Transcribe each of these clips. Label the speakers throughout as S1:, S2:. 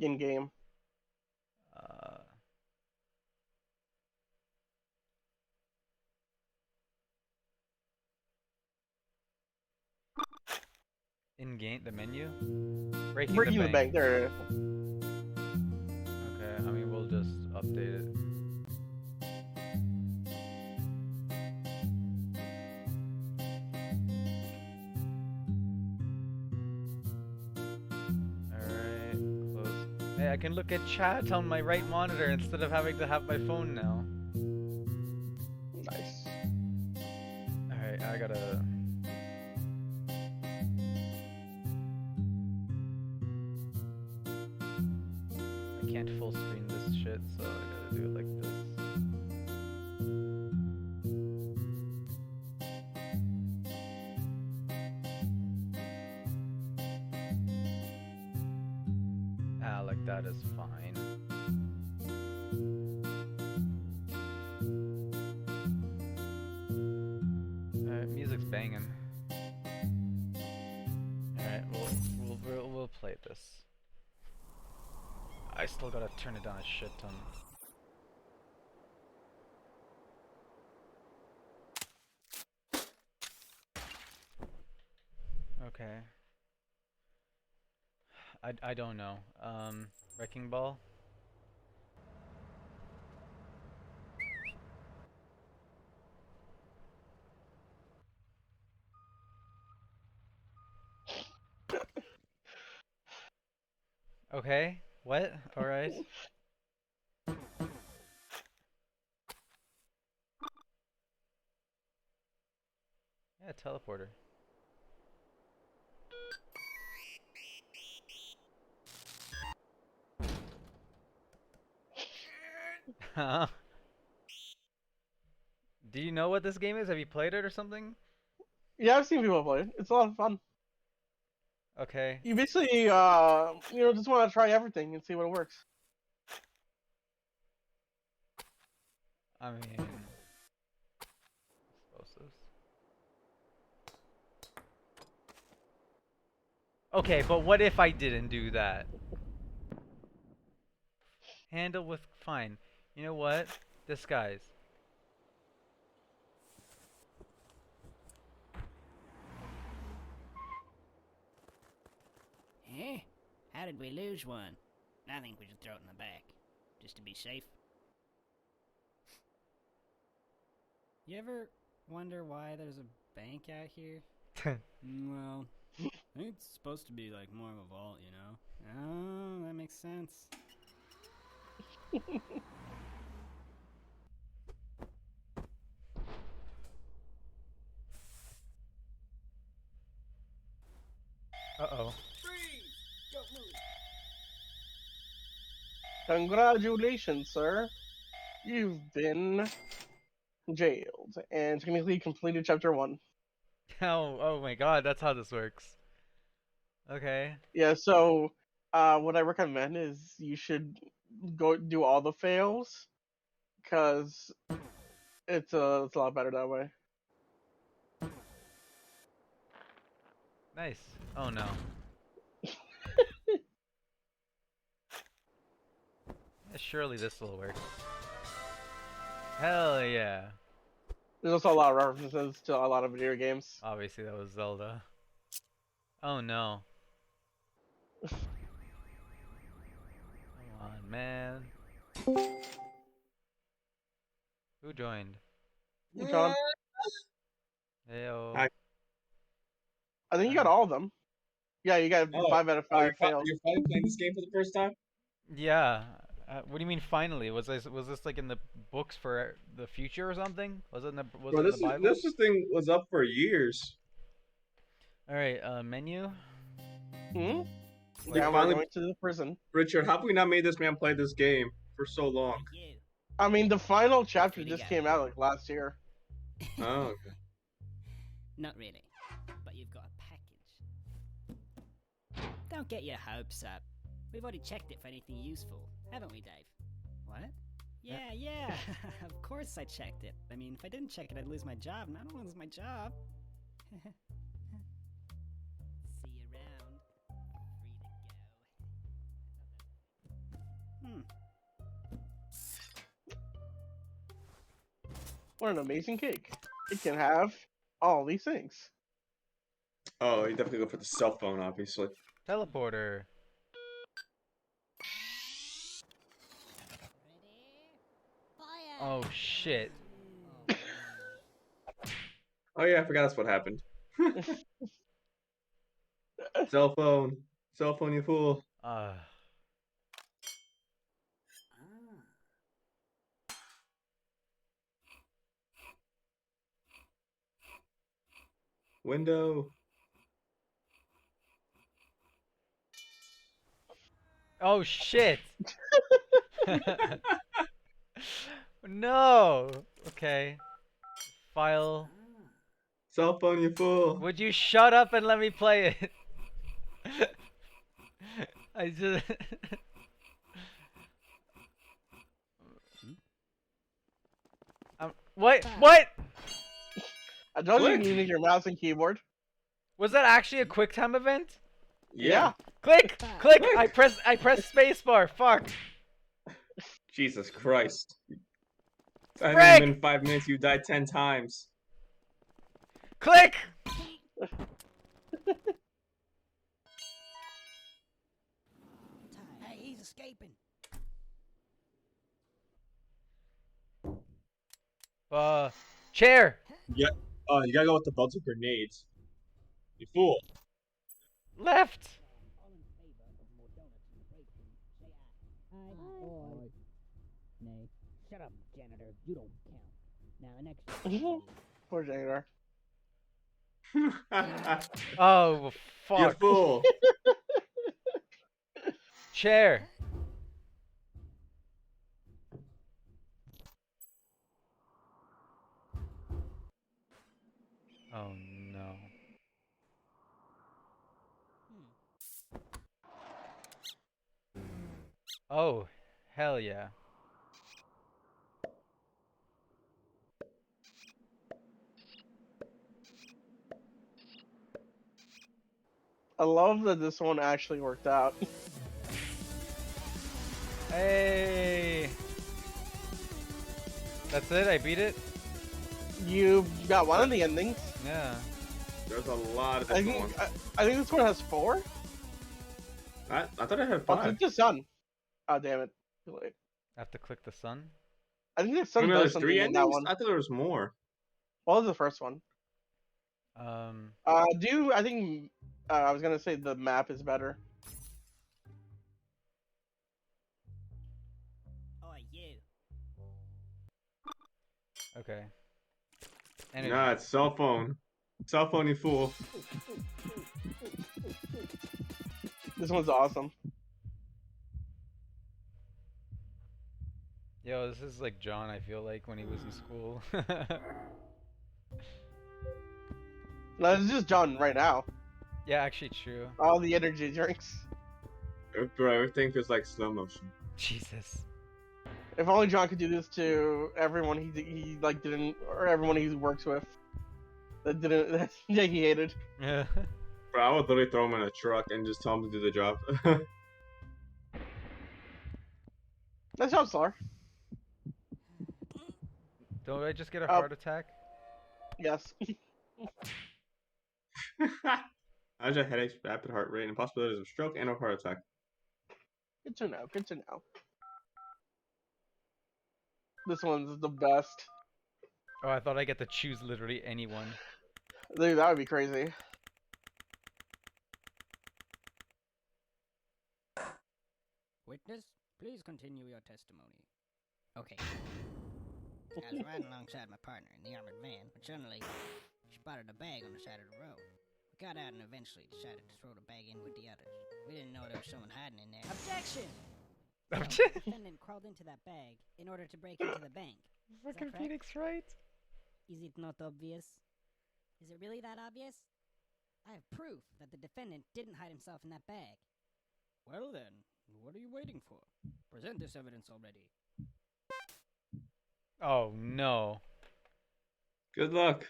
S1: in game.
S2: Uh, in game, the menu? Breaking the
S1: Breaking the
S2: bank.
S1: bank. There.
S2: Okay, I mean, we'll just update it. Alright, close. Hey, I can look at chat on my right monitor instead of having to have my phone now.
S1: Nice.
S2: Alright, I gotta... I can't full screen this shit, so I gotta do it like this. Ah, like that is fine. Alright, music's banging. Alright, we'll play this. I still gotta turn it down a shit ton. Okay. I don't know. Wrecking Ball? Okay. What? Alright. Yeah, teleporter. Huh? Do you know what this game is? Have you played it or something?
S1: Yeah, I've seen people play it. It's a lot of fun.
S2: Okay.
S1: You basically, just want to try everything and see what works.
S2: I mean, explosives. Okay, but what if I didn't do that? Handle with fine. You know what? Disguise.
S3: Eh? How did we lose one? I think we should throw it in the back, just to be safe. You ever wonder why there's a bank out here? Well, I think it's supposed to be like more of a vault, you know? Oh, that makes sense.
S2: Uh-oh.
S3: Freeze! Don't move!
S1: Congratulations, sir. You've been jailed and technically completed chapter 1.
S2: Oh my god, that's how this works. Okay.
S1: Yeah, so what I recommend is you should go do all the fails because it's a lot better that way.
S2: Nice. Oh no. Yeah, surely this will work. Hell yeah.
S1: There's also a lot of references to a lot of video games.
S2: Obviously that was Zelda. Oh no. Come on, man. Who joined?
S1: John,
S2: Heyo.
S4: I,
S1: I think you got all of them. Yeah, you got
S4: oh,
S1: 5 out of 5 fails.
S4: you're finally playing this game for the first time?
S2: Yeah. What do you mean finally? Was this like in the books for the future or something? Was it
S4: Bro,
S2: in the Bible?
S4: this thing was up for years.
S2: All right, menu.
S1: Hmm?
S4: They
S1: Now we're
S4: finally,
S1: going to the prison.
S4: Richard, how have we not made this man play this game for so long?
S3: Hey, you.
S1: I mean, the final chapter
S3: free to
S1: just
S3: go.
S1: came out like last year.
S4: Oh, okay.
S3: Not really, but you've got a package. Don't get your hopes up. We've already checked it for anything useful, haven't we, Dave? What? Yeah. Of course I checked it. I mean, if I didn't check it, I'd lose my job, and I don't want to lose my job. See you around. Free to go.
S1: What an amazing cake! It can have all these things.
S4: Oh, you definitely go for the cell phone, obviously.
S2: Teleporter.
S3: Fire!
S2: Oh shit.
S4: Oh yeah, I forgot that's what happened. Cell phone. Cell phone, you fool.
S2: Uh.
S4: Window.
S2: Oh shit. No. Okay. File.
S4: Cell phone, you fool.
S2: Would you shut up and let me play it? I just. What? What?
S1: I told you
S4: Click.
S1: you need your mouse and keyboard.
S2: Was that actually a QuickTime event?
S1: Yeah.
S2: Click! Click! I press spacebar. Fuck.
S4: Jesus Christ. I
S2: Frick!
S4: haven't even been 5 minutes, you died 10 times.
S2: Click!
S3: Hey, he's escaping.
S2: Chair.
S4: Yeah. Oh, you gotta go with the bugs of grenades. You fool.
S2: Left.
S3: All in favor of more donuts in the break room, say aye. Aye. Nay. Shut up, janitor. You don't count. Now, the next.
S1: Poor janitor.
S2: Oh
S4: You
S2: fuck.
S4: fool.
S2: Chair. Oh no. Oh, hell yeah.
S1: I love that this one actually worked out.
S2: Hey. That's it? I beat it?
S1: You got one of the endings.
S2: Yeah.
S4: There's a lot of
S1: I
S4: different
S1: think
S4: ones.
S1: I think this one has 4.
S4: I thought I had
S1: Oh,
S4: 5.
S1: click the sun. Oh damn it. Too late.
S2: I have to click the sun?
S1: I think the
S4: I
S1: sun
S4: mean,
S1: does
S4: there's
S1: something
S4: 3
S1: in that
S4: endings?
S1: one.
S4: I thought there was more.
S1: What was the first one? I think I was gonna say the map is better.
S3: Oh, you.
S2: Okay. Energy.
S4: Nah, it's cell phone. Cell phone, you fool.
S1: This one's awesome.
S2: Yo, this is like John, I feel like, when he was in school.
S1: No, this is just John right now.
S2: Yeah, actually true.
S1: All the energy drinks.
S4: Bro, everything feels like slow motion.
S2: Jesus.
S1: If only John could do this to everyone he like didn't, or everyone he works with that didn't that he hated.
S2: Yeah.
S4: Bro, I would literally throw him in a truck and just tell him to do the job.
S1: Nice job, Slar.
S2: Don't I just get a
S1: Oh.
S2: heart attack?
S1: Yes.
S4: Nausea, headaches, rapid heart rate, and possibilities of stroke and or heart attack.
S1: Good to know. Good to know. This one's the best.
S2: Oh, I thought I get to choose literally anyone.
S1: Dude, that would be crazy.
S3: Witness, please continue your testimony. Okay. I was riding alongside my partner in the armored van, but suddenly she spotted a bag on the side of the road. We got out and eventually decided to throw the bag in with the others. We didn't know there was someone hiding in there. Objection! The defendant crawled into that bag in order to break into the bank.
S2: Fucking
S3: correct?
S2: Phoenix, right?
S3: Is it not obvious? Is it really that obvious? I have proof that the defendant didn't hide himself in that bag. Well then, what are you waiting for? Present this evidence already.
S2: Oh no.
S4: Good luck.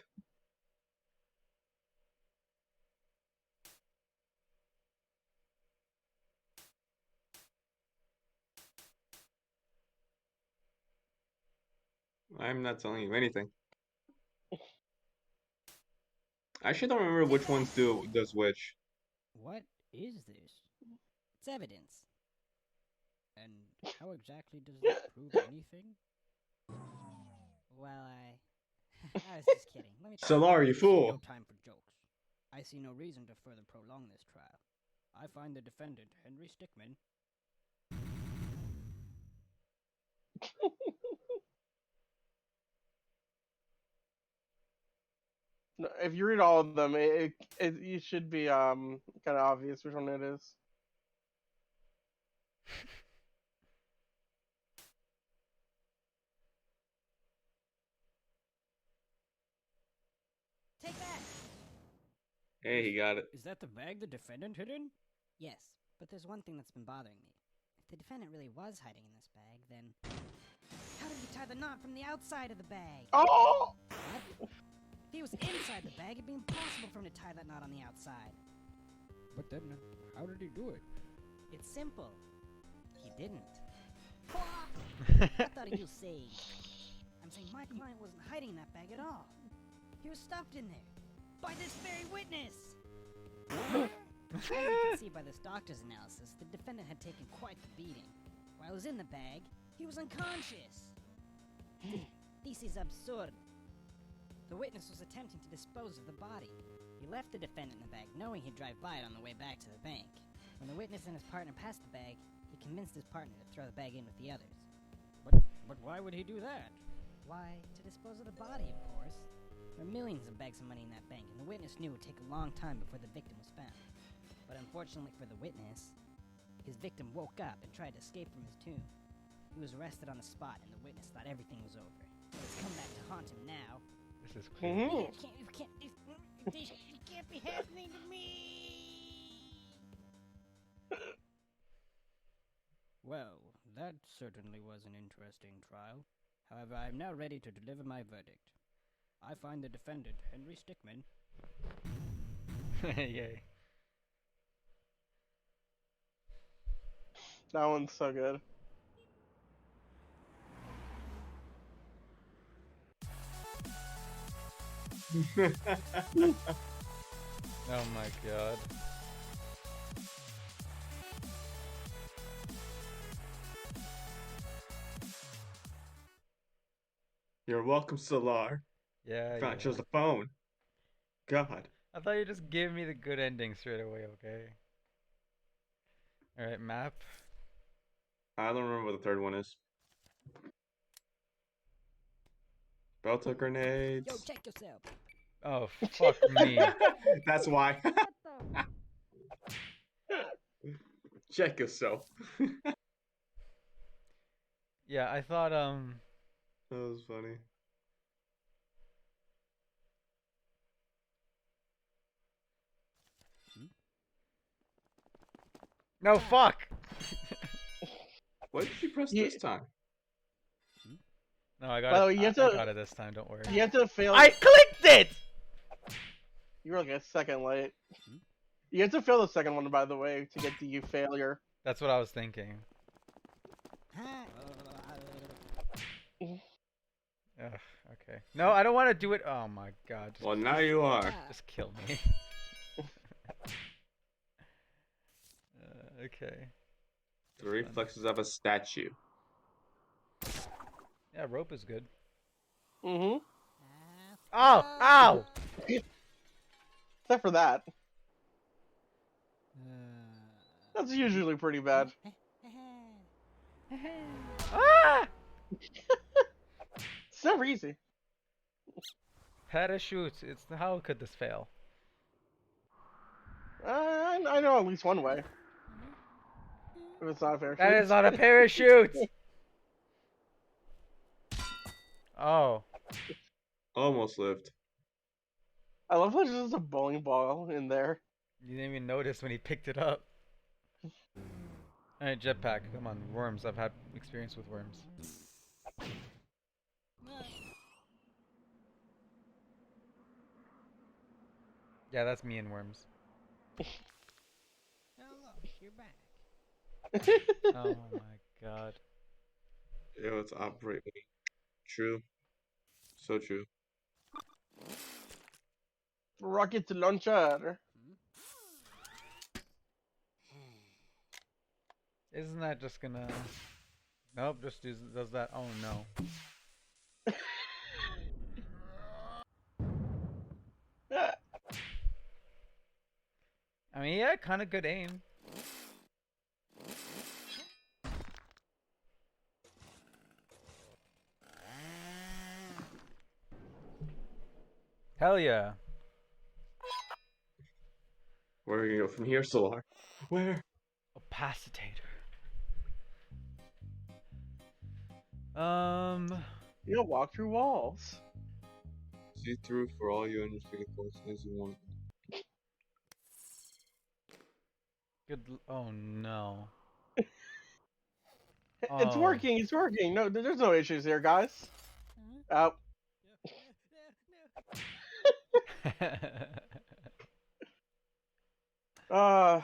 S4: I'm not telling you anything. I actually don't remember which ones does which.
S3: What is this? It's evidence. And how exactly does this prove anything? Well, I was just kidding. Let me tell
S4: Solar, you
S3: this is
S4: fool!
S3: no time for jokes. I see no reason to further prolong this trial. I find the defendant, Henry Stickmin.
S1: No, if you read all of them, it should be kind of obvious which one it is.
S3: Take that!
S4: Hey, he got it.
S3: Is that the bag the defendant hid in? Yes, but there's one thing that's been bothering me. If the defendant really was hiding in this bag, then how did he tie the knot from the outside of the bag?
S1: Oh!
S3: What? If he was inside the bag, it'd be impossible for him to tie that knot on the outside. But then, how did he do it? It's simple. He didn't. I thought he was saying. I'm saying my client wasn't hiding in that bag at all. He was stuffed in there. By this very witness! As you can see by this doctor's analysis, the defendant had taken quite the beating. While he was in the bag, he was unconscious. This is absurd. The witness was attempting to dispose of the body. He left the defendant in the bag, knowing he'd drive by it on the way back to the bank. When the witness and his partner passed the bag, he convinced his partner to throw the bag in with the others. But why would he do that? Why, to dispose of the body, of course. There were millions of bags of money in that bank, and the witness knew it would take a long time before the victim was found. But unfortunately for the witness, his victim woke up and tried to escape from his tomb. He was arrested on the spot, and the witness thought everything was over. But it's come back to haunt him now.
S2: This is cool.
S3: This can't be happening to me! Well, that certainly was an interesting trial. However, I am now ready to deliver my verdict. I find the defendant, Henry Stickmin.
S2: Yay.
S1: That one's so good.
S2: Oh my god.
S4: You're welcome, Solar.
S2: Yeah,
S4: Found
S2: yeah.
S4: chose the phone. God.
S2: I thought you just gave me the good ending straight away, okay? Alright, map.
S4: I don't remember what the third one is. Belter grenades.
S3: Yo, check yourself!
S2: Oh, fuck me.
S4: That's why.
S3: What the?
S4: Check yourself.
S2: Yeah, I thought,
S4: That was funny.
S2: No, fuck!
S4: What did you press
S1: Yeah.
S4: this time?
S2: No, I got
S1: By the
S2: it.
S1: way, you have
S2: I
S1: to-
S2: got it this time, don't worry.
S1: You have to fail.
S2: I clicked it!
S1: You were like a second late. You have to fail the second one, by the way, to get the failure.
S2: That's what I was thinking. Ugh, okay. No, I don't want to do it. Oh my god.
S4: Well, now you are.
S2: Just kill me. Okay.
S4: The reflexes of a statue.
S2: Yeah, rope is good.
S1: Mm-hmm.
S2: Oh! Ow!
S1: Except for that. That's usually pretty bad.
S2: Ah!
S1: It's never easy.
S2: Parachute. It's how could this fail?
S1: I know at least one way. If it's not a parachute.
S2: That is not a parachute. Oh.
S4: Almost lived.
S1: I love how there's just a bowling ball in there.
S2: You didn't even notice when he picked it up. Alright, jetpack. Come on, worms. I've had experience with worms. Yeah, that's me and worms.
S3: Oh, look, you're back.
S2: Oh my god.
S4: Yo, it's operating. True. So true.
S1: Rocket launcher.
S2: Isn't that just gonna? Nope, just does that. Oh no. I mean, yeah, kind of good aim. Hell yeah.
S4: Where are we gonna go from here, Solar? Where?
S2: Opacitator.
S1: You know, walk through walls.
S4: See through for all you understand close as you want.
S2: Oh no.
S1: It's
S2: Oh.
S1: working. It's working. No, there's no issues here, guys. Oh. Uh.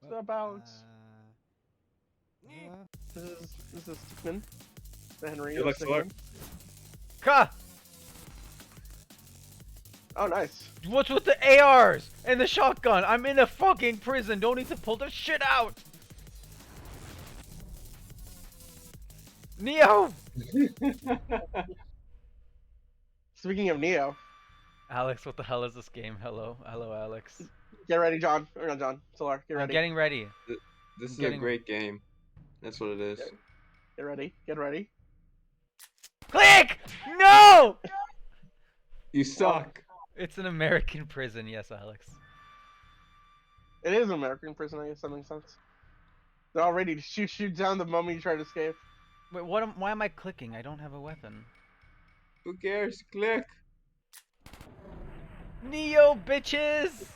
S1: What's up, Alex? This is Stickman. The Henry.
S4: Good luck, Solar.
S2: Ka!
S1: Oh, nice.
S2: What's with the ARs and the shotgun? I'm in a fucking prison. Don't need to pull the shit out. Neo!
S1: Speaking of Neo,
S2: Alex, what the hell is this game? Hello, Alex.
S1: get ready, John. Or not John. Solar, get
S2: I'm
S1: ready.
S2: getting ready.
S4: This is
S2: getting-
S4: a great game. That's what it is.
S1: Get ready. Get ready.
S2: Click! No!
S4: You suck.
S2: It's an American prison, yes, Alex.
S1: It is an American prison. I guess that makes sense. They're all ready to shoot you down the moment you try to escape.
S2: Wait, why am I clicking? I don't have a weapon.
S4: Who cares? Click.
S2: Neo, bitches!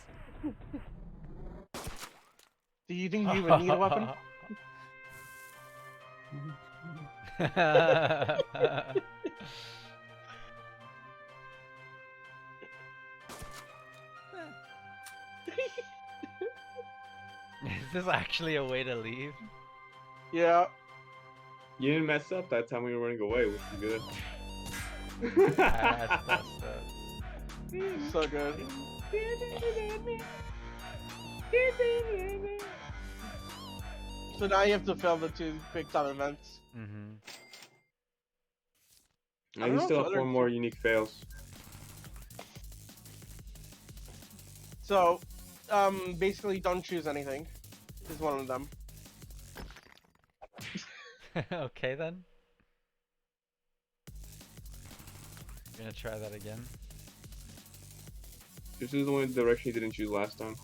S1: Do you think you would need a weapon?
S2: Is this actually a way to leave?
S1: Yeah.
S4: You didn't mess up that time we were running away, which is good.
S2: That's messed up.
S1: So good. So now you have to fill the 2 quick time events.
S2: Mm-hmm.
S4: I can
S1: know
S4: still
S1: if
S4: have
S1: other
S4: 4 more unique fails.
S1: So, basically don't choose anything. Is one of them.
S2: Okay then. You're gonna try that again.
S4: This is the only direction you didn't choose last time.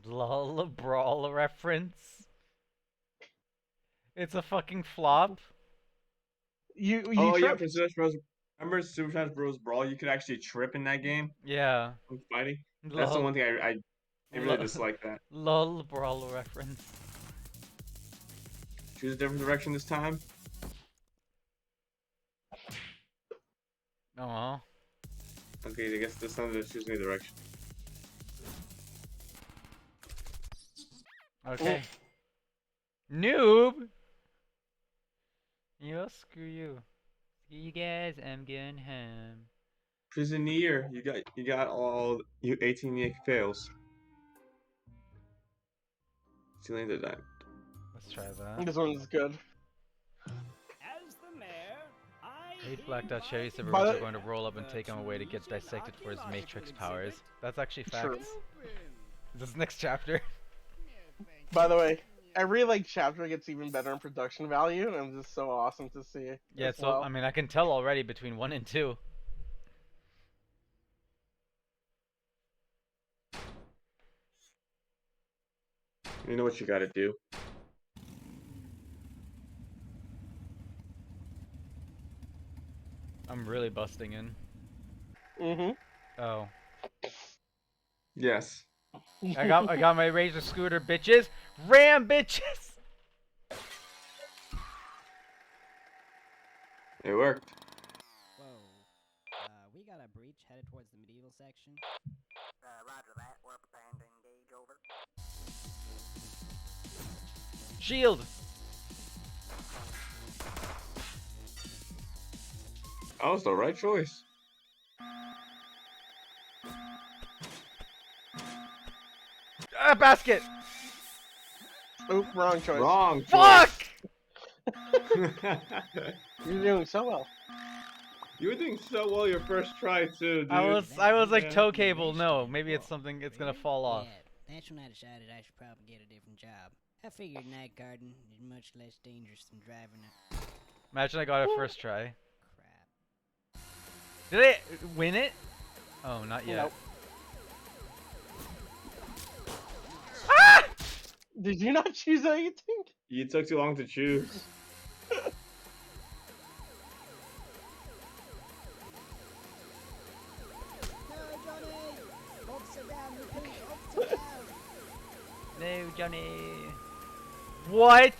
S2: Lol, brawl reference. It's a fucking flop.
S1: You
S4: Oh yeah,
S1: tripped.
S4: for Smash Bros. Remember Super Smash Bros. Brawl? You could actually trip in that game
S2: Yeah.
S4: when fighting. That's the
S2: Lol.
S4: one thing I really
S2: Lol.
S4: dislike that.
S2: Lol, brawl reference.
S4: Choose a different direction this time.
S2: Aw.
S4: Okay, I guess this time they're choosing a direction.
S2: Okay. Noob! Yo, screw you. Screw you guys, I'm going home.
S4: Prisoner, you got all you 18 unique fails. Stealing the diamond.
S2: Let's try that.
S1: This one's good.
S3: As the mayor, I
S2: 8 Black Dot Cherry
S1: By
S2: suburbs
S1: the-
S2: are going to roll up and take him away to get dissected for his matrix powers. That's actually
S1: True.
S2: facts. This next chapter.
S1: By the way, every like chapter gets even better in production value, and it's just so awesome to see.
S2: Yeah,
S1: as
S2: so
S1: well.
S2: I mean I can tell already between 1 and 2.
S4: You know what you gotta do.
S2: I'm really busting in.
S1: Mm-hmm.
S2: Oh.
S4: Yes.
S2: I got my Razor scooter, bitches. Ram, bitches.
S4: It worked.
S3: Whoa. We got a breach headed towards the medieval section.
S5: Roger that. We're preparing to engage over.
S2: Shield.
S4: That was the right choice.
S2: Ah, basket.
S1: Oop, wrong choice.
S4: Wrong
S2: Fuck!
S4: choice.
S1: You're doing so well.
S4: You were doing so well your first try too, dude.
S2: I was like
S4: Yeah.
S2: toe cable. No, maybe it's something. It's gonna fall off.
S3: Yeah, that's when I decided I should probably get a different job. I figured night guarding is much less dangerous than driving a
S2: Imagine I got it first try.
S3: crap.
S2: Did I win it? Oh, not yet.
S1: Nope.
S2: Ah!
S1: Did you not choose anything?
S4: You took too long to choose.
S3: No, Johnny! Upside down, repeat, upside down!
S2: No, Johnny. What?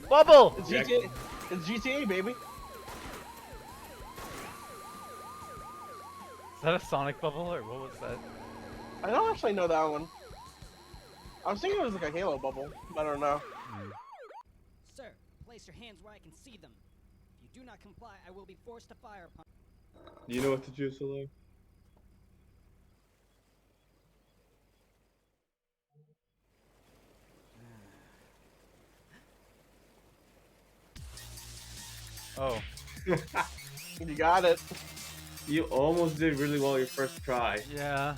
S2: Bubble.
S1: It's
S4: Jack-
S1: GTA. It's GTA, baby.
S2: Is that a Sonic bubble or what was that?
S1: I don't actually know that one. I was thinking it was like a Halo bubble. I don't know.
S3: Sir, place your hands where I can see them. If you do not comply, I will be forced to fire upon.
S4: Do you know what to choose, Solar?
S2: Oh.
S1: You got it.
S4: You almost did really well your first try.
S2: Yeah.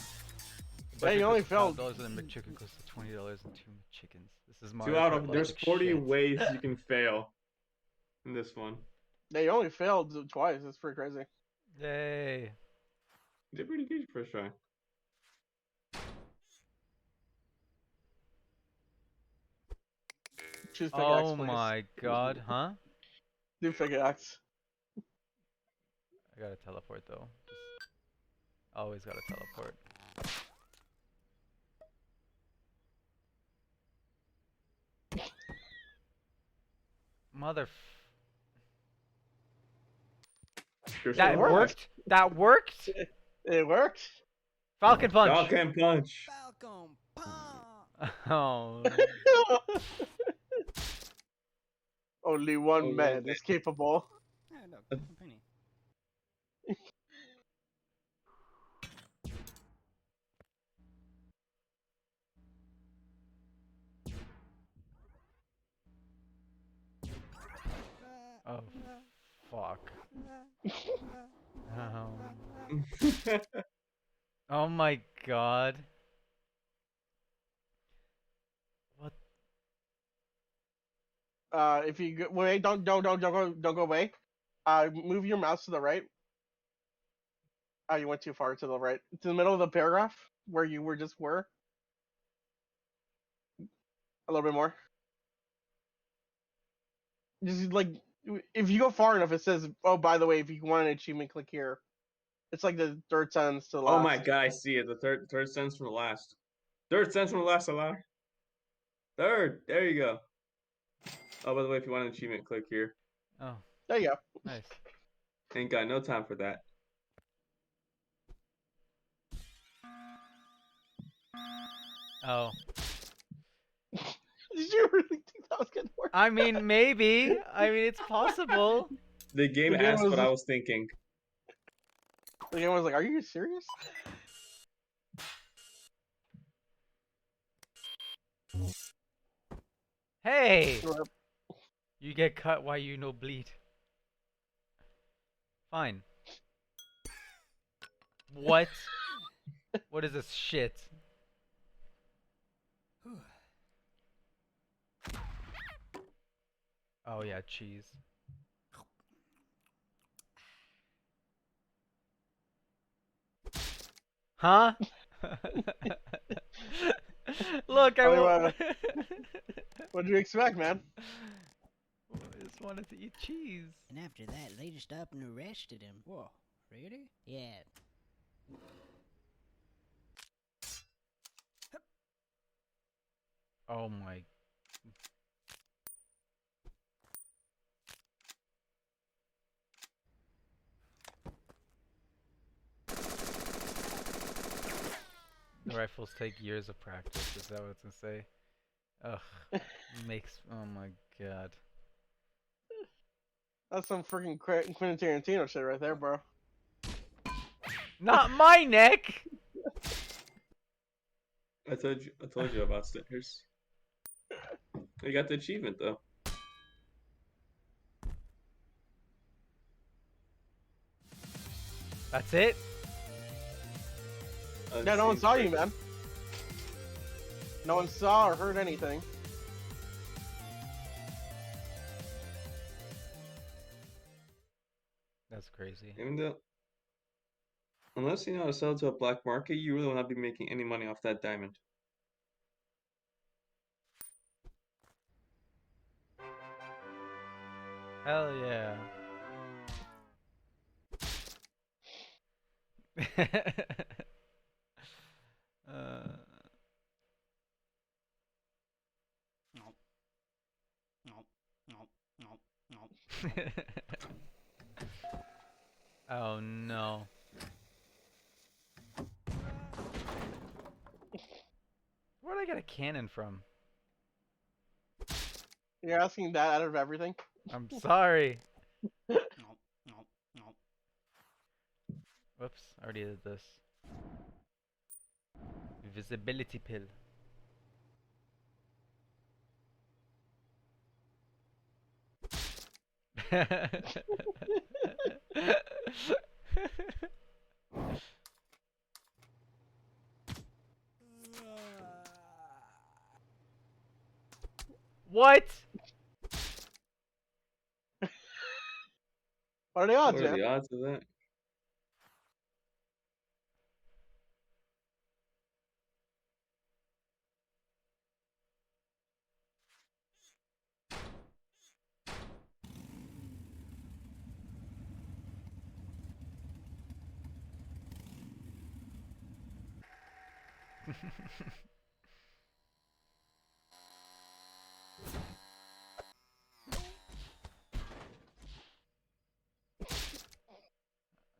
S1: Yeah, you only failed.
S2: $12 and a McChicken costs $20 and 2 McChickens. This is my
S4: 2 out of there's 40 ways you can fail in this one.
S1: They only failed twice. It's pretty crazy.
S2: Yay.
S4: You did pretty good your first try.
S1: Choose pickaxe,
S2: Oh
S1: please.
S2: my god, huh?
S1: Do pickaxe.
S2: I gotta teleport though. Just always gotta teleport. Mother. That
S4: Worked.
S2: worked? That worked?
S1: It worked.
S2: Falcon Punch!
S4: Falcon Punch.
S3: Falcon Punch!
S2: Oh.
S1: Only one
S4: Oh,
S1: man
S4: yeah.
S1: is capable.
S3: Ah, look, a penny.
S2: Oh, fuck. Oh my god. What?
S1: If you go, wait, don't go away. Move your mouse to the right. You went too far to the right. To the middle of the paragraph where you were. A little bit more. Just like if you go far enough, it says, "Oh, by the way, if you want an achievement, click here." It's like the third sentence to the last.
S4: Oh my god, I see it. The third sentence from the last. Third sentence from the last, Solar. Third. There you go. Oh, by the way, if you want an achievement, click here.
S2: Oh,
S1: There you go.
S2: nice.
S4: Ain't got no time for that.
S2: Oh.
S1: Did you really think that was gonna work?
S2: I mean, maybe. I mean, it's possible.
S4: The game
S1: The game
S4: asked
S1: was-
S4: what I was thinking.
S1: The game was like, "Are you serious?"
S2: Hey!
S1: Sure.
S2: You get cut while you no bleed. Fine. What? What is this shit? Oh yeah, cheese. Huh? Look, I
S1: Tell me
S2: wa-
S1: What did you expect, man?
S2: I just wanted to eat cheese.
S3: And after that, they just up and arrested him. Whoa, really? Yeah.
S2: Oh my. The rifles take years of practice. Is that what it's gonna say? Ugh. Makes. Oh my god.
S1: That's some freaking Quentin Tarantino shit right there, bro.
S2: Not my neck.
S4: I told you about stickers. You got the achievement though.
S2: That's it.
S1: Yeah, no one saw you, man. No one saw or heard anything.
S2: That's crazy.
S4: Even though, unless you know how to sell it to a black market, you really will not be making any money off that diamond.
S2: Hell yeah. uh,
S3: No. No. No. No. No.
S2: oh no. Where'd I get a cannon from?
S1: You're asking that out of everything?
S2: I'm sorry.
S3: No. No. No.
S2: Whoops, I already did this. Visibility pill. What?
S1: What are the odds,
S4: What are
S1: man?
S4: the odds of that?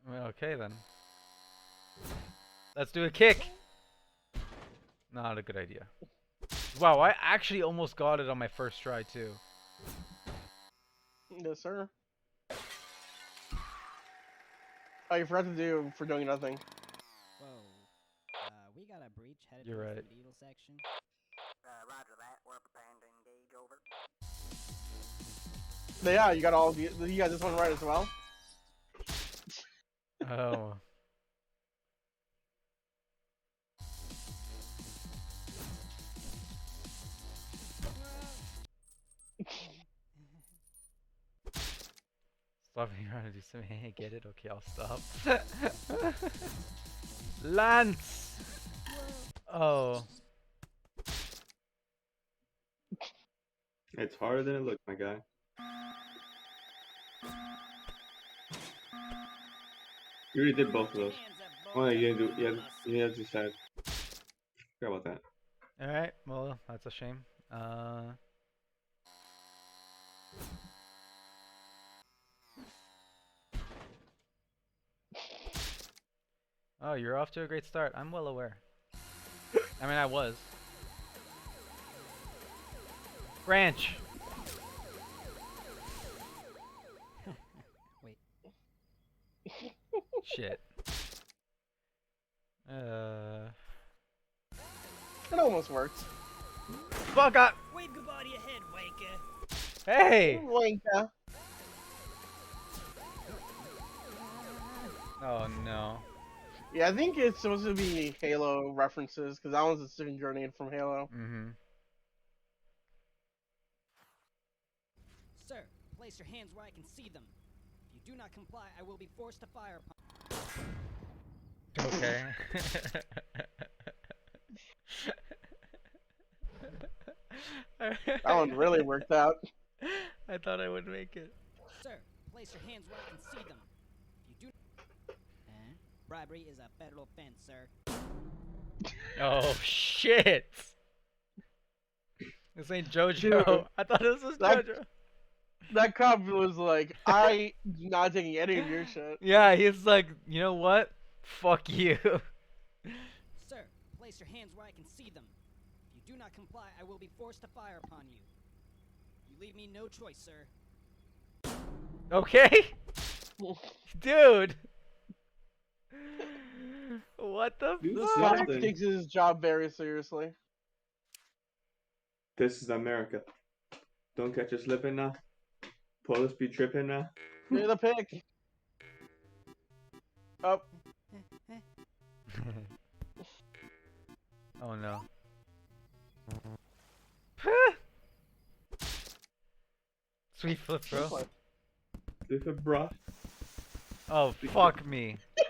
S2: Well, okay then. Let's do a kick. Not a good idea. Wow, I actually almost got it on my first try too.
S1: Yes, sir. Oh, you forgot to do for doing nothing.
S3: Whoa. We got a breach headed
S2: You're
S3: towards
S2: right.
S3: the Beetle section.
S5: Roger that. We're preparing to engage. Over.
S1: But yeah, you got all the, you got this one right as well.
S2: Oh. Stop trying to do something. Hey, get it? Okay, I'll stop. Lance! Oh.
S4: It's harder than it looks, my guy. You already did both of those. Oh, you didn't do. You have to decide. Forgot about that.
S2: Alright, well, that's a shame. Oh, you're off to a great start. I'm well aware. I mean, I was. Branch!
S3: Wait.
S2: Shit.
S1: It almost worked.
S2: Fuck up!
S3: Wave goodbye to your head, wanker.
S2: Hey!
S1: Wanka.
S2: Oh no.
S1: Yeah, I think it's supposed to be Halo references, because that one's a second grenade from Halo.
S2: Mm-hmm.
S3: Sir, place your hands where I can see them. If you do not comply, I will be forced to fire upon.
S2: Okay.
S1: That one really worked out.
S2: I thought I would make it.
S3: Sir, place your hands where I can see them. If you do bribery is a federal offense, sir.
S2: Oh shit! This ain't JoJo.
S1: Dude,
S2: I thought this was
S1: that-
S2: JoJo.
S1: That cop was like, I'm not taking any of your shit.
S2: Yeah, he's like, you know what? Fuck you.
S3: Sir, place your hands where I can see them. If you do not comply, I will be forced to fire upon you. You leave me no choice, sir.
S2: Okay, dude. What the
S4: Do
S1: This
S2: fuck?
S1: guy
S4: something.
S1: takes his job very seriously.
S4: This is America. Don't catch us slipping now. Police be tripping now.
S1: You're the pick. Oh,
S2: Oh no. Sweet flip, bro.
S1: what?
S4: Flip it, bruh.
S2: Oh fuck me.
S3: Yeah,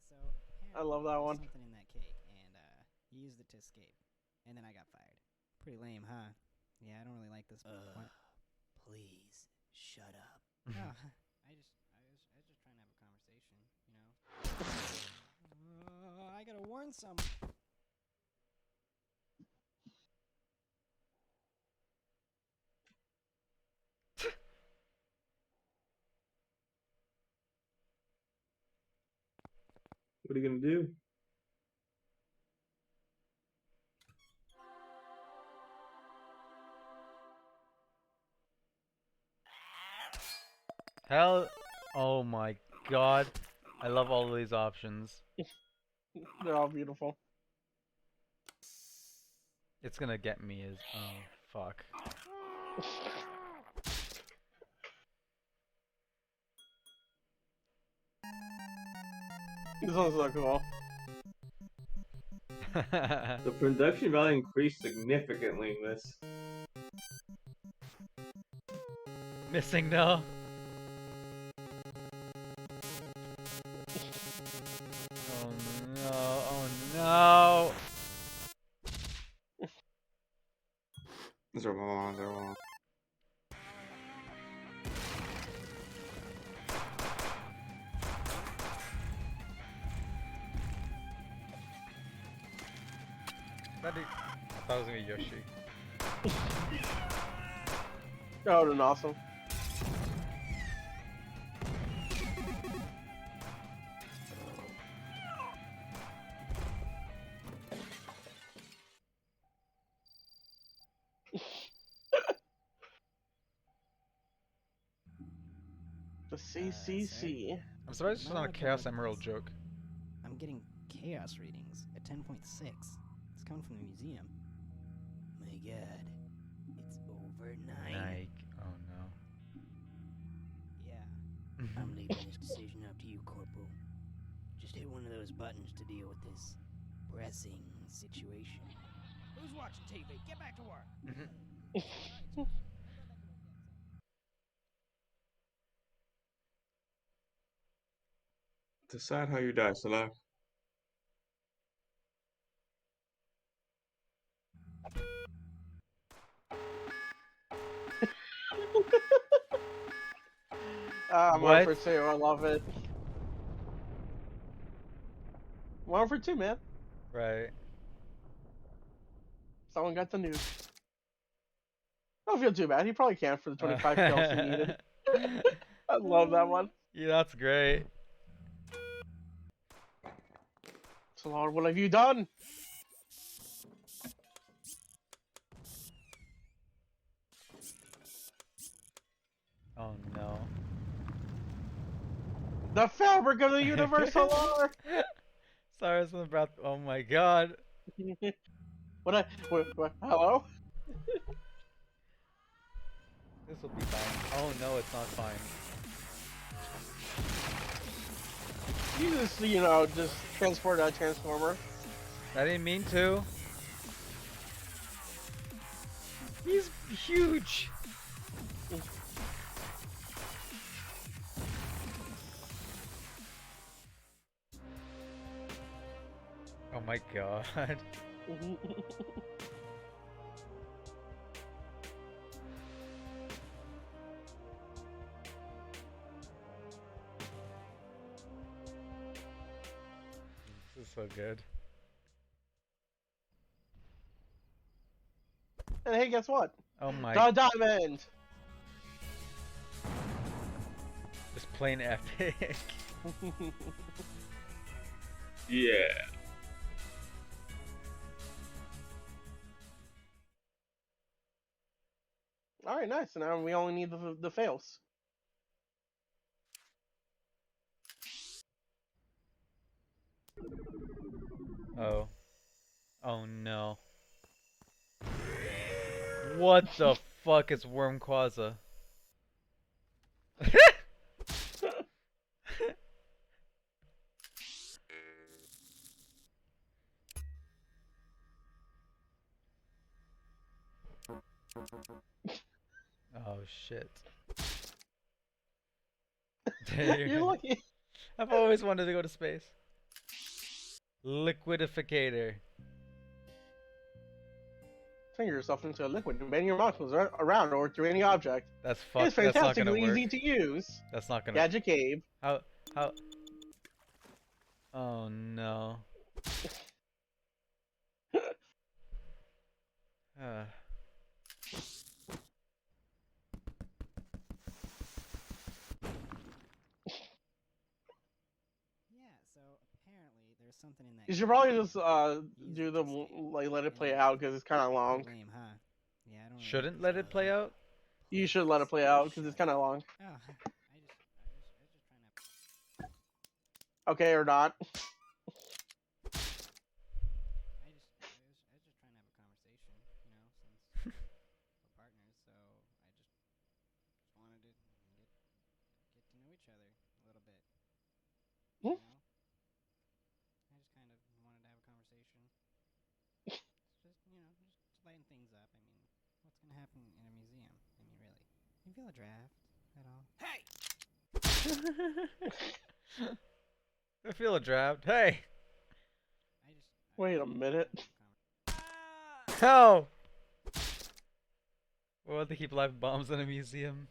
S3: so
S1: I love that one.
S3: something in that cake, and he used it to escape, and then I got fired. Pretty lame, huh? Yeah, I don't really like this. What?
S5: Please, shut up.
S3: Oh, I was just trying to have a conversation, you know. I gotta warn someone.
S4: What are you gonna do?
S2: Hell, oh my god. I love all of these options.
S1: They're all beautiful.
S2: It's gonna get me as, oh fuck.
S1: This one's so cool.
S4: The production value increased significantly in this.
S2: Missing no. Oh no, oh no.
S4: They're wrong, they're wrong.
S2: I thought it was gonna be Yoshi.
S1: That would've been awesome. The CCC.
S2: I'm surprised it's
S3: No,
S2: not a
S3: I don't
S2: Chaos
S3: like
S2: Emerald
S3: this.
S2: joke.
S3: I'm getting chaos readings at 10.6. It's coming from the museum.
S5: My god. It's over 9.
S2: Nike. Oh no.
S3: Yeah.
S5: I'm leaving this decision up to you, Corporal. Just hit one of those buttons to deal with this pressing situation.
S3: Who's watching TV? Get back to work.
S4: Decide how you die, Salah.
S1: I'm
S2: What?
S1: on for 2. I love it. 1 for 2, man.
S2: Right.
S1: Someone got the news. Don't feel too bad. He probably can't for the 25 kills he needed. I love that one.
S2: Yeah, that's great.
S1: So, Lord, what have you done?
S2: Oh no.
S1: The fabric of the universal law.
S2: Sorry, something about. Oh my god.
S1: What? Hello?
S2: This will be fine. Oh no, it's not fine.
S1: You just, just transport a transformer.
S2: I didn't mean to. He's huge. Oh my god. This is so good.
S1: And hey, guess what?
S2: Oh my.
S1: The diamond!
S2: Just plain epic.
S4: Yeah.
S1: right, nice. So now we only need the fails.
S2: Oh. Oh no. What the fuck is Wormquaza? Oh shit.
S1: You're lucky.
S2: I've always wanted to go to space. Liquidificator.
S1: Turn yourself into a liquid and bend your muscles around or through any object.
S2: That's
S1: It's
S2: That's not gonna
S1: fantastically
S2: work.
S1: easy to use.
S2: That's not gonna.
S1: Gadget Cave.
S2: How? Oh no. Uh.
S3: Yeah, so apparently there's something in that.
S1: You should probably just do the like let it play out because it's kind of long.
S3: Lame, huh? Yeah, I don't. Really
S2: Shouldn't let it play out.
S1: You should let it play out because it's kind of long.
S3: Oh, I just trying to.
S1: Okay, or not.
S3: I was just trying to have a conversation, you know, since we're partners. So I just wanted to get to know each other a little bit. You
S1: Hmm?
S3: know, I just kind of wanted to have a conversation. Just just lighten things up. I mean, what's gonna happen in a museum? I mean, really, you feel a draft at all? Hey.
S2: I feel a draft. Hey.
S1: Wait a minute.
S2: How? Why would they keep live bombs in a museum?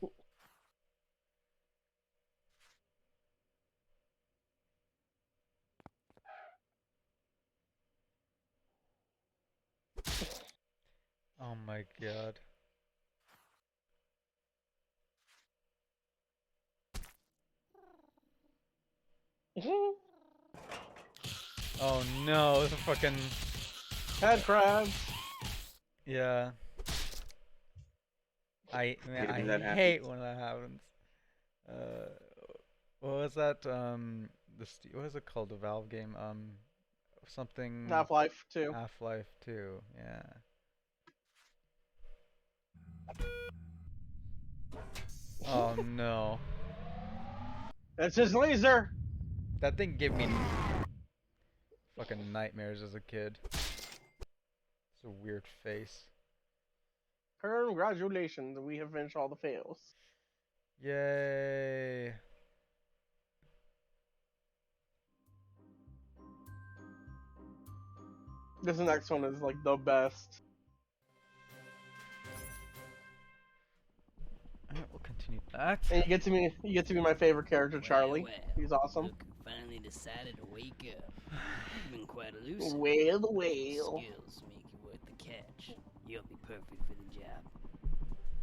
S2: Oh my god. Oh no, it's a fucking.
S1: Head crabs.
S2: Yeah. I
S4: Hate when that
S2: hate
S4: happens.
S2: when that happens. What was that? What is it called? The Valve game? Something.
S1: Half-Life 2.
S2: Half-Life 2. Yeah. Oh no.
S1: That's his laser.
S2: That thing gave me fucking nightmares as a kid. It's a weird face.
S1: Congratulations, we have finished all the fails.
S2: Yay.
S1: This next one is like the best.
S2: Alright, we'll continue that.
S1: And you get to be my favorite character, Charlie.
S5: Well,
S1: He's awesome.
S5: Look who finally decided to wake up. You've been quite elusive.
S1: Well,
S5: Your
S1: well.
S5: skills make you worth the catch. You'll be perfect for the job.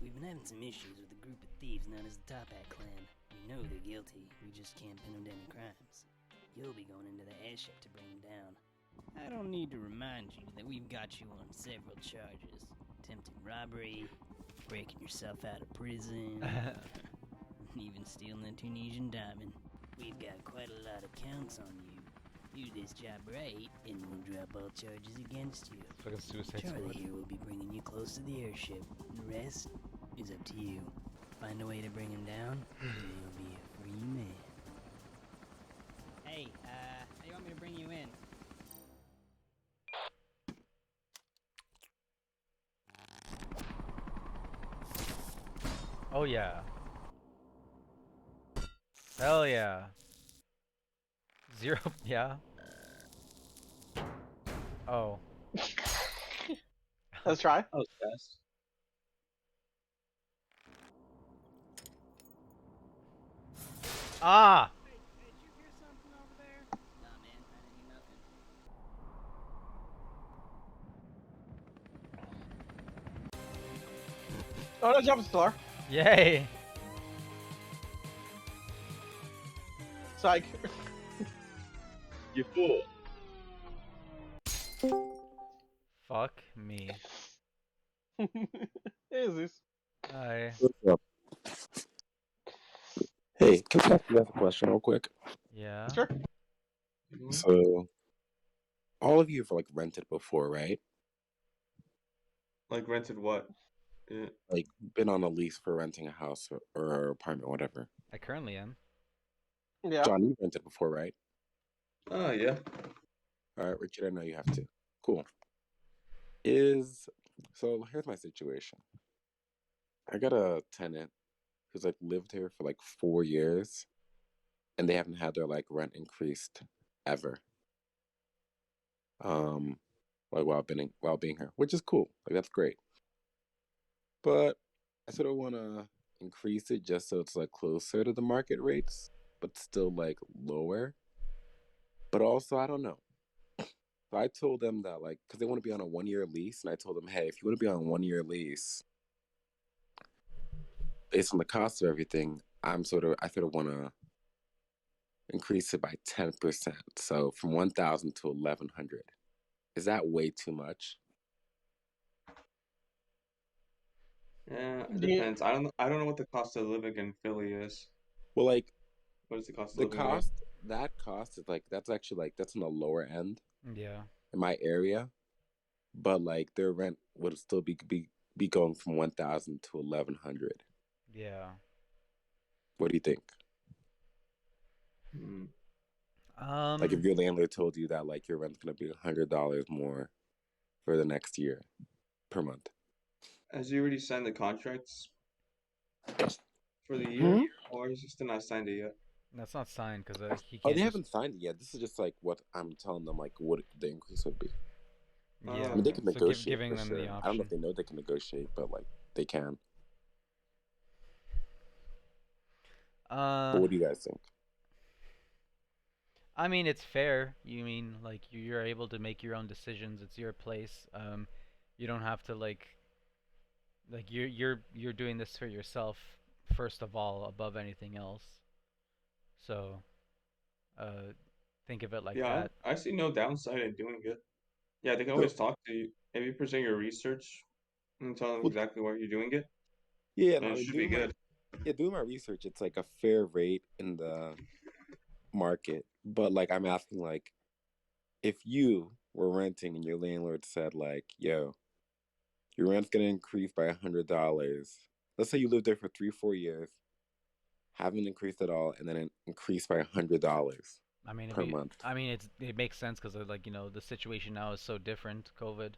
S5: We've been having some issues with a group of thieves known as the Top Hat Clan. We know they're guilty, we just can't pin them to any crimes. You'll be going into the airship to bring them down. I don't need to remind you that we've got you on several charges. Attempted robbery, breaking yourself out of prison, even stealing a Tunisian diamond. We've got quite a lot of counts on you. Do this job right, and we'll drop all charges against you.
S2: Fucking Suicide
S5: Charlie
S2: Squad.
S5: here will be bringing you close to the airship. The rest is up to you. Find a way to bring him down, and you'll be a free man.
S3: Hey, how do you want me to bring you in?
S2: Oh yeah. Hell yeah. Zero, yeah. Oh.
S1: Let's try.
S4: That was fast.
S2: Ah!
S3: Hey, did you hear something over there?
S5: Nah, man, I didn't hear nothing.
S1: Oh, no, jump star.
S2: Yay!
S1: Psych.
S4: You fool.
S2: Fuck me.
S1: Jesus.
S2: Hi.
S6: What's up? Hey, can I ask you guys a question real quick?
S2: Yeah.
S1: Sure.
S4: Mhm.
S6: So, all of you have like rented before, right?
S4: Like rented what? Yeah.
S6: Like been on a lease for renting a house or apartment, whatever.
S2: I currently am.
S1: Yeah.
S6: John, you rented before, right?
S4: Oh yeah.
S6: All right, Richard, I know you have to. Cool. So here's my situation. I got a tenant who's like lived here for like 4 years, and they haven't had their like rent increased ever. Um, like while being here, which is cool. Like that's great. But I sort of want to increase it just so it's like closer to the market rates, but still like lower. But also, I don't know. So I told them that like, because they want to be on a 1 year lease, and I told them, hey, if you want to be on a 1 year lease, based on the cost of everything, I sort of want to increase it by 10%. So from 1,000 to 1,100. Is that way too much?
S4: Yeah, it
S1: Do you,
S4: depends. I don't know what the cost of living in Philly is.
S6: Well, like
S4: What is the cost of
S6: the
S4: living there?
S6: cost is like that's actually like that's on the lower end
S2: Yeah.
S6: in my area, but like their rent would still be going from 1,000 to 1,100.
S2: Yeah.
S6: What do you think?
S4: Hmm.
S6: Like if your landlord told you that like your rent's gonna be $100 more for the next year per month.
S4: Has you already signed the contracts for the year,
S6: Hmm?
S4: or is he still not signed it yet?
S2: That's not signed because he
S6: Oh,
S2: can't
S6: they
S2: just.
S6: haven't signed it yet. This is just like what I'm telling them, like what the increase would be.
S2: Yeah.
S6: I mean, they
S4: Okay.
S6: can
S2: So
S6: negotiate
S2: giving
S6: for
S2: them the
S6: sure. I don't know
S2: option.
S6: if they know they can negotiate, but like they can. But what do you guys think?
S2: I mean, it's fair. You mean like you're able to make your own decisions. It's your place. You don't have to like you're doing this for yourself first of all, above anything else. So, uh, think of it like
S4: Yeah,
S2: that.
S4: I see no downside in doing it. Yeah, they can
S6: So,
S4: always talk to you. If you present your research and tell them
S6: well,
S4: exactly why you're doing it,
S6: yeah,
S4: then
S6: no,
S4: it
S6: like
S4: should be good.
S6: doing my research, it's like a fair rate in the market. But like I'm asking, like if you were renting and your landlord said, like, yo, your rent's gonna increase by $100. Let's say you lived there for 3, 4 years, haven't increased at all, and then it increased by $100
S2: I mean,
S6: per month.
S2: it makes sense because like the situation now is so different. COVID.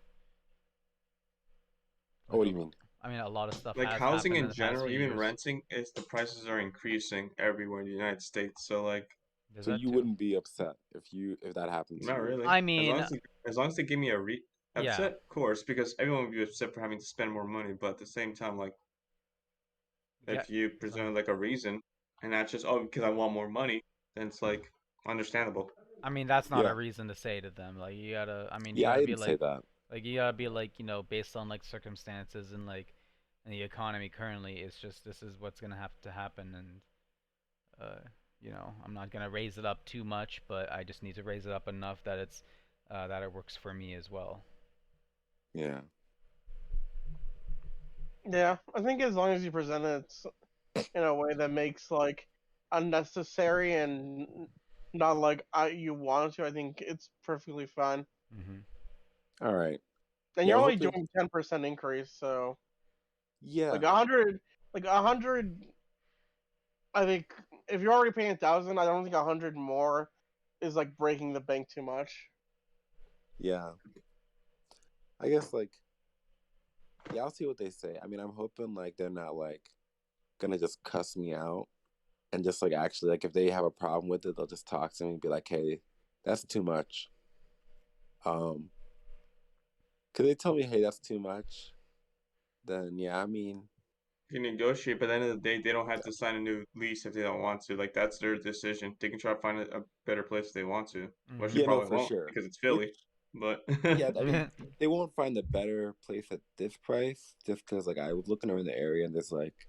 S6: Oh,
S2: Like
S6: what do you mean?
S2: I mean, a lot of stuff
S4: Like
S2: has
S4: housing
S2: happened in
S4: in
S2: the past
S4: general,
S2: few
S4: even
S2: years.
S4: renting, is the prices are increasing everywhere in the United States. So like,
S2: There's
S6: So
S2: that
S6: you
S2: too.
S6: wouldn't be upset if that happened to
S4: not
S6: you?
S4: really.
S2: I
S4: As long
S2: mean,
S4: as they give me a
S2: yeah.
S4: upset, of course, because everyone would be upset for having to spend more money. But at the same time, like
S2: Yeah.
S4: if you
S2: Sorry.
S4: present like a reason and not just because I want more money, then it's like understandable.
S2: I mean, that's not a
S6: Yeah.
S2: reason to say to them. Like you gotta. I mean, you
S6: Yeah, I
S2: gotta be
S6: didn't say that.
S2: like you gotta be like based on like circumstances and like and the economy currently. It's just this is what's gonna have to happen, and I'm not gonna raise it up too much, but I just need to raise it up enough that that it works for me as well.
S6: Yeah.
S1: yeah, I think as long as you present it in a way that makes like unnecessary and not like you want to, I think it's perfectly fine.
S2: Mhm.
S6: All right.
S1: And
S6: Yeah,
S1: you're
S6: I'm
S1: only
S6: hoping.
S1: doing 10% increase, so like
S6: Yeah.
S1: 100, like 100. I think if you're already paying 1,000, I don't think 100 more is like breaking the bank too much.
S6: Yeah. I guess like yeah, I'll see what they say. I mean, I'm hoping like they're not like gonna just cuss me out and just like actually like if they have a problem with it, they'll just talk to me and be like, "Hey, that's too much." Could they tell me, "Hey, that's too much?" Then yeah, I mean,
S4: You can negotiate, but at the end of the day, they don't have to sign a new lease if they don't want to. Like that's their decision. They can try to find a better place if they want to, which they
S2: Mhm.
S6: yeah, no,
S4: probably
S6: for
S4: won't
S6: sure.
S4: because it's
S6: Which
S4: Philly. But
S6: yeah, I mean, they won't find a better place at this price just because like I was looking around the area and there's like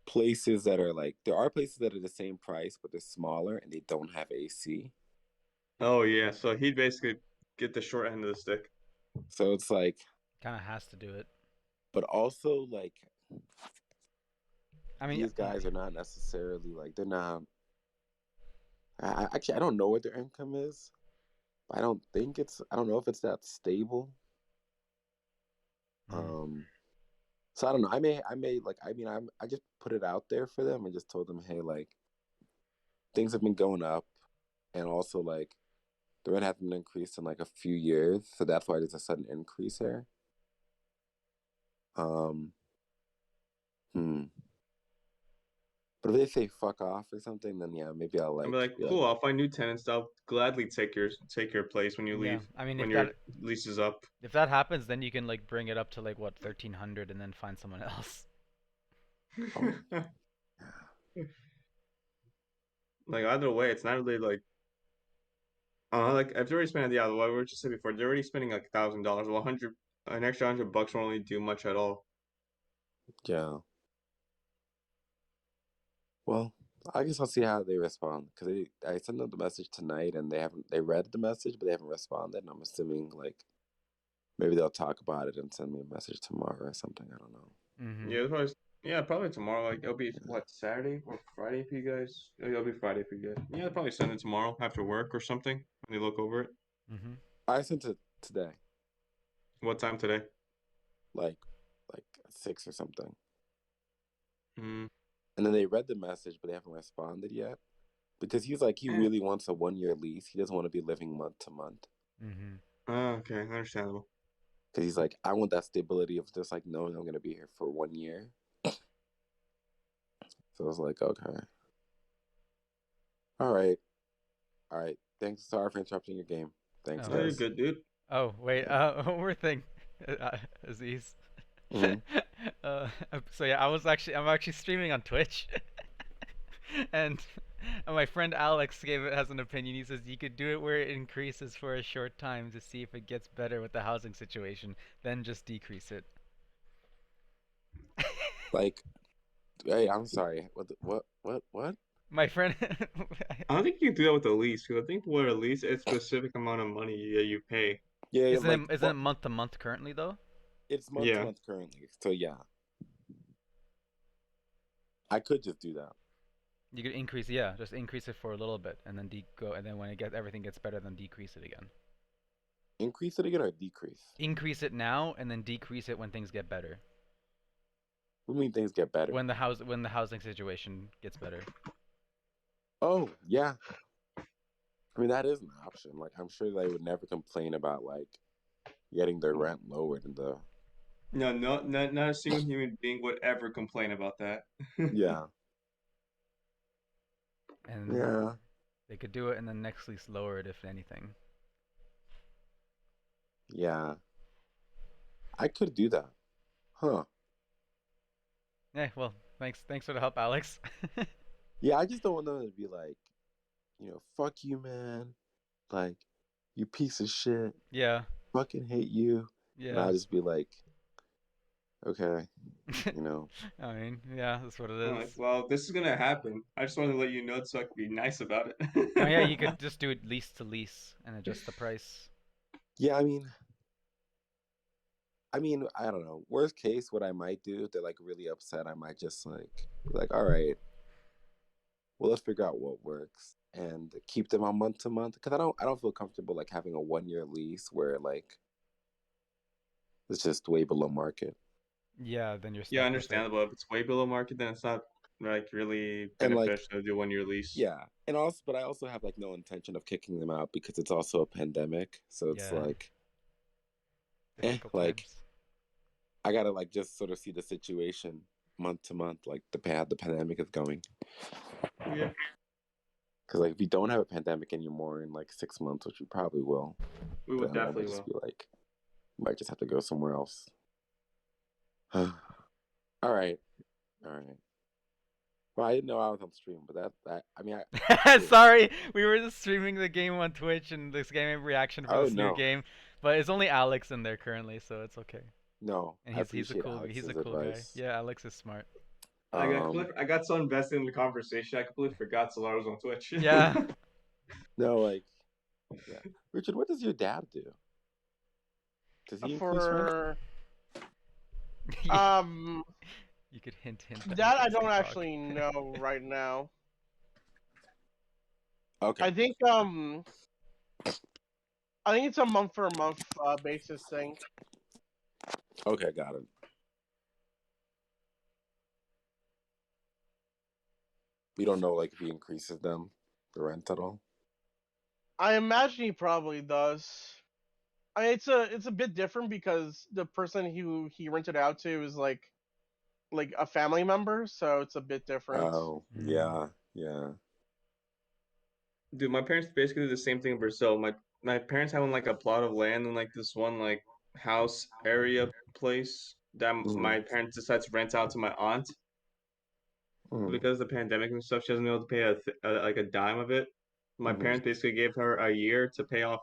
S6: places that are like there are places that are the same price but they're smaller and they don't have AC.
S4: oh yeah, so he'd basically get the short end of the stick.
S6: So it's like
S2: Kind of has to do it.
S6: but also like
S2: I mean,
S6: these guys are not necessarily like they're not. Actually, I don't know what their income is. But I don't think it's. I don't know if it's that stable.
S2: mm,
S6: So I don't know. I may like. I mean, I just put it out there for them and just told them, hey, like things have been going up, and also like the rent hasn't been increased in like a few years, so that's why there's a sudden increase here. Um, hmm. But if they say fuck off or something, then yeah, maybe I'll
S4: I'm
S6: like
S4: like,
S6: be like,
S4: cool. I'll find new tenants. I'll gladly take your place when you
S2: yeah.
S4: leave.
S2: I mean,
S4: When
S2: if
S4: your
S2: that
S4: lease is up.
S2: if that happens, then you can like bring it up to like what 1,300 and then find someone else.
S6: oh,
S4: Like either way, it's not really like like if they're already spending what we were just said before, they're already spending like $1,000. Well, an extra $100 won't really do much at all.
S6: yeah. Well, I guess I'll see how they respond because I sent them the message tonight and they read the message but they haven't responded. And I'm assuming like maybe they'll talk about it and send me a message tomorrow or something. I don't know.
S2: Mm-hmm.
S4: Yeah, probably tomorrow. Like it'll be what, Saturday or Friday for you guys. It'll be Friday for you guys. Yeah, probably send it tomorrow after work or something when they look over it.
S2: Mm-hmm.
S6: I sent it today,
S4: What time today?
S6: like 6 or something.
S4: Mm.
S6: And then they read the message but they haven't responded yet because he's like he really wants a 1-year lease. He doesn't want to be living month to month.
S2: Mm-hmm.
S4: Oh, okay, understandable.
S6: Because he's like, I want that stability of just like knowing I'm gonna be here for 1 year. So I was like, okay, all right. Thanks. Sorry for interrupting your game. Thanks,
S2: Oh.
S4: Oh, you're
S6: guys.
S4: good, dude.
S2: Oh wait, one more thing, Aziz.
S6: Mhm.
S2: uh, so yeah, I'm actually streaming on Twitch, and my friend Alex has an opinion. He says you could do it where it increases for a short time to see if it gets better with the housing situation, then just decrease it.
S6: Like, hey, I'm sorry. What?
S2: My friend,
S4: I don't think you can do that with a lease because I think with a lease, it's a specific amount of money that you pay.
S6: Yeah,
S2: isn't
S6: like
S2: it month to month currently though?
S6: it's month to
S4: Yeah.
S6: month currently. So yeah, I could just do that.
S2: You could just increase it for a little bit, and then and then when everything gets better, then decrease it again.
S6: Increase it again or decrease?
S2: Increase it now, and then decrease it when things get better.
S6: What do you mean things get better?
S2: When the housing situation gets better.
S6: Oh yeah. I mean that is an option. Like I'm sure they would never complain about like getting their rent lowered in the.
S4: No, not a single human being would ever complain about that.
S6: Yeah.
S2: And
S6: Yeah.
S2: they could do it, and then next lease lower it if anything.
S6: Yeah. I could do that. Huh.
S2: Yeah, well, thanks for the help, Alex.
S6: Yeah, I just don't want them to be like, fuck you, man. Like, you piece of shit.
S2: Yeah.
S6: Fucking hate you. And
S2: Yeah.
S6: I'll just be like, okay,
S2: I mean, yeah, that's what it
S4: I'm like,
S2: is.
S4: well, this is gonna happen. I just wanted to let you know so I could be nice about it.
S2: Oh yeah, you could just do it lease to lease and adjust the price.
S6: Yeah, I mean, I don't know. Worst case, what I might do if they're like really upset, I might just be like, all right, well, let's figure out what works and keep them on month to month. Because I don't feel comfortable like having a 1-year lease where like it's just way below market.
S2: Yeah, then you're stuck
S4: Yeah,
S2: with it.
S4: understandable. If it's way below market, then it's not like really
S6: And, like,
S4: beneficial to do 1-year lease.
S6: Yeah, and also, but I also have like no intention of kicking them out because it's also a pandemic. So it's
S2: Yeah.
S6: like,
S2: Difficult
S6: like
S2: times.
S6: I gotta like just sort of see the situation month to month, like the pandemic is going.
S4: Yeah.
S6: Because like if we don't have a pandemic anymore in like 6 months, which we probably will,
S4: We would
S6: then I
S4: definitely
S6: might just
S4: will.
S6: be like, might just have to go somewhere else. All right. Well, I didn't know I was on stream, but that I mean,
S2: Sorry, we were just streaming the game on Twitch and this game reaction for
S6: Oh,
S2: this new
S6: no.
S2: game, but it's only Alex in there currently, so it's okay.
S6: No,
S2: And
S6: I
S2: he's a
S6: appreciate
S2: cool
S6: Alex's
S2: he's a cool
S6: advice.
S2: guy. Yeah, Alex is smart.
S4: I got so invested in the conversation, I completely forgot Solar was on Twitch.
S2: Yeah.
S6: No, like, yeah. Richard, what does your dad do? Does he increase rent?
S1: Um,
S2: You could hint that he
S1: that I
S2: gets to
S1: don't
S2: talk.
S1: actually know right now.
S6: Okay.
S1: I think it's a month for month basis thing.
S6: Okay, got it. We don't know like if he increases them, the rent at all.
S1: I imagine he probably does. I mean, it's a bit different because the person who he rented out to is like a family member, so it's a bit different.
S6: Oh,
S2: Mm.
S6: yeah.
S4: Dude, my parents basically do the same thing in Brazil. My parents have like a plot of land in like this one like house area place that my parents decide to rent out to my aunt. But
S6: Mm.
S4: because of the pandemic and stuff, she hasn't been able to pay like a dime of it. My
S6: Mhm.
S4: parents basically gave her a year to pay off.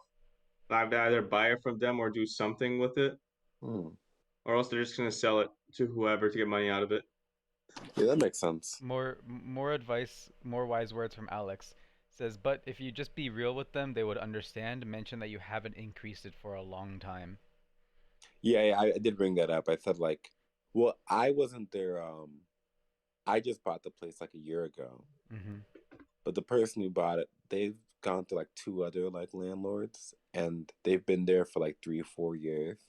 S4: I have to either buy it from them or do something with it,
S6: Mm.
S4: or else they're just gonna sell it to whoever to get money out of it.
S6: Yeah, that makes sense.
S2: More advice, more wise words from Alex. Says, but if you just be real with them, they would understand. Mention that you haven't increased it for a long time.
S6: Yeah, I did bring that up. I said like, well, I wasn't there. I just bought the place like a year ago,
S2: Mm-hmm.
S6: but the person who bought it, they've gone to like two other like landlords, and they've been there for like 3 or 4 years.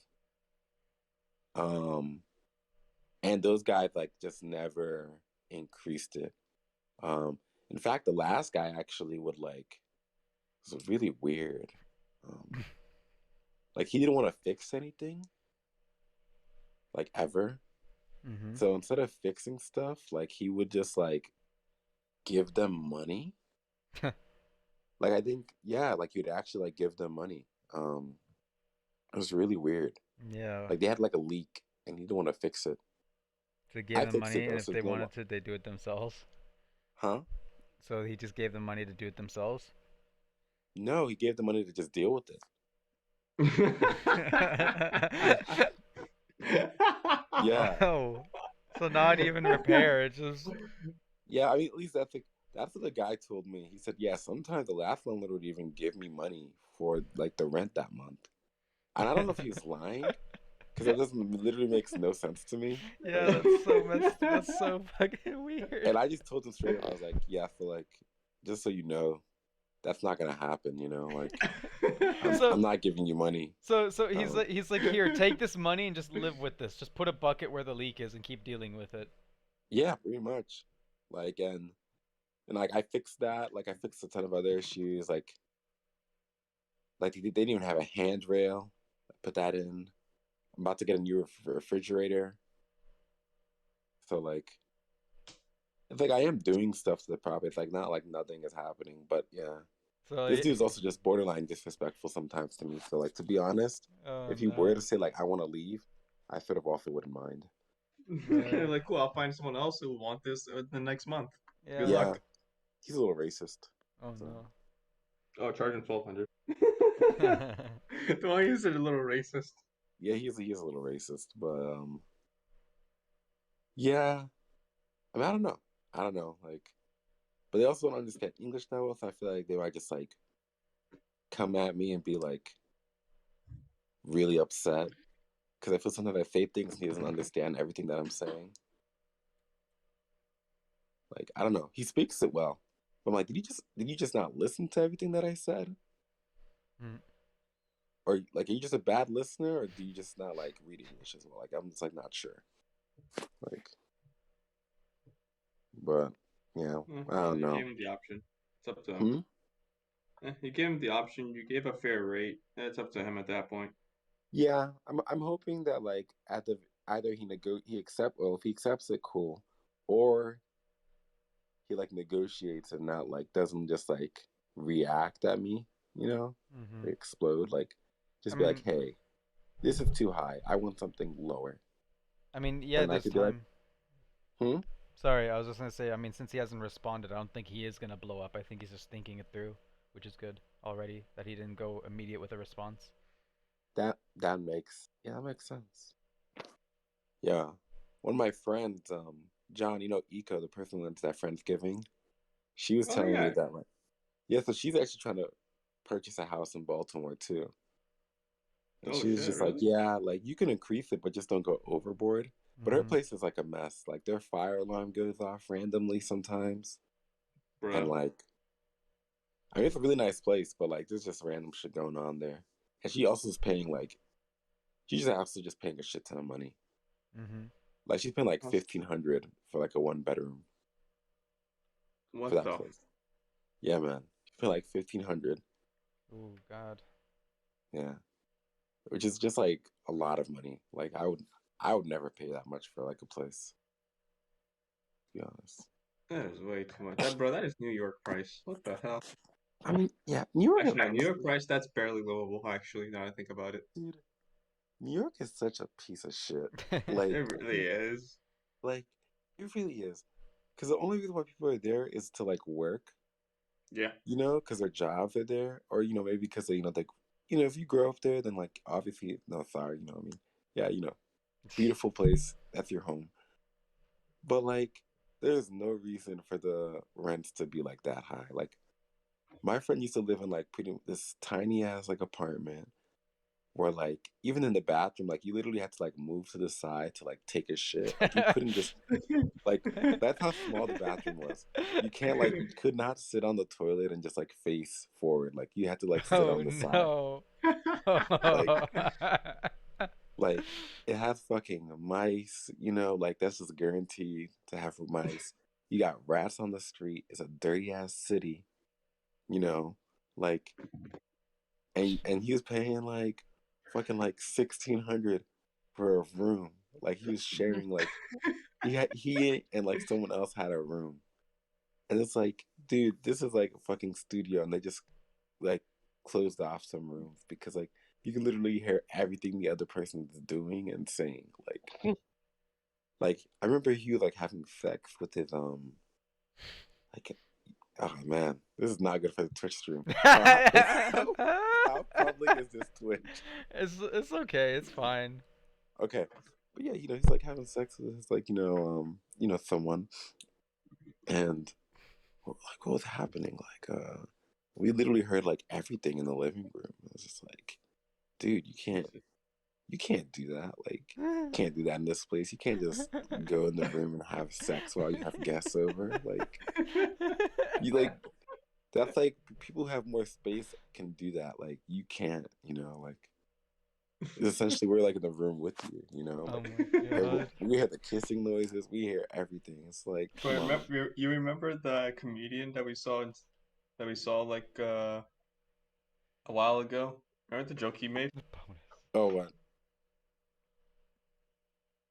S6: And those guys like just never increased it. In fact, the last guy actually would like, it was really weird. Like he didn't want to fix anything, like ever.
S2: Mm-hmm.
S6: So instead of fixing stuff, like he would just like give them money. Like I think, yeah, like you'd actually like give them money. It was really weird.
S2: Yeah.
S6: Like they had like a leak and he didn't want to fix it.
S2: To give
S6: I
S2: them
S6: fixed
S2: money,
S6: it though,
S2: and if
S6: so
S2: they
S6: it's no,
S2: wanted to, they do it themselves.
S6: huh?
S2: So he just gave them money to do it themselves.
S6: No, he gave the money to just deal with it. Yeah,
S2: Oh, so not even repair. It's just
S6: yeah. I mean, at least that's what the guy told me. He said, yeah, sometimes the last landlord would even give me money for like the rent that month, and I don't know if he was lying because that doesn't literally makes no sense to me.
S2: yeah. That's so messed. That's so fucking weird.
S6: And I just told him straight up. I was like, yeah, so like, just so you know, that's not gonna happen. You know, like
S2: So
S6: I'm not giving you money.
S2: so he's
S6: Um,
S2: like here, take this money and just live with this. Just put a bucket where the leak is and keep dealing with it.
S6: yeah, pretty much. Like and like I fixed that. Like I fixed a ton of other issues. Like they didn't even have a handrail. I put that in. I'm about to get a new refrigerator. So like it's like I am doing stuff to the property. It's like not like nothing is happening. But yeah.
S2: So
S6: This dude's also just borderline disrespectful sometimes to me. So like to be honest,
S2: oh
S6: if he
S2: no.
S6: were to say like I want to leave, I sort of also wouldn't mind.
S4: They're like, cool, I'll find someone else who will want this the next month.
S2: Yeah.
S4: Good
S6: Yeah,
S4: luck.
S6: he's a little racist.
S2: Oh
S6: So.
S2: no.
S4: Oh, charging 1,200. The one you said a little racist.
S6: Yeah, he's a little racist, but yeah. I mean, I don't know, like, but they also don't understand English that well, so I feel like they might just like come at me and be like really upset because I feel sometimes I say things and he doesn't understand everything that I'm saying. Like, I don't know, he speaks it well, but I'm like, did you just not listen to everything that I said?
S2: Mm.
S6: Or like, are you just a bad listener, or do you just not like read English as well? Like, I'm just like not sure. Like, but yeah, I don't
S4: You
S6: know.
S4: gave him the option. It's up to him. You gave him the option. You gave a fair rate. It's up to him at that point.
S6: Yeah, I'm hoping that like at the either he accept well if he accepts it, cool, or he like negotiates and not like doesn't just like react at me, you know,
S2: Mm-hmm.
S6: explode. Like just
S2: I
S6: be
S2: mean,
S6: like, hey, this is too high. I want something lower.
S2: I mean, yeah,
S6: And I
S2: this
S6: could be like,
S2: time. Sorry, I was just gonna say. I mean, since he hasn't responded, I don't think he is gonna blow up. I think he's just thinking it through, which is good already. That he didn't go immediate with a response.
S6: that makes sense. Yeah, one of my friends, John, you know, Eco, the person who went to that Friendsgiving, she was
S4: Oh
S6: telling me
S4: yeah.
S6: that like, yeah, so she's actually trying to purchase a house in Baltimore too. And
S4: Oh
S6: she was
S4: shit,
S6: just like,
S4: really?
S6: yeah, like you can increase it, but just don't go overboard. But her
S2: Mhm.
S6: place is like a mess. Like their fire alarm goes off randomly sometimes, and
S4: Bro.
S6: like, I mean, it's a really nice place, but like, there's just random shit going on there. And she also is paying like, she's also just paying a shit ton of money.
S2: Mhm.
S6: Like she's paying like
S4: That's-
S6: 1,500 for like a 1 bedroom for
S4: What
S6: that
S4: the?
S6: place. Yeah, man, she's paying like 1,500.
S2: Oh God.
S6: Yeah, which is just like a lot of money. Like I would never pay that much for like a place. To be honest.
S4: That is way too much. That is New York price. What the hell?
S6: I mean, yeah, New York.
S4: Actually, no, New York price, that's barely livable, actually, now I think about it.
S6: Dude, New York is such a piece of shit. Like,
S4: It really is.
S6: like it really is. Because the only reason why people are there is to like work,
S4: Yeah.
S6: you know, because their jobs are there, or you know, maybe because they, you know, like, you know, if you grow up there, then like obviously, no, sorry, you know, what I mean, yeah, you know, beautiful place, that's your home. But like, there's no reason for the rents to be like that high. Like, my friend used to live in like pretty this tiny ass like apartment where like even in the bathroom, like you literally had to like move to the side to like take a shit. Like you couldn't just like that's how small the bathroom was. You can't like you could not sit on the toilet and just like face forward. Like you had to like sit
S2: Oh
S6: on the side.
S2: no.
S6: Like it has fucking mice, you know, like that's just guaranteed to have for mice. You got rats on the street. It's a dirty ass city, you know, like and he was paying like fucking like 1,600 for a room. Like he was sharing like he and like someone else had a room. And it's like, dude, this is like a fucking studio and they just like closed off some rooms because like you can literally hear everything the other person is doing and saying. Like I remember he was like having sex with his like oh man, this is not good for the Twitch stream. How public is this Twitch?
S2: It's okay. It's fine.
S6: Okay. But yeah, you know, he's like having sex with his like, you know, someone. And like what was happening? Like we literally heard like everything in the living room. It was just like, dude, you can't do that. Like can't do that in this place. You can't just go in the room and have sex while you have guests over. Like you like that's like people who have more space can do that. Like you can't, you know, like essentially we're like in the room with you, you know,
S2: Oh
S6: like
S2: my God.
S6: we hear the kissing noises, we hear everything. It's like,
S4: But
S6: come on.
S4: you remember the comedian that we saw like a while ago? Remember the joke he made?
S2: The bonus.
S6: Oh, what?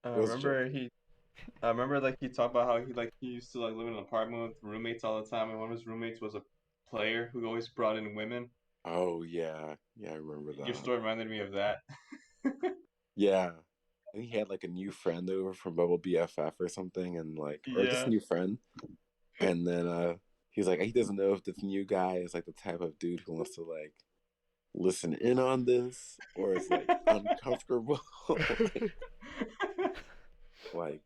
S6: What's the joke?
S4: I remember like he talked about how he used to like live in an apartment with roommates all the time, and one of his roommates was a player who always brought in women.
S6: Oh yeah, yeah, I remember
S4: Your
S6: that.
S4: story reminded me of that.
S6: Yeah, and he had like a new friend over from Bubble BFF or something, and like, or just a
S4: Yeah.
S6: new friend, and then he's like, he doesn't know if this new guy is like the type of dude who wants to like listen in on this or is like uncomfortable, like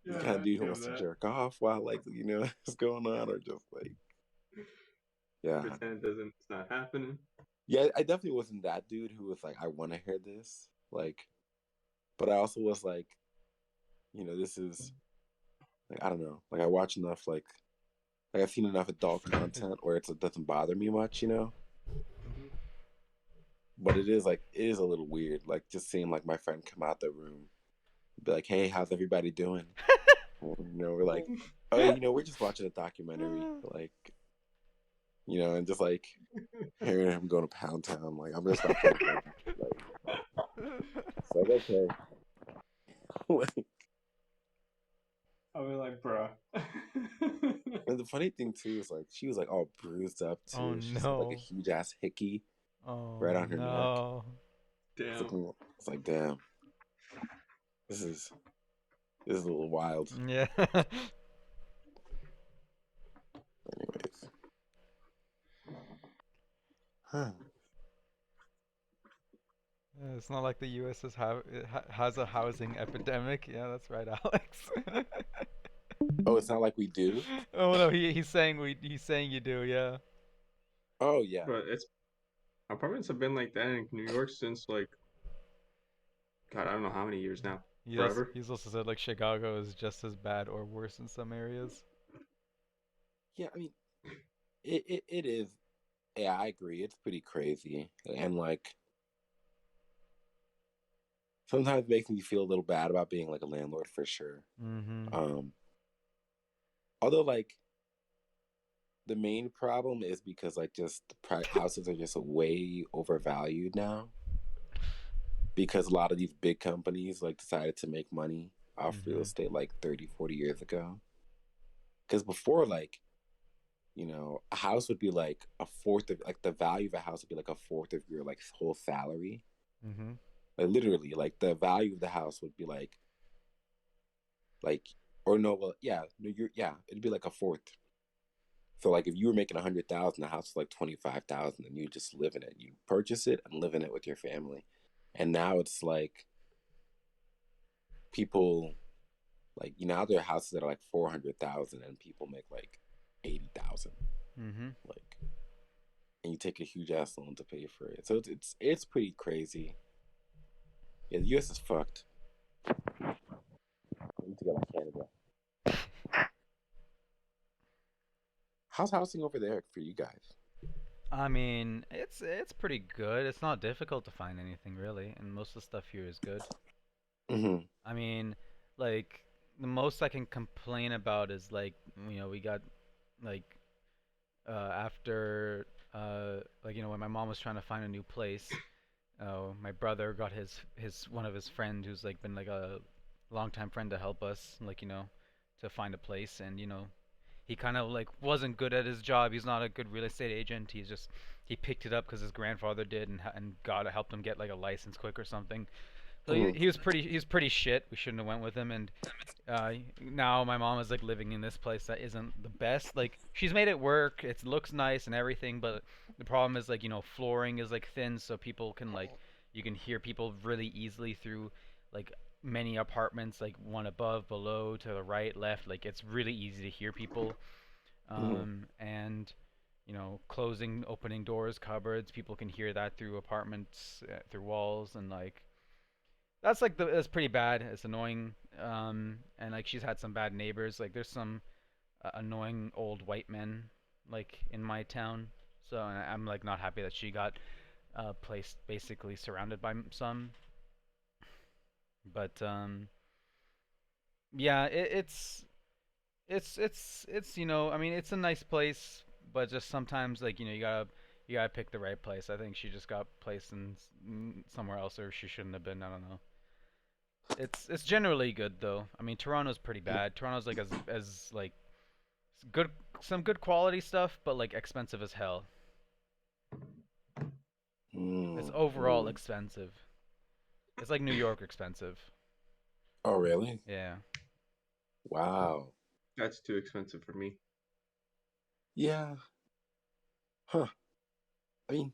S6: the
S4: Yeah,
S6: kind of dude who
S4: remember
S6: wants to
S4: that.
S6: jerk off while like you know it's going on, or just like yeah,
S4: Pretend it's not happening.
S6: yeah. I definitely wasn't that dude who was like, I want to hear this, like, but I also was like, you know, this is like I don't know, like I watch enough like I've seen enough adult content where it doesn't bother me much, you know. But it is a little weird, like just seeing like my friend come out the room, be like, "Hey, how's everybody doing?" You know, we're like, "Oh, you know, we're just watching a documentary," like, you know, and just like hearing him go to Pound Town, like I'm gonna stop playing. Like, it's like okay, like,
S4: I'll be like, bruh.
S6: and the funny thing too is like she was like all bruised up too.
S2: Oh
S6: She had like a
S2: no.
S6: huge ass hickey
S2: Oh
S6: right on her neck.
S2: no.
S4: Damn.
S6: It's like, damn, this is a little wild.
S2: Yeah.
S6: Anyways, huh?
S2: It's not like the U.S. has a housing epidemic. Yeah, that's right, Alex.
S6: Oh, it's not like we do.
S2: Oh no, he's saying he's saying you do. Yeah.
S6: Oh yeah,
S4: But apartments have been like that in New York since like, God, I don't know how many years now. forever.
S2: He's also said like Chicago is just as bad or worse in some areas.
S6: Yeah, I mean, it is. Yeah, I agree. It's pretty crazy, and like sometimes it makes me feel a little bad about being like a landlord for sure.
S2: Mm-hmm.
S6: Um, although like the main problem is because like just houses are just way overvalued now because a lot of these big companies like decided to make money off real
S2: Mm-hmm.
S6: estate like 30, 40 years ago. Because before, like, a house would be like a fourth of like the value of a house would be like a fourth of your like whole salary.
S2: Mm-hmm.
S6: Like literally, like the value of the house would be like or no, well, yeah, no, it'd be like a fourth. So like if you were making 100,000, the house was like 25,000, and you just live in it. You purchase it and live in it with your family. And now it's like people like now there are houses that are like 400,000 and people make like 80,000.
S2: Mm-hmm.
S6: Like, and you take a huge ass loan to pay for it. So it's pretty crazy. Yeah, the U.S. is fucked. I need to get my Canada. How's housing over there for you guys?
S2: I mean, it's pretty good. It's not difficult to find anything really, and most of the stuff here is good.
S6: Mm-hmm.
S2: I mean, like the most I can complain about is like, we got like after like when my mom was trying to find a new place, my brother got his one of his friend who's like been like a longtime friend to help us like to find a place, and he kind of like wasn't good at his job. He's not a good real estate agent. He picked it up because his grandfather did, and God helped him get like a license quick or something. So
S6: Mm-hmm.
S2: he was pretty shit. We shouldn't have went with him. And now my mom is like living in this place that isn't the best. Like she's made it work. It looks nice and everything, but the problem is like flooring is like thin, so people can like you can hear people really easily through like many apartments, like one above, below, to the right, left. Like it's really easy to hear people.
S6: Mm-hmm.
S2: And closing, opening doors, cupboards. People can hear that through apartments, through walls, and like that's pretty bad. It's annoying. And like she's had some bad neighbors. Like there's some annoying old white men like in my town. So and I'm like not happy that she got placed basically surrounded by some. But yeah, it's I mean it's a nice place, but just sometimes like you gotta pick the right place. I think she just got placed in somewhere else, or she shouldn't have been. I don't know. It's generally good though. I mean Toronto's pretty bad. Toronto's like as like good some good quality stuff, but like expensive as hell. It's overall
S6: Mm-hmm.
S2: expensive. It's like New York expensive.
S6: Oh, really?
S2: Yeah.
S6: Wow.
S4: That's too expensive for me.
S6: Yeah. Huh. I mean,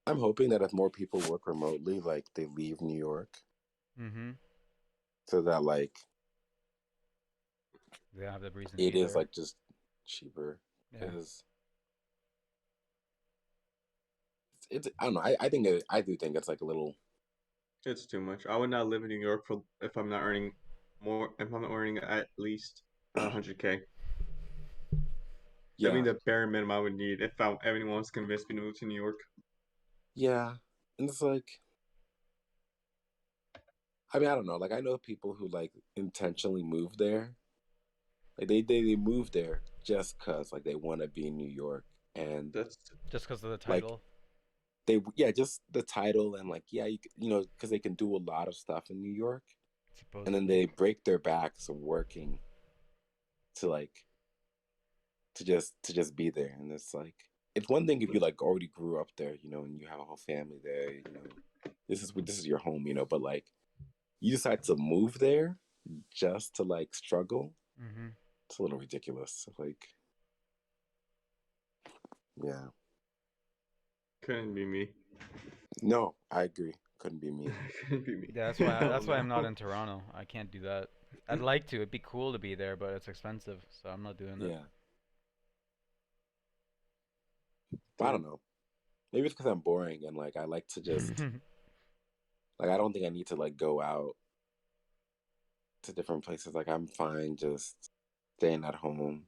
S6: I'm hoping that if more people work remotely, like they leave New York,
S2: Mm-hmm.
S6: so that like
S2: They don't have the reason to
S6: it
S2: be
S6: is
S2: there.
S6: like just cheaper
S2: Yeah.
S6: because it's I don't know. I do think it's like a little.
S4: It's too much. I would not live in New York for if I'm not earning more. If I'm not earning at least 100K. That'd
S6: Yeah.
S4: be the bare minimum I would need if anyone wants to convince me to move to New York.
S6: Yeah. And it's like I mean I don't know. Like I know people who like intentionally move there. Like they move there just cause like they want to be in New York and
S4: That's
S2: Just because of the
S6: like
S2: title.
S6: just the title and like because they can do a lot of stuff in New York and then
S2: Supposedly.
S6: they break their backs working to like to just be there and it's like it's one thing if you like already grew up there and you have a whole family there this is your home but like you decide to move there just to like struggle.
S2: Mm-hmm.
S6: It's a little ridiculous. Like yeah,
S4: couldn't be me.
S6: no, I agree, couldn't be me.
S4: Couldn't be me.
S2: Yeah,
S4: Hell
S2: that's why I'm not
S4: no.
S2: in Toronto. I can't do that. I'd like to. It'd be cool to be there, but it's expensive, so I'm not doing it.
S6: Yeah, but I don't know, maybe it's because I'm boring and like I like to just like I don't think I need to like go out to different places. Like I'm fine just staying at home,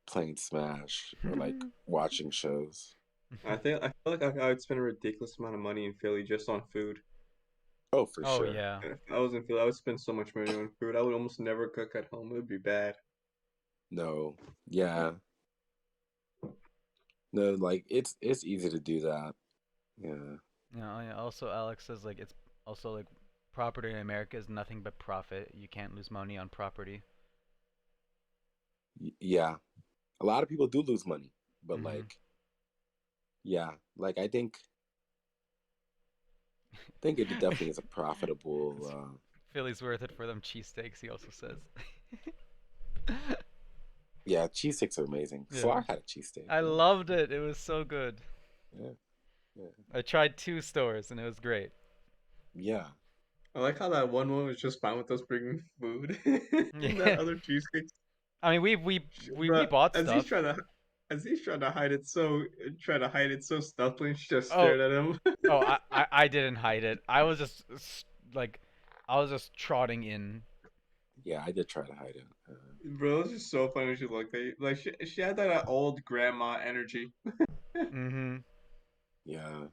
S6: playing Smash, or like watching shows.
S4: I feel like I would spend a ridiculous amount of money in Philly just on food.
S6: Oh, for
S2: Oh
S6: sure.
S2: yeah.
S4: If I was in Philly, I would spend so much money on food. I would almost never cook at home. It would be bad.
S6: No, yeah, no, like it's easy to do that. Yeah,
S2: Yeah. Also, Alex says like it's also like property in America is nothing but profit. You can't lose money on property.
S6: yeah. A lot of people do lose money, but
S2: Mhm.
S6: like, yeah, like I think it definitely is a profitable.
S2: Philly's worth it for them cheesesteaks. He also says.
S6: Yeah, cheesesteaks are amazing.
S2: Yeah.
S6: Flar had a cheesesteak.
S2: I loved it. It was so good.
S6: Yeah, yeah,
S2: I tried 2 stores and it was great.
S6: yeah.
S4: I like how that one was just fine with us bringing food.
S2: Yeah.
S4: And that other cheesecake,
S2: I mean, we
S4: bro,
S2: bought
S4: as he's
S2: stuff.
S4: trying to hide it so stealthily, and she just
S2: Oh,
S4: stared at him.
S2: oh, I didn't hide it. I was just like, I was just trotting in.
S6: Yeah, I did try to hide it.
S4: Bro, it was just so funny when she looked at you. Like she had that old grandma energy.
S2: Mm-hmm.
S6: Yeah,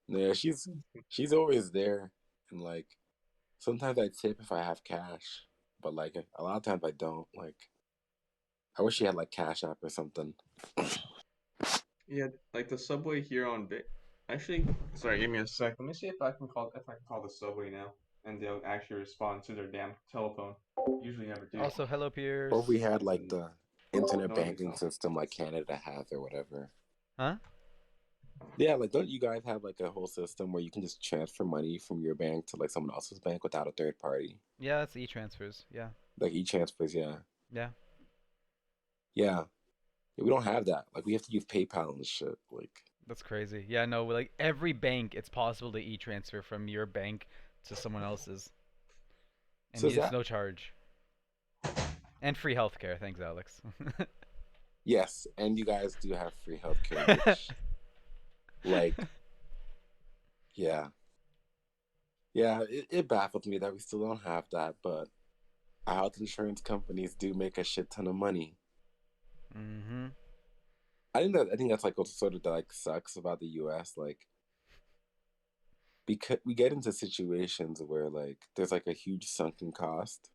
S6: yeah. She's always there, and like sometimes I tip if I have cash, but like a lot of times I don't. Like I wish she had like Cash App or something.
S4: Yeah, like the subway here on Actually, sorry, give me a sec. Let me see if I can call the subway now, and they'll actually respond to their damn telephone. Usually never do.
S2: Also, hello, Pierce.
S6: Or if we had like the internet
S4: No,
S6: banking
S4: no.
S6: system like Canada has or whatever.
S2: Huh?
S6: Yeah, like don't you guys have like a whole system where you can just transfer money from your bank to like someone else's bank without a third party?
S2: Yeah, it's e-transfers. Yeah.
S6: Like e-transfers, yeah.
S2: Yeah.
S6: Yeah. Yeah, we don't have that. Like we have to use PayPal and shit. Like
S2: That's crazy. Yeah, no, like every bank, it's possible to e-transfer from your bank to someone else's, and
S6: so is
S2: it's
S6: that
S2: no charge. And free healthcare. Thanks, Alex.
S6: yes, and you guys do have free healthcare, which like yeah. Yeah, it baffles me that we still don't have that, but our health insurance companies do make a shit ton of money.
S2: Mm-hmm.
S6: I think that's like what sort of like sucks about the US, like because we get into situations where like there's like a huge sunken cost,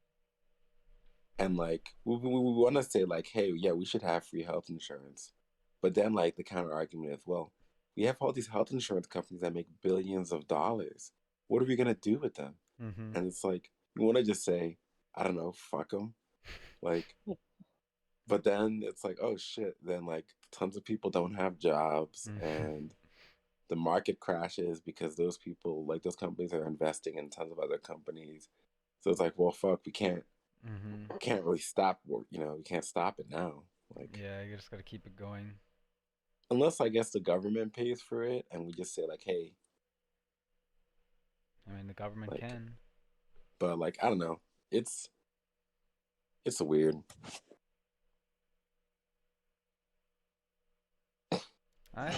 S6: and like we want to say like, hey, yeah, we should have free health insurance, but then like the counter argument is, well, we have all these health insurance companies that make billions of dollars. What are we gonna do with them?
S2: Mm-hmm.
S6: And it's like you want to just say, I don't know, fuck them, like. But then it's like, oh shit, then like tons of people don't have jobs
S2: Mm-hmm.
S6: and the market crashes because those people, like those companies are investing in tons of other companies. So it's like, well, fuck, we
S2: Mm-hmm.
S6: can't really stop, we can't stop it now. Like,
S2: Yeah, you just gotta keep it going.
S6: unless I guess the government pays for it and we just say like, hey,
S2: I mean, the government
S6: like,
S2: can.
S6: but like, I don't know. It's a weird.
S2: I.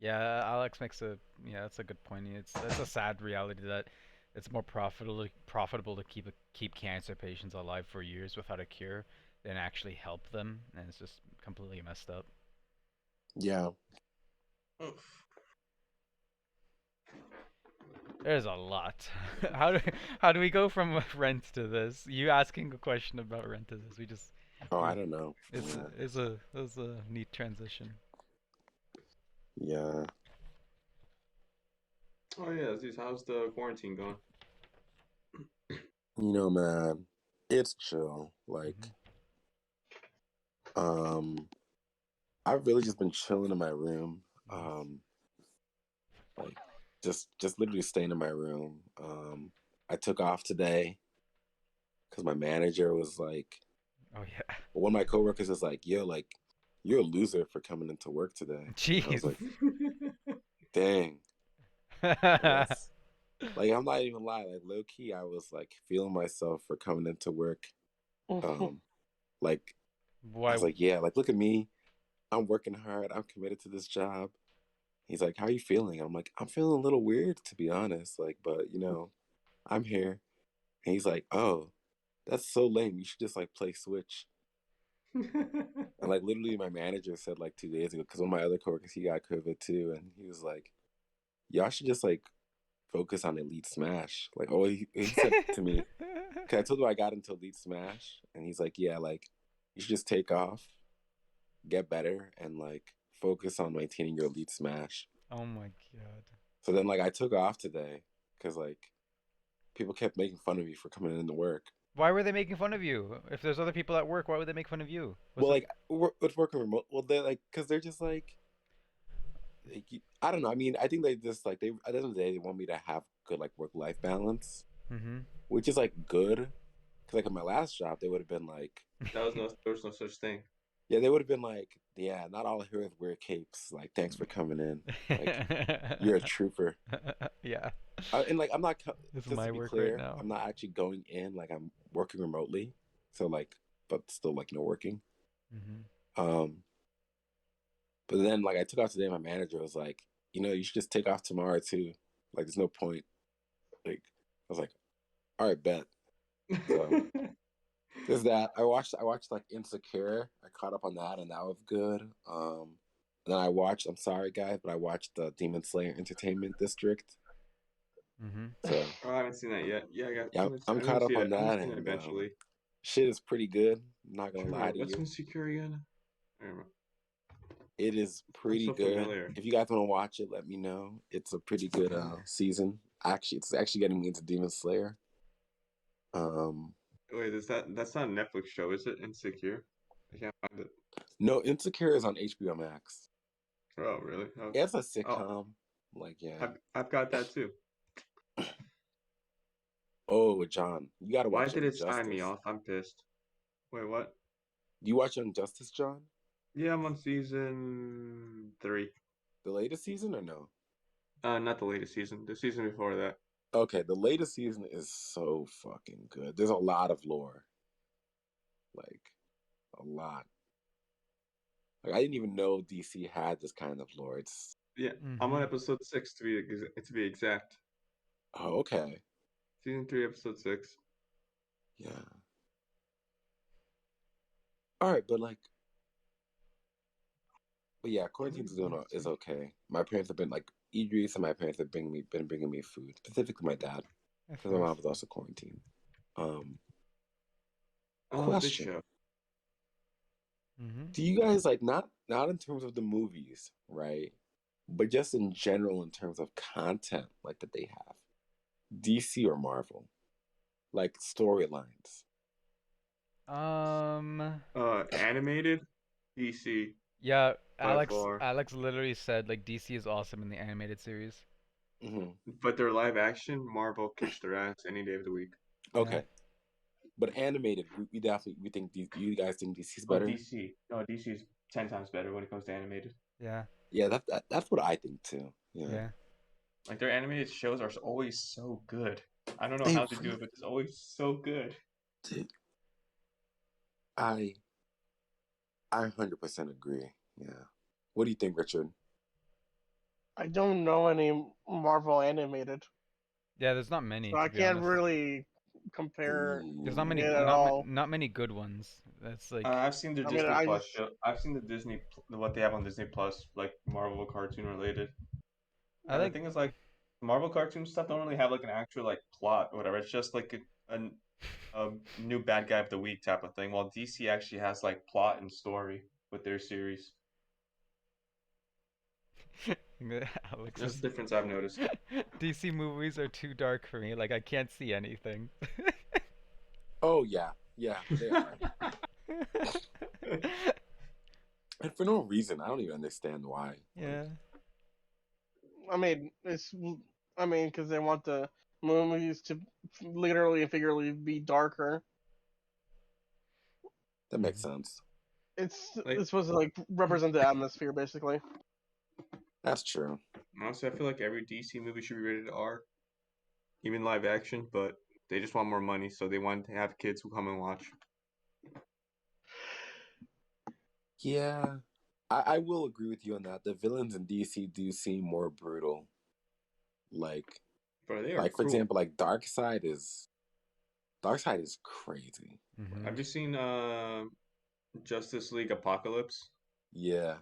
S2: Yeah, Alex makes a that's a good point. It's a sad reality that it's more profitable to keep cancer patients alive for years without a cure than actually help them, and it's just completely messed up.
S6: Yeah.
S2: There's a lot. How do we go from rent to this? You asking a question about rent to this? We just
S6: Oh, I don't know.
S2: it's
S6: Yeah.
S2: it's a neat transition.
S6: Yeah.
S4: Oh yeah, Zeus, how's the quarantine going?
S6: Man, it's chill. Like, I've really just been chilling in my room. Like just literally staying in my room. I took off today because my manager was like,
S2: Oh yeah.
S6: one of my coworkers was like, yo, like, you're a loser for coming into work today. And I was
S2: Jeez.
S6: like, dang. That's like I'm not even lying. Like low key, I was like feeling myself for coming into work. Like I
S2: Why?
S6: was like, yeah, like look at me. I'm working hard. I'm committed to this job. He's like, how are you feeling? I'm like, I'm feeling a little weird to be honest. Like, but I'm here. And he's like, oh, that's so lame. You should just like play Switch. And like literally my manager said like 2 days ago, because one of my other coworkers, he got COVID too. And he was like, y'all should just like focus on Elite Smash. Like, oh, he said to me, because I told him I got into Elite Smash. And he's like, yeah, like you should just take off, get better, and like focus on maintaining your Elite Smash.
S2: Oh my god.
S6: So then like I took off today because like people kept making fun of me for coming into work.
S2: Why were they making fun of you? If there's other people at work, why would they make fun of you?
S6: Well, like with working remote, well, they're like, because they're just like, I don't know. I mean, I think they just like, they at the end of the day, they want me to have good like work-life balance, which is like good. Because like at my last job, they would have been like,
S4: there was no such thing.
S6: yeah, they would have been like, yeah, not all heroes wear capes. Like, thanks for coming in. Like, you're a trooper.
S2: Yeah.
S6: And like, I'm not.
S2: This is
S6: Just
S2: my
S6: to be
S2: work
S6: clear,
S2: right now.
S6: I'm not actually going in. Like, I'm working remotely, so like, but still like no working. But then like I took off today. My manager was like, you should just take off tomorrow too. Like, there's no point. Like, I was like, all right, bet. So there's that. I watched like Insecure. I caught up on that, and that was good. Then I watched. I'm sorry, guys, but I watched the Demon Slayer Entertainment District. So
S4: Oh, I haven't seen that yet. Yeah,
S6: I'm caught up on that,
S4: I'm
S6: and
S4: eventually.
S6: shit is pretty good. I'm not gonna lie to
S4: What's
S6: you.
S4: Insecure again? I don't know.
S6: It is pretty
S4: so
S6: good.
S4: familiar.
S6: If you guys want to watch it, let me know. It's a pretty good season. Actually, it's actually getting me into Demon Slayer.
S4: Wait, that's not a Netflix show, is it? Insecure? I can't find it.
S6: No, Insecure is on HBO Max.
S4: Oh, really? Oh.
S6: It's a sitcom. Like, yeah.
S4: I've got that too.
S6: Oh, John, you gotta watch.
S4: Why did it sign me off? I'm pissed. Wait, what?
S6: You watch Injustice, John?
S4: Yeah, I'm on season 3.
S6: The latest season or no?
S4: Not the latest season. The season before that.
S6: Okay, the latest season is so fucking good. There's a lot of lore. Like, a lot. Like, I didn't even know DC had this kind of lore. It's
S4: I'm on episode 6 to be exact.
S6: Oh, okay.
S4: Season 3, episode 6.
S6: Yeah. All right, but yeah, quarantine is okay. My parents have been like Idris, and my parents have been bringing me food, specifically my dad, because my mom was also quarantined. Question: Do you guys like not in terms of the movies, right? But just in general, in terms of content, like that they have, DC or Marvel, like storylines?
S4: Animated, DC.
S2: Yeah, Alex literally said like DC is awesome in the animated series.
S4: But their live action, Marvel kicks their ass any day of the week.
S6: Okay. Yeah. But animated, we definitely think you guys think DC's better.
S4: DC's 10 times better when it comes to animated.
S2: Yeah.
S6: Yeah, that's what I think too. Yeah.
S4: Like their animated shows are always so good. I don't know how to do it, but it's always so good.
S6: Dude, I 100% agree. Yeah. What do you think, Richard?
S1: I don't know any Marvel animated.
S2: Yeah, there's not many.
S1: So I can't really compare.
S2: There's not many good ones. That's like
S4: I've seen the Disney Plus show. I've seen what they have on Disney Plus, like Marvel cartoon related. The thing is, like, Marvel cartoon stuff don't really have like an actual like plot or whatever. It's just like a new bad guy of the week type of thing. While DC actually has like plot and story with their series. That's the difference I've noticed.
S2: DC movies are too dark for me. Like I can't see anything.
S6: Oh yeah, they are. And for no reason, I don't even understand why.
S2: Yeah.
S1: I mean, because they want the movies to literally and figuratively be darker.
S6: That makes sense.
S1: It's supposed to like represent the atmosphere, basically.
S6: That's true.
S4: Honestly, I feel like every DC movie should be rated R, even live action, but they just want more money, so they want to have kids who come and watch.
S6: Yeah, I will agree with you on that. The villains in DC do seem more brutal. Like,
S4: Bro, they are
S6: Like for
S4: cruel.
S6: example, like Darkseid is crazy.
S2: Mhm.
S4: Have you seen Justice League Apocalypse?
S6: Yeah,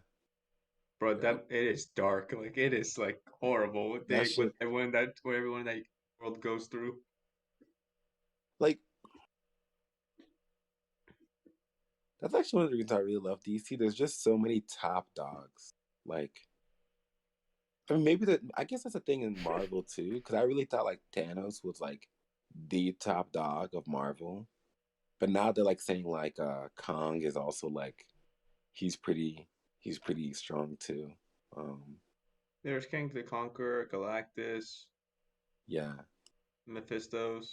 S4: Bro,
S6: yeah.
S4: that it is dark. Like it is like horrible. What
S6: That
S4: they what
S6: shit,
S4: everyone in that world goes through.
S6: like that's actually one of the reasons I really love DC. There's just so many top dogs. Like, I mean, maybe that. I guess that's a thing in Marvel too, because I really thought like Thanos was like the top dog of Marvel, but now they're like saying like Kong is also like he's pretty strong too. Um,
S4: There's King the Conqueror, Galactus,
S6: yeah,
S4: Mephistos.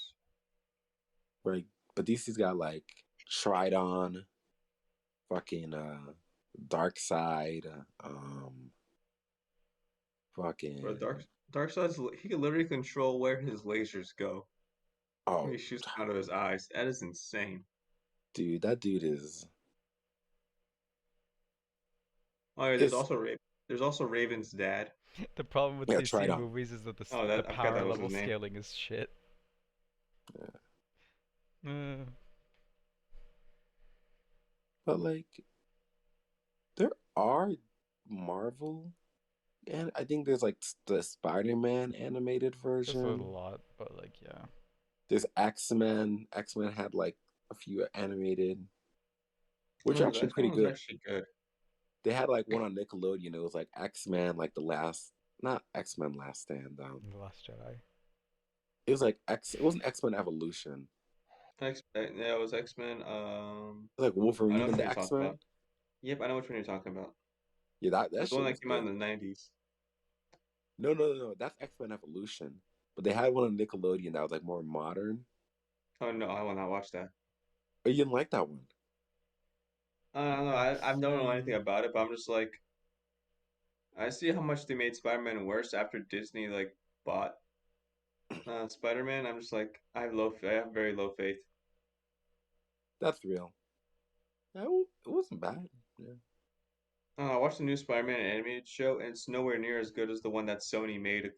S6: right. But DC's got like Tridon, fucking Dark
S4: Bro,
S6: fucking
S4: Darkseid's he can literally control where his lasers go. When
S6: oh
S4: he shoots them out of his eyes. That is insane.
S6: dude, that dude is
S4: Oh yeah,
S6: it's
S4: there's also Raven's dad.
S2: The problem with
S6: yeah
S2: DC
S6: Tridon.
S2: movies is that
S4: Oh,
S2: the
S4: that I forgot
S2: power
S4: that was
S2: level
S4: his name.
S2: scaling is shit. Uh,
S6: But like there are Marvel, and I think there's like the Spider-Man animated
S2: there's a
S6: version.
S2: lot, but like yeah.
S6: There's X-Men. X-Men had like a few animated, which are
S4: Oh,
S6: actually
S4: that one
S6: pretty
S4: was
S6: good.
S4: actually good.
S6: They had like one on Nickelodeon. It was like X-Men, like the last, not X-Men Last Stand.
S2: The Last Jedi.
S6: It was like It wasn't X-Men Evolution.
S4: Yeah, it was X-Men.
S6: It was like
S4: I know
S6: Wolverine
S4: which
S6: and
S4: one
S6: the
S4: you're talking
S6: X-Men.
S4: about. Yep, I know which one you're talking about.
S6: Yeah, that
S4: That's the
S6: shit
S4: one
S6: was
S4: that came out
S6: good.
S4: in the 90s.
S6: No. That's X-Men Evolution. But they had one on Nickelodeon that was like more modern.
S4: Oh no, I will not watch that.
S6: Oh, you didn't like that one?
S4: I don't know. I don't know anything
S2: X-Men.
S4: about it, but I'm just like, I see how much they made Spider-Man worse after Disney like bought Spider-Man. I'm just like, I have very low faith.
S6: That's real. Yeah, it wasn't bad. Yeah.
S4: I watched the new Spider-Man animated show, and it's nowhere near as good as the one that Sony made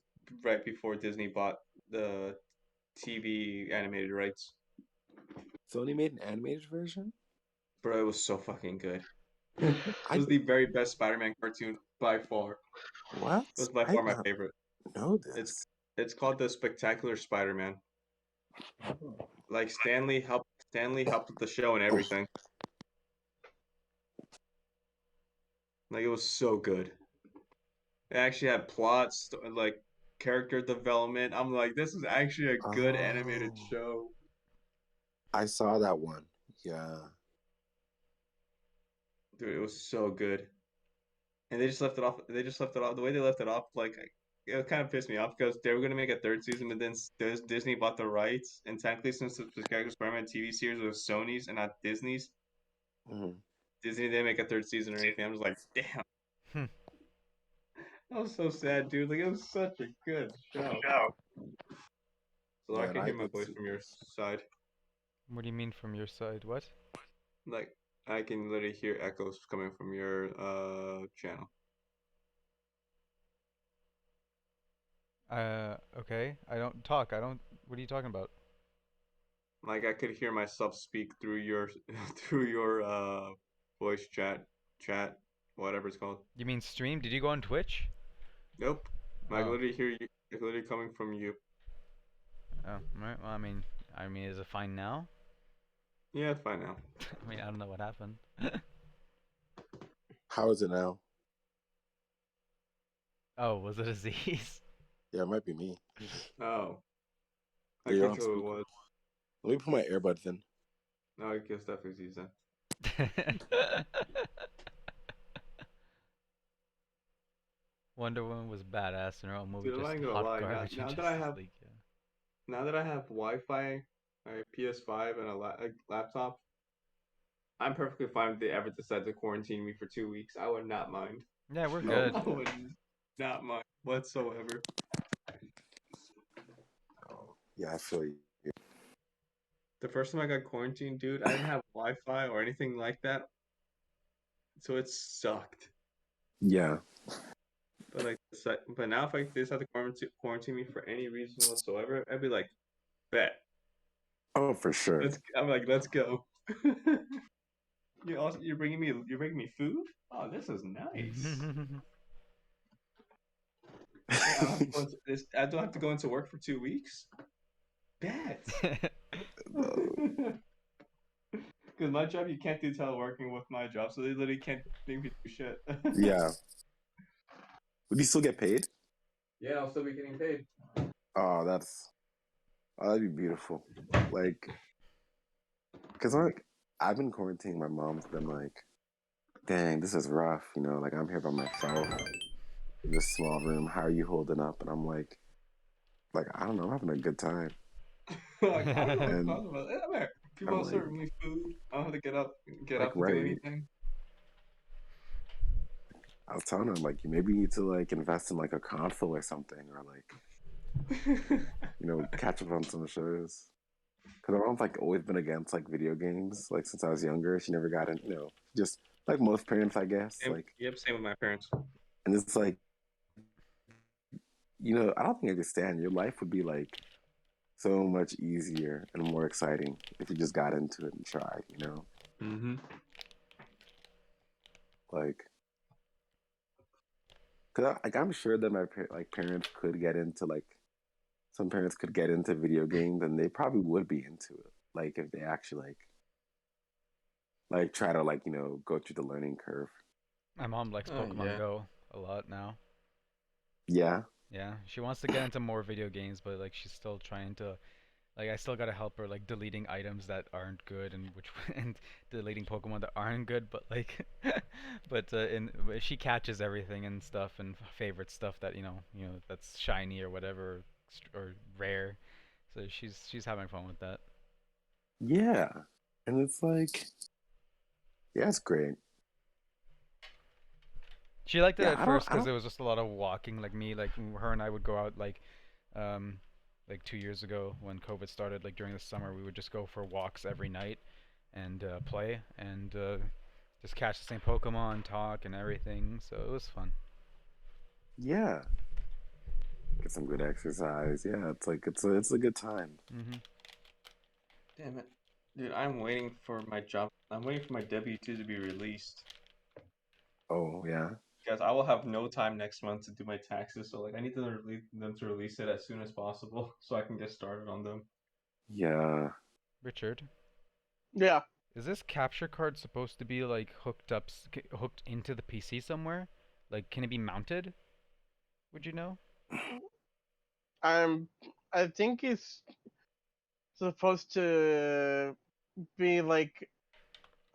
S4: right before Disney bought the TV animated rights.
S6: Sony made an animated version?
S4: Bro, it was so fucking good. It
S6: I
S4: was the very best Spider-Man cartoon by far.
S6: what?
S4: It was by
S6: I
S4: far
S6: did
S4: my
S6: not
S4: favorite.
S6: know
S4: It's
S6: this.
S4: it's called the Spectacular Spider-Man. Like Stanley helped with the show and everything. Like it was so good. It actually had plots, like character development. I'm like, this is actually a good animated
S6: Oh,
S4: show.
S6: I saw that one. Yeah.
S4: Dude, it was so good. And they just left it off. They just left it off. The way they left it off, like it kind of pissed me off because they were gonna make a third season, but then Disney bought the rights, and technically, since the Spectacular Spider-Man TV series was Sony's and not Disney's,
S6: Mhm.
S4: Disney didn't make a third season or anything. I was like, damn,
S2: Hmm.
S4: that was so sad, dude. Like it was such a good show. So I
S6: Yeah, and
S4: can
S6: I
S4: hear my
S6: did
S4: voice
S6: see
S4: from your
S6: this.
S4: side.
S2: What do you mean from your side? What?
S4: Like I can literally hear echoes coming from your channel.
S2: Okay. I don't talk. I don't. What are you talking about?
S4: Like I could hear myself speak through your through your voice chat, whatever it's called.
S2: You mean stream? Did you go on Twitch?
S4: Nope. I can
S2: Oh.
S4: literally hear you. It's literally coming from you.
S2: Oh. Right. Well, I mean, is it fine now?
S4: Yeah, it's fine now.
S2: I mean, I don't know what happened.
S6: How is it now?
S2: Oh, was it Aziz?
S6: Yeah, it might be me.
S4: Oh, I
S6: Yeah, you're on
S4: couldn't tell who it
S6: speaker.
S4: was.
S6: Let me put my earbuds in.
S4: No, I guess definitely sees that.
S2: Wonder Woman was badass in her own movie,
S4: Dude, I'm
S2: just
S4: not gonna
S2: hot
S4: lie.
S2: garbage in
S4: Now that I
S2: Justice
S4: have
S2: League. Yeah.
S4: now that I have Wi-Fi, a PS5, and a laptop, I'm perfectly fine if they ever decide to quarantine me for 2 weeks. I would not mind.
S2: Yeah, we're
S6: No.
S2: good.
S4: I would not mind whatsoever.
S6: Oh, yeah, I feel you.
S4: The first time I got quarantined, dude, I didn't have Wi-Fi or anything like that, so it sucked.
S6: Yeah.
S4: But like, but now if they decide to quarantine me for any reason whatsoever, I'd be like, bet.
S6: Oh, for sure.
S4: I'm like, let's go. You're bringing me food. Oh, this is nice. I don't have to go into work for 2 weeks. Bet. Because my job, you can't do teleworking with my job, so they literally can't make me do shit.
S6: Yeah. Would you still get paid?
S4: Yeah, I'll still be getting paid.
S6: Oh, that'd be beautiful. Like, cause I've been quarantining. My mom's been like, "Dang, this is rough." You know, like I'm here by myself in this small room. How are you holding up? And I'm like, I don't know. I'm having a good time.
S4: Like, I don't know what
S6: And
S4: I'm talking about. People
S6: I'm
S4: are
S6: like,
S4: serving me food. I don't have to get up and do
S6: right.
S4: anything.
S6: I was telling him like, you maybe need to like invest in like a console or something, or like, catch up on some shows. Because my mom's like always been against like video games. Like since I was younger, she never got in. Just like most parents, I guess.
S4: Same,
S6: Like,
S4: yep, same with my parents.
S6: and it's like, I don't think I understand. Your life would be like so much easier and more exciting if you just got into it and tried.
S4: Mm-hmm.
S6: Like, cause I'm sure that my parents could get into like some parents could get into video games and they probably would be into it. Like if they actually like try to like go through the learning curve.
S2: My mom likes Pokemon Go a lot now.
S6: Yeah.
S2: Yeah, she wants to get into more video games, but like she's still trying to, like I still gotta help her like deleting items that aren't good and deleting Pokemon that aren't good, but like, but she catches everything and stuff and favorite stuff that that's shiny or whatever or rare, so she's having fun with that.
S6: Yeah, and it's like, yeah, it's great.
S2: She liked it
S6: Yeah,
S2: at first because it was just a lot of walking. Like me, like her and I would go out um, like 2 years ago when COVID started. Like during the summer, we would just go for walks every night and play and just catch the same Pokemon, talk, and everything. So it was fun.
S6: Yeah, get some good exercise. Yeah, it's like it's a good time.
S4: Damn it, dude! I'm waiting for my job. I'm waiting for my W-2 to be released.
S6: Oh yeah.
S4: Because I will have no time next month to do my taxes, so like I need them to release it as soon as possible so I can get started on them.
S6: Yeah.
S2: Richard,
S1: Yeah.
S2: is this capture card supposed to be like hooked into the PC somewhere? Like, can it be mounted? Would you know?
S1: I think it's supposed to be like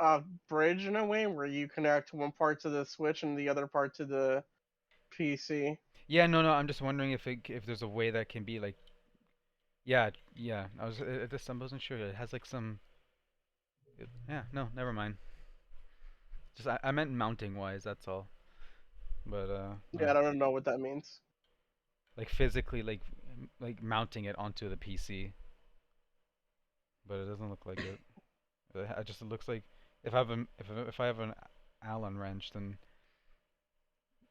S1: a bridge in a way where you connect one part to the Switch and the other part to the PC.
S2: Yeah, no, I'm just wondering if there's a way that can be like, yeah, yeah. I wasn't sure. It has like some. Yeah, no, never mind. Just I meant mounting wise. That's all. But
S1: Yeah, I don't know what that means.
S2: like physically, like mounting it onto the PC. But it doesn't look like it. It looks like if I have an Allen wrench, then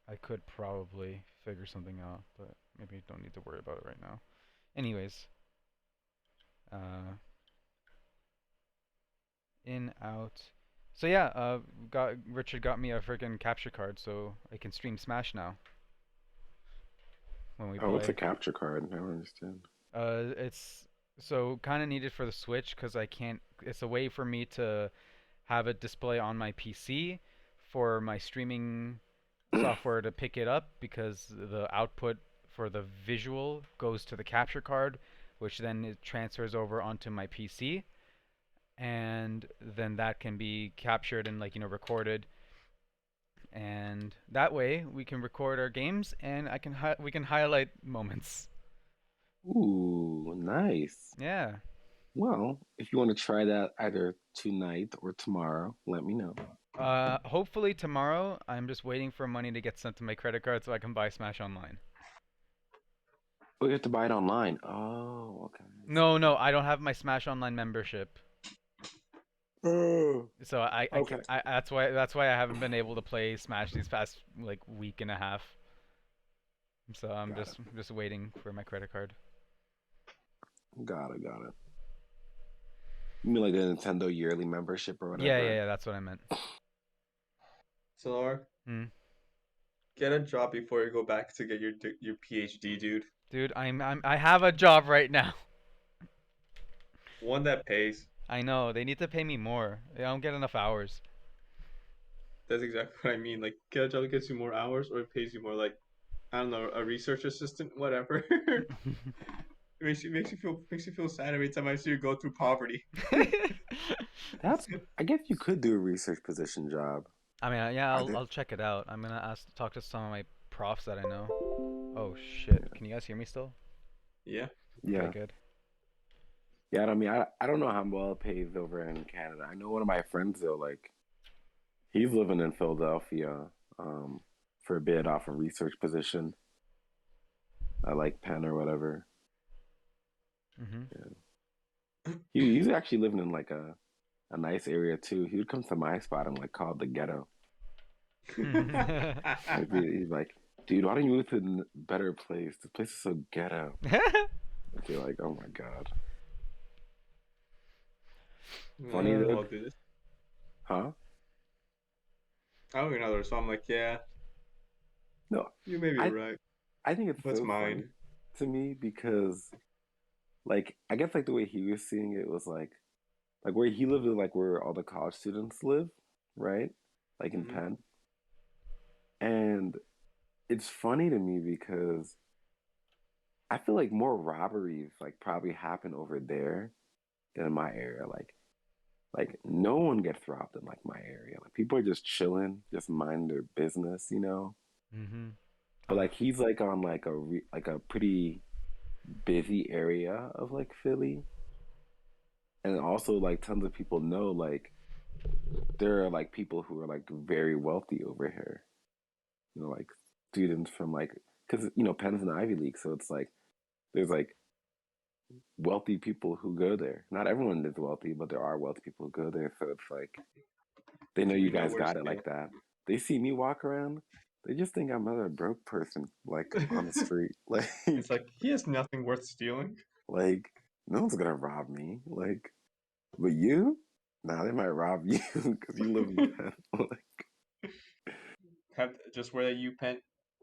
S2: I could probably figure something out. But maybe don't need to worry about it right now. Anyways, in out. So yeah, Richard got me a freaking capture card, so I can stream Smash now. When we play.
S6: What's a capture card? I don't understand.
S2: It's so kind of needed for the Switch because I can't. It's a way for me to have it display on my PC for my streaming software to pick it up because the output for the visual goes to the capture card, which then it transfers over onto my PC, and then that can be captured and recorded, and that way we can record our games and we can highlight moments.
S6: Ooh, nice.
S2: Yeah.
S6: Well, if you want to try that either tonight or tomorrow, let me know.
S2: Hopefully tomorrow. I'm just waiting for money to get sent to my credit card so I can buy Smash Online.
S6: Oh, you have to buy it online. Oh, okay.
S2: No, I don't have my Smash Online membership. So
S6: okay.
S2: that's why I haven't been able to play Smash these past week and a half. So I'm
S6: Got
S2: just waiting for my credit card.
S6: Got it. Got it. You mean like a Nintendo yearly membership or
S2: Yeah,
S6: whatever?
S2: yeah, that's what I meant.
S4: Solar,
S2: Hmm.
S4: get a job before you go back to get your PhD, dude.
S2: Dude, I have a job right now.
S4: One that pays.
S2: I know they need to pay me more. I don't get enough hours.
S4: That's exactly what I mean. Like, get a job that gets you more hours, or it pays you more. Like, I don't know, a research assistant, whatever. It makes you feel sad every time I see you go through poverty.
S6: That's. I guess you could do a research position job.
S2: I mean, yeah,
S6: Are there?
S2: I'll check it out. I'm gonna talk to some of my profs that I know. Oh shit! Can you guys hear me still?
S4: Yeah.
S2: Okay,
S6: Yeah.
S2: good.
S6: Yeah. I mean, I don't know how well it pays over in Canada. I know one of my friends though. Like, he's living in Philadelphia. Um, for a bit off a research position. I like Penn or whatever.
S2: Mhm.
S6: He's actually living in like a nice area too. He would come to my spot and like call it the ghetto. Like, he's like, dude, why don't you move to a better place? This place is so ghetto. I feel like, oh my god. Funny though.
S4: Well, dude,
S6: Huh?
S4: I don't even know so I'm like, yeah,
S6: No,
S4: you may be
S6: I
S4: right.
S6: I think it's
S4: What's
S6: so funny
S4: mine?
S6: to me because like I guess like the way he was seeing it was like where he lived is like where all the college students live, right? Like in
S4: Mhm.
S6: Penn. And it's funny to me because I feel like more robberies like probably happen over there than in my area. Like no one gets robbed in like my area. Like people are just chilling, just mind their business, you know.
S2: Mhm.
S6: But like he's like on like like a pretty busy area of like Philly, and also like tons of people know like there are like people who are like very wealthy over here. You know, like students from like because you know Penn's an Ivy League, so it's like there's like wealthy people who go there. Not everyone is wealthy, but there are wealthy people who go there. So it's like they know you
S4: We know
S6: guys
S4: where to
S6: got it
S4: steal.
S6: like that. They see me walk around, they just think I'm another broke person, like on the street.
S4: It's like he has nothing worth stealing.
S6: Like no one's gonna rob me. Like, but you, nah, they might rob you because you live in Penn. Like,
S4: Have just wear the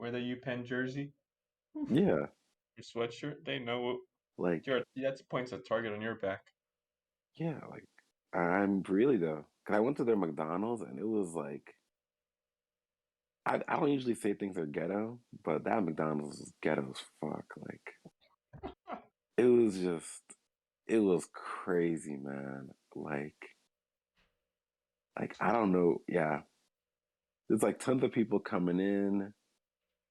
S4: UPenn jersey,
S6: yeah,
S4: your sweatshirt. They know
S6: like,
S4: you're that's points a target on your back.
S6: yeah, like I'm really though. Cause I went to their McDonald's and it was like I don't usually say things are ghetto, but that McDonald's was ghetto as fuck. Like it was just it was crazy, man. Like I don't know, yeah. There's like tons of people coming in.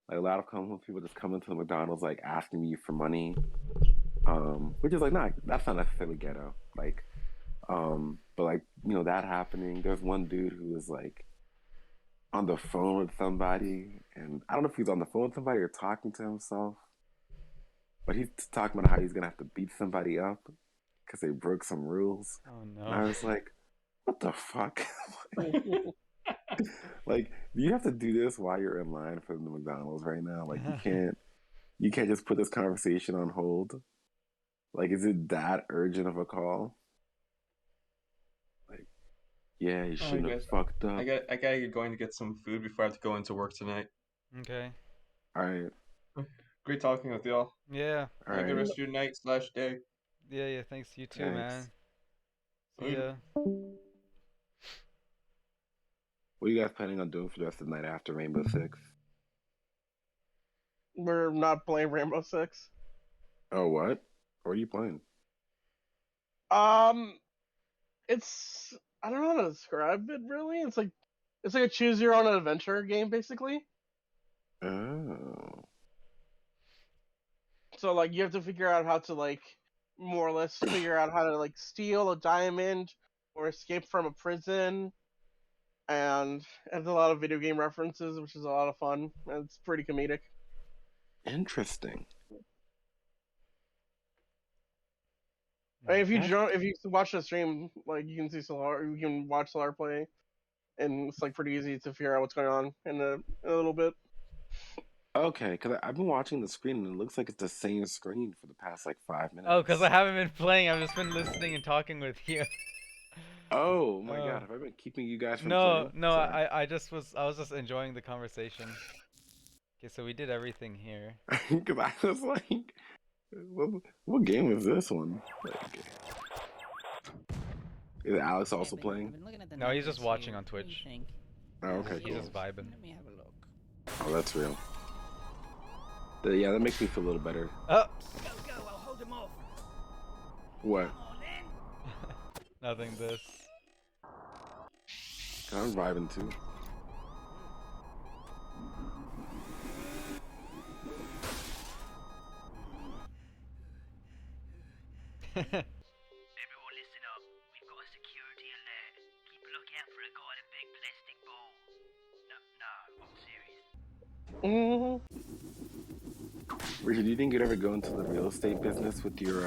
S6: Like a lot of common people just coming to the McDonald's like asking me for money. Which is like not that's not necessarily ghetto. Like, but like, you know, that happening. There's one dude who was like on the phone with somebody, and I don't know if he's on the phone with somebody or talking to himself, but he's talking about how he's gonna have to beat somebody up because they broke some rules.
S2: Oh
S6: And
S2: no.
S6: I was like, what the fuck? Like, do you have to do this while you're in line for the McDonald's right now? Like, you can't just put this conversation on hold. Like, is it that urgent of a call? Like, yeah, you
S4: Oh, I
S6: shouldn't have
S4: guess
S6: fucked up.
S4: I gotta get going to get some food before I have to go into work tonight.
S2: Okay.
S6: All right,
S4: Great talking with y'all.
S2: Yeah.
S6: all
S4: Have a good
S6: right,
S4: rest of your night slash day.
S2: Yeah, yeah. Thanks. You too,
S6: thanks.
S2: man. See
S4: Later.
S2: ya.
S6: What are you guys planning on doing for the rest of the night after Rainbow Six?
S1: We're not playing Rainbow Six.
S6: Oh, what? What are you playing?
S1: Um, it's I don't know how to describe it really. It's like a choose your own adventure game basically.
S6: Oh,
S1: So like you have to figure out how to like more or less figure out how to like steal a diamond or escape from a prison, and it has a lot of video game references, which is a lot of fun. And it's pretty comedic.
S6: interesting.
S1: I mean,
S6: That's
S1: if you watch the stream, like you can see Solar, you can watch Solar play, and it's like pretty easy to figure out what's going on in a little bit.
S6: Okay, because I've been watching the screen and it looks like it's the same screen for the past like 5 minutes.
S2: Oh, because I haven't been playing. I've just been listening and talking with you.
S6: Oh my
S2: Oh.
S6: god, have I been keeping you guys from
S2: No,
S6: playing?
S2: no,
S6: Sorry.
S2: I was just enjoying the conversation. Okay, so we did everything here.
S6: Because I was like, what game is this one? Like, is Alex also
S3: I've
S6: playing?
S3: been looking at the
S2: No, he's just
S3: numbers
S2: watching
S3: here.
S2: on
S3: What do you
S2: Twitch.
S3: think?
S6: Oh, okay,
S2: He's
S6: cool.
S2: just vibing.
S3: Let me have a look.
S6: Oh, that's real. Yeah, that makes me feel a little better.
S2: Oh,
S5: Go, go, I'll hold him off.
S6: What?
S5: Come on then.
S2: nothing. This.
S6: I'm vibing too.
S5: Everyone listen up. We've got a security alert. Keep a lookout for a guy in a big plastic ball. No, I'm serious.
S6: Richard, do you think you'd ever go into the real estate business with your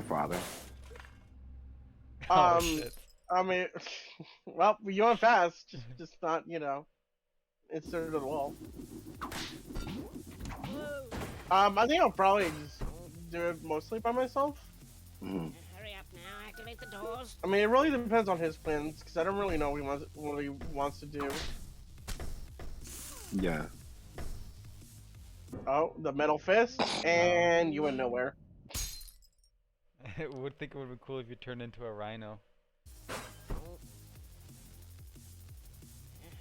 S6: father?
S2: Oh
S1: Um,
S2: shit.
S1: I mean, well, you went fast, just not, inserted at all. I think I'll probably just do it mostly by myself.
S6: Mhm.
S3: Hurry up now, activate the doors.
S1: I mean, it really depends on his plans, because I don't really know what he wants to do.
S6: Yeah.
S1: Oh, the metal fist, and you went nowhere.
S2: I would think it would be cool if you turned into a rhino.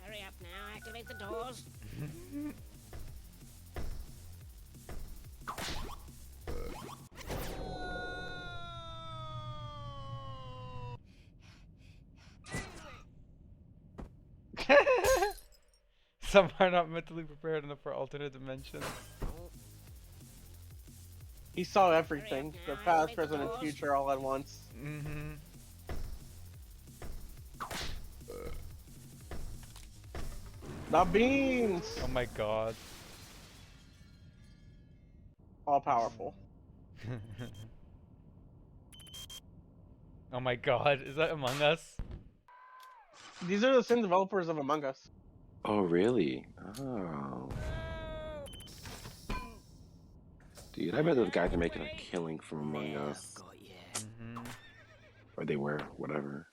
S3: Hurry up now, activate the doors.
S2: Some are not mentally prepared enough for alternate dimensions.
S1: He saw everything, the past, present, and future all at once.
S2: Mm-hmm.
S1: The beans!
S2: Oh my god.
S1: All powerful.
S2: Oh my god, is that Among Us?
S1: These are the same developers of Among Us.
S6: Oh, really? Oh. Dude, I bet those guys are making a killing from Among
S5: Now
S6: Us.
S5: I've got you.
S2: Mm-hmm.
S6: Or they were, whatever.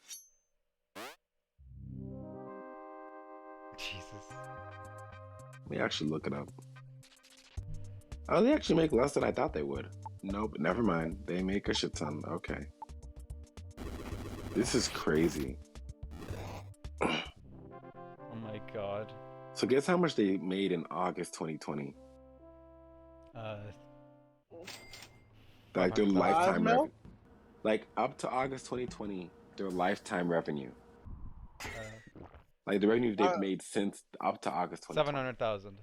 S2: Jesus.
S6: Let me actually look it up. Oh, they actually make less than I thought they would. Nope, never mind. They make a shit ton. Okay. This is crazy.
S2: Oh my god.
S6: So guess how much they made in August 2020? Like their
S2: 500,000.
S6: lifetime
S1: mil?
S6: revenue. Like up to August 2020, their lifetime revenue. Like the revenue they've made since up to August 2020.
S2: 700,000.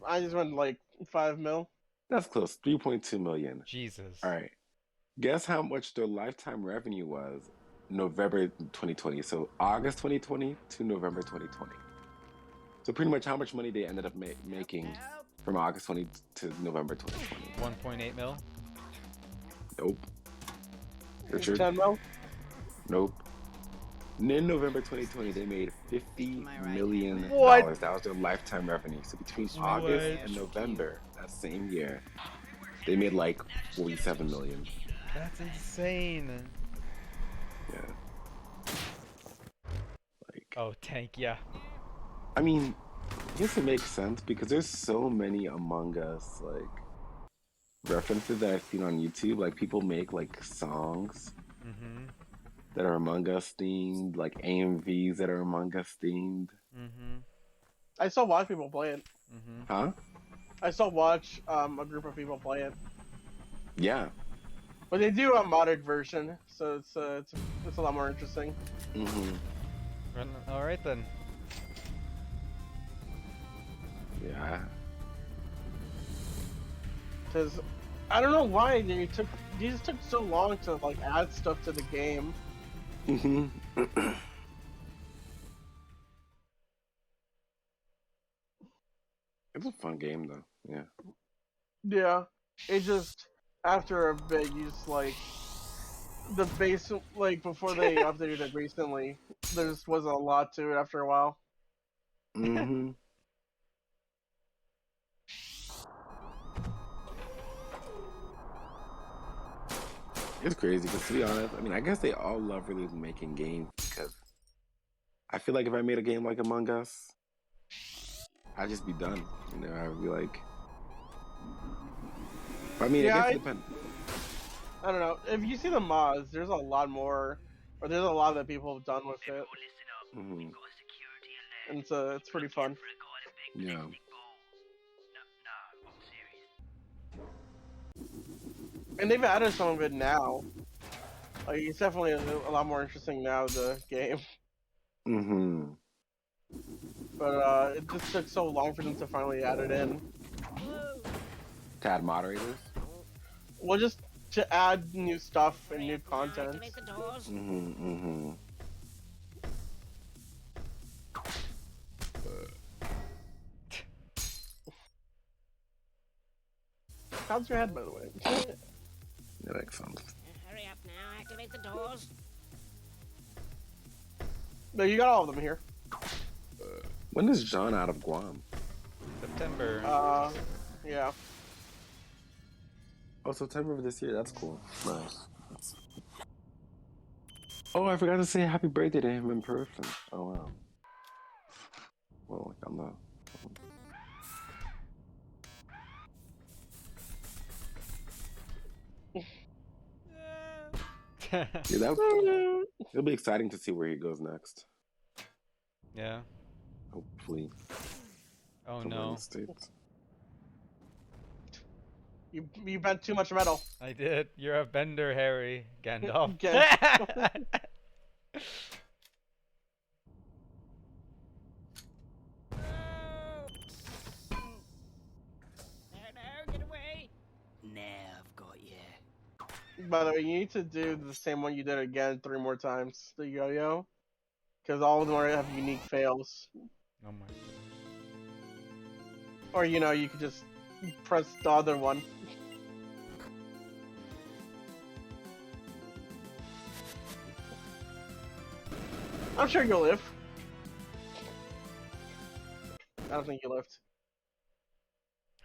S1: I just went like 5 mil.
S6: That's close. 3.2 million.
S2: Jesus.
S6: All right. Guess how much their lifetime revenue was November 2020. So August 2020 to November 2020. So pretty much how much money they ended up making from August 20 to November 2020.
S2: 1.8 mil.
S6: Nope. Richard?
S1: 10 mil?
S6: Nope. In November 2020, they made $50 million.
S2: What?
S6: That was their lifetime revenue. So between August and November that same year, they made like 47 million.
S2: That's insane.
S6: Yeah. Like,
S2: Oh, tank, yeah.
S6: I mean, I guess it makes sense because there's so many Among Us like references that I've seen on YouTube. Like people make like songs
S2: Mm-hmm.
S6: that are Among Us themed, like AMVs that are Among Us themed.
S2: Mm-hmm.
S1: I still watch people play it.
S2: Mm-hmm.
S6: Huh?
S1: I still watch a group of people play it.
S6: Yeah.
S1: But they do a modded version, so it's a lot more interesting.
S6: Mm-hmm.
S2: All right then.
S6: Yeah.
S1: Because I don't know why these took so long to like add stuff to the game.
S6: Mm-hmm. It's a fun game though. Yeah.
S1: Yeah, it just after a bit, you just like the base like before they updated it recently. There just wasn't a lot to it after a while.
S6: Mm-hmm. It's crazy because, to be honest, I mean, I guess they all love really making games because I feel like if I made a game like Among Us, I'd just be done. You know, I'd be like, I mean,
S1: Yeah,
S6: I guess
S1: I,
S6: it depends.
S1: I don't know. If you see the mods, there's a lot more, or there's a lot that people have done with it,
S6: Hmm.
S1: and it's pretty fun.
S6: Yeah.
S1: And they've added some of it now. Like, it's definitely a lot more interesting now, the game.
S6: Hmm.
S1: But it just took so long for them to finally add it in.
S6: To add moderators.
S1: Well, just to add new stuff and new content.
S3: Activate the doors.
S6: Mm-hmm.
S1: How's your head, by the way?
S6: That makes sense.
S3: Hurry up now. Activate the doors.
S1: No, you got all of them here.
S6: When is John out of Guam?
S2: September.
S1: Yeah.
S6: Oh, September of this year. That's cool. Nice. Oh, I forgot to say happy birthday to him in person. Oh wow. Well, like I'm not. Yeah, it'll be exciting to see where he goes next.
S2: Yeah.
S6: Hopefully.
S2: Oh
S6: somewhere in
S2: no.
S6: the States.
S1: You bent too much metal.
S2: I did. You're a bender, Harry. Gandalf.
S3: No, get away.
S5: Now I've got you.
S1: By the way, you need to do the same one you did again 3 more times. The yo-yo. Because all of them have unique fails.
S2: Oh my.
S1: Or, you know, you could just press the other one. I'm sure you'll live. I don't think you lived.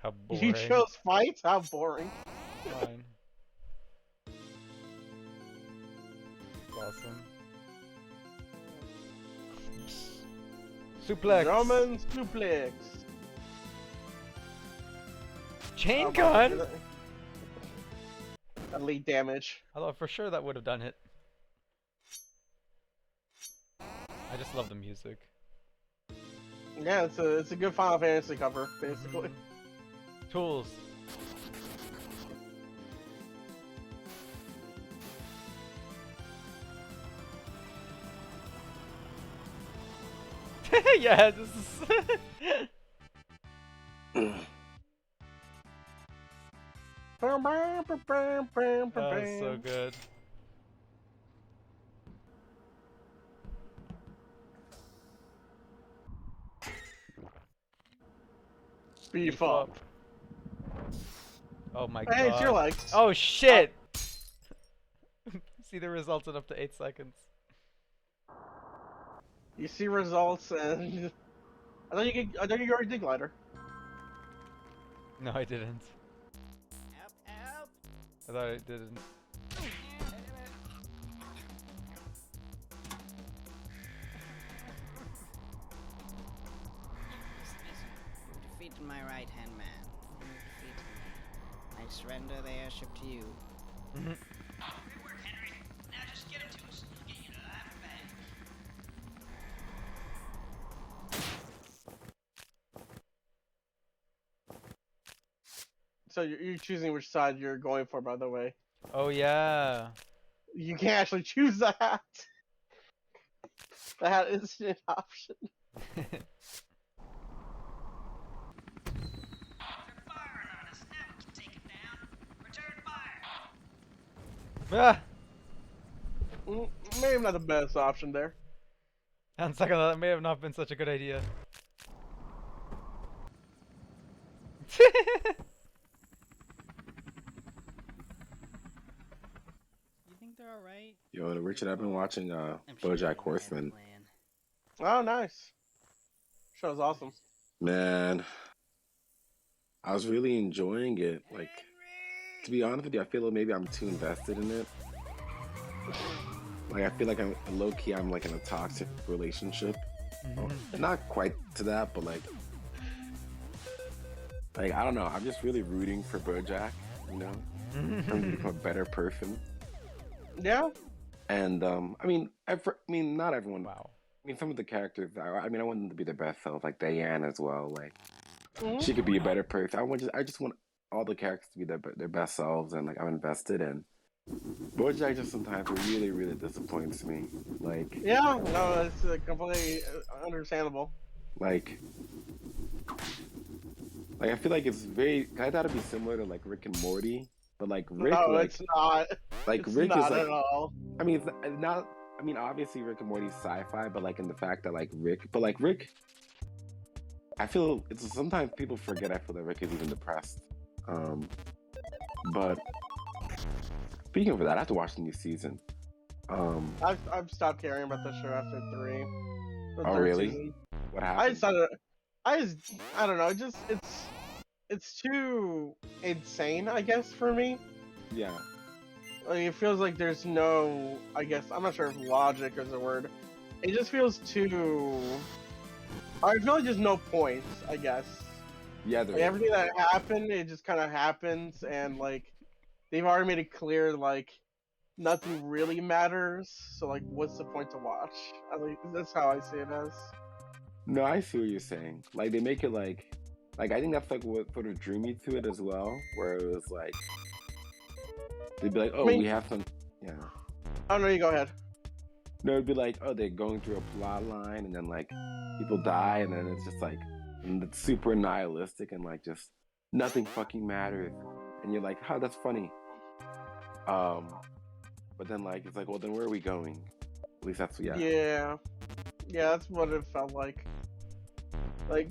S2: How boring.
S1: You chose fights? How boring.
S2: Fine. Awesome. Suplex.
S1: Roman suplex.
S2: Chain
S1: Oh,
S2: gun.
S1: Elite damage.
S2: Although for sure that would have done it. I just love the music.
S1: Yeah, it's a good Final Fantasy cover, basically.
S2: Tools. Yeah, this is. Oh, so good.
S1: Beef up.
S2: Oh my
S1: Hey, it's your
S2: god.
S1: legs.
S2: Oh shit! See the results in up to 8 seconds.
S1: You see results and I thought you already did glider.
S2: No, I didn't.
S3: Help, help.
S2: I thought I didn't.
S3: You defeated my right-hand man. You defeated me. I surrender the airship to you.
S5: Good work, Henry. Now just get him to us. We'll get you to the Iron Bank.
S1: So you're choosing which side you're going for, by the way.
S2: Oh yeah.
S1: You can't actually choose that. That is an option.
S5: They're firing on us. Now we can take it down. Return fire.
S2: Ah!
S1: Maybe not the best option there.
S2: On second thought, that may have not been such a good idea.
S3: You think they're alright?
S6: Yo, Richard, I've been watching
S5: I'm sure
S6: BoJack
S5: they have a
S6: Horseman.
S5: plan.
S1: Oh, nice. Show's awesome.
S6: Man, I was really enjoying it. Like, to be honest with you, I feel like maybe I'm too invested in it. Like I feel like I'm low key. I'm like in a toxic relationship. Or,
S2: Mhm.
S6: not quite to that, but like I don't know. I'm just really rooting for BoJack. You know, for him to become a better person.
S1: Yeah.
S6: And I mean, not everyone.
S2: Wow.
S6: I mean, some of the characters. I mean, I want them to be their best selves, like Diane as well. Like
S1: Mhm.
S6: she could be a better person. I just want all the characters to be their best selves, and like I'm invested in. BoJack just sometimes really, really disappoints me.
S1: Yeah. No, it's completely understandable.
S6: Like, like I feel like it's very. I thought it'd be similar to like Rick and Morty, but like Rick,
S1: No, it's not.
S6: like
S1: It's
S6: Rick is
S1: not
S6: like.
S1: at all.
S6: I mean, it's not. I mean, obviously Rick and Morty's sci-fi, but like in the fact that like Rick, but like Rick, I feel it's sometimes people forget. I feel that Rick is even depressed. But speaking of that, I have to watch the new season.
S1: I've stopped caring about the show after 3. The
S6: Oh,
S1: third
S6: really?
S1: season.
S6: What
S1: I
S6: happened?
S1: decided. I don't know. It's too insane, I guess, for me.
S6: Yeah.
S1: Like, it feels like there's no. I guess I'm not sure if logic is a word. It just feels too. I feel like there's no points. I guess.
S6: Yeah,
S1: Like, everything that happened, it just kind of happens, and like they've already made it clear like nothing really matters. So like, what's the point to watch? That's how I see it as.
S6: No, I see what you're saying. Like they make it like I think that's like what sort of drew me to it as well, where it was like they'd be like, oh,
S1: I mean-
S6: we have some, yeah.
S1: Oh no, you go ahead.
S6: No, it'd be like, oh, they're going through a plot line, and then like people die, and then it's just like, and it's super nihilistic, and like just nothing fucking matters, and you're like, oh, that's funny. But then like it's like, well, then where are we going? At least that's
S1: Yeah, that's what it felt like. Like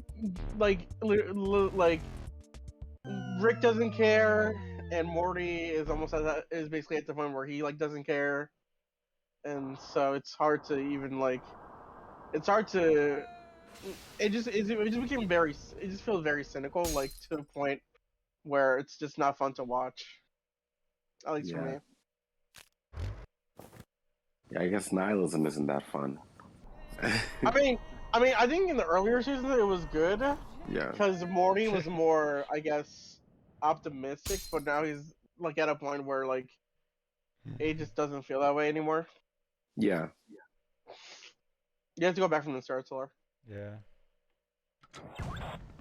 S1: Rick doesn't care, and Morty is almost at that, is basically at the point where he like doesn't care, and so it's hard to even like. It's hard to. It just became very. It just feels very cynical, like to the point where it's just not fun to watch. At least for
S6: Yeah.
S1: me.
S6: Yeah, I guess nihilism isn't that fun.
S1: I think in the earlier seasons it was good.
S6: Yeah.
S1: Because Morty was more, I guess, optimistic, but now he's like at a point where like it just doesn't feel that way anymore.
S6: Yeah.
S1: You have to go back from the start, Solar.
S2: Yeah.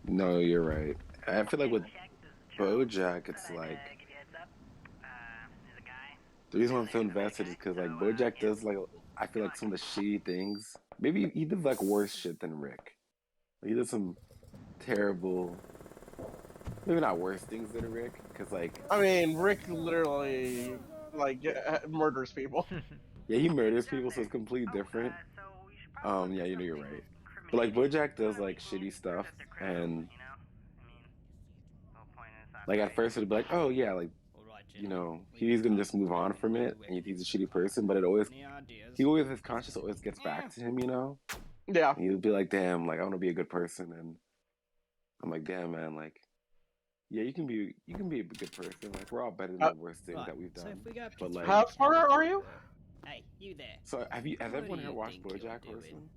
S6: No, you're right. I feel like with BoJack, it's like the reason why I'm so invested is because like BoJack does like I feel like some of the shitty things. Maybe he did like worse shit than Rick. Like, he did some terrible, maybe not worse things than Rick, because like
S1: I mean, Rick literally like murders people.
S6: yeah, he murders people, so it's completely different. Yeah, you know you're right. But like BoJack does like shitty stuff, and like at first it'd be like, oh yeah, like you know he's gonna just move on from it, and he's a shitty person. But his conscience always gets back to him, you know.
S1: Yeah.
S6: And he'll be like, damn, like I want to be a good person, and I'm like, damn, man, like yeah, you can be a good person. Like we're all better than the worst things that we've
S3: So
S6: done.
S3: if we got
S6: But like,
S1: How far are you?
S3: Hey, you there?
S6: so has
S3: What
S6: everyone
S3: do
S6: here
S3: you
S6: watched
S3: think you're
S6: BoJack
S3: doing?
S6: Horseman?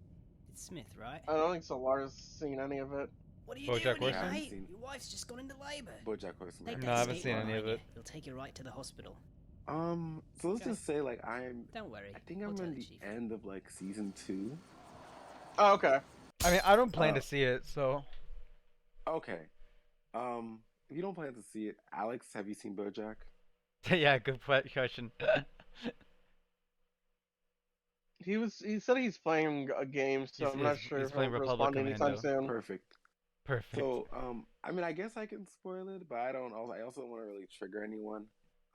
S3: It's Smith, right?
S1: I don't think Solar's seen any of it.
S3: What are you
S2: BoJack
S3: doing here,
S2: Horseman?
S3: mate?
S6: Seen-
S3: Your wife's just gone into labour.
S6: BoJack Horseman.
S3: Take
S6: right?
S3: that
S2: No, I haven't
S3: state
S2: seen
S3: line
S2: any of
S3: behind
S2: it.
S3: you. It'll take you right to the hospital.
S6: So let's
S3: Okay.
S6: just say like I'm.
S3: Don't worry.
S6: I think
S3: we'll
S6: I'm
S3: tell
S6: in
S3: the
S6: the
S3: chief.
S6: end of like season 2.
S1: Oh, okay.
S2: I mean, I don't plan
S6: Oh.
S2: to see it, so
S6: Okay. If you don't plan to see it, Alex, have you seen BoJack?
S2: yeah, good question.
S1: He said he's playing a game, so I'm not sure
S2: he's
S1: if
S2: playing
S1: he'll
S2: Republic
S1: respond anytime
S2: Commando.
S1: soon.
S6: Perfect.
S2: Perfect.
S6: So, I mean, I guess I can spoil it, but I also don't want to really trigger anyone.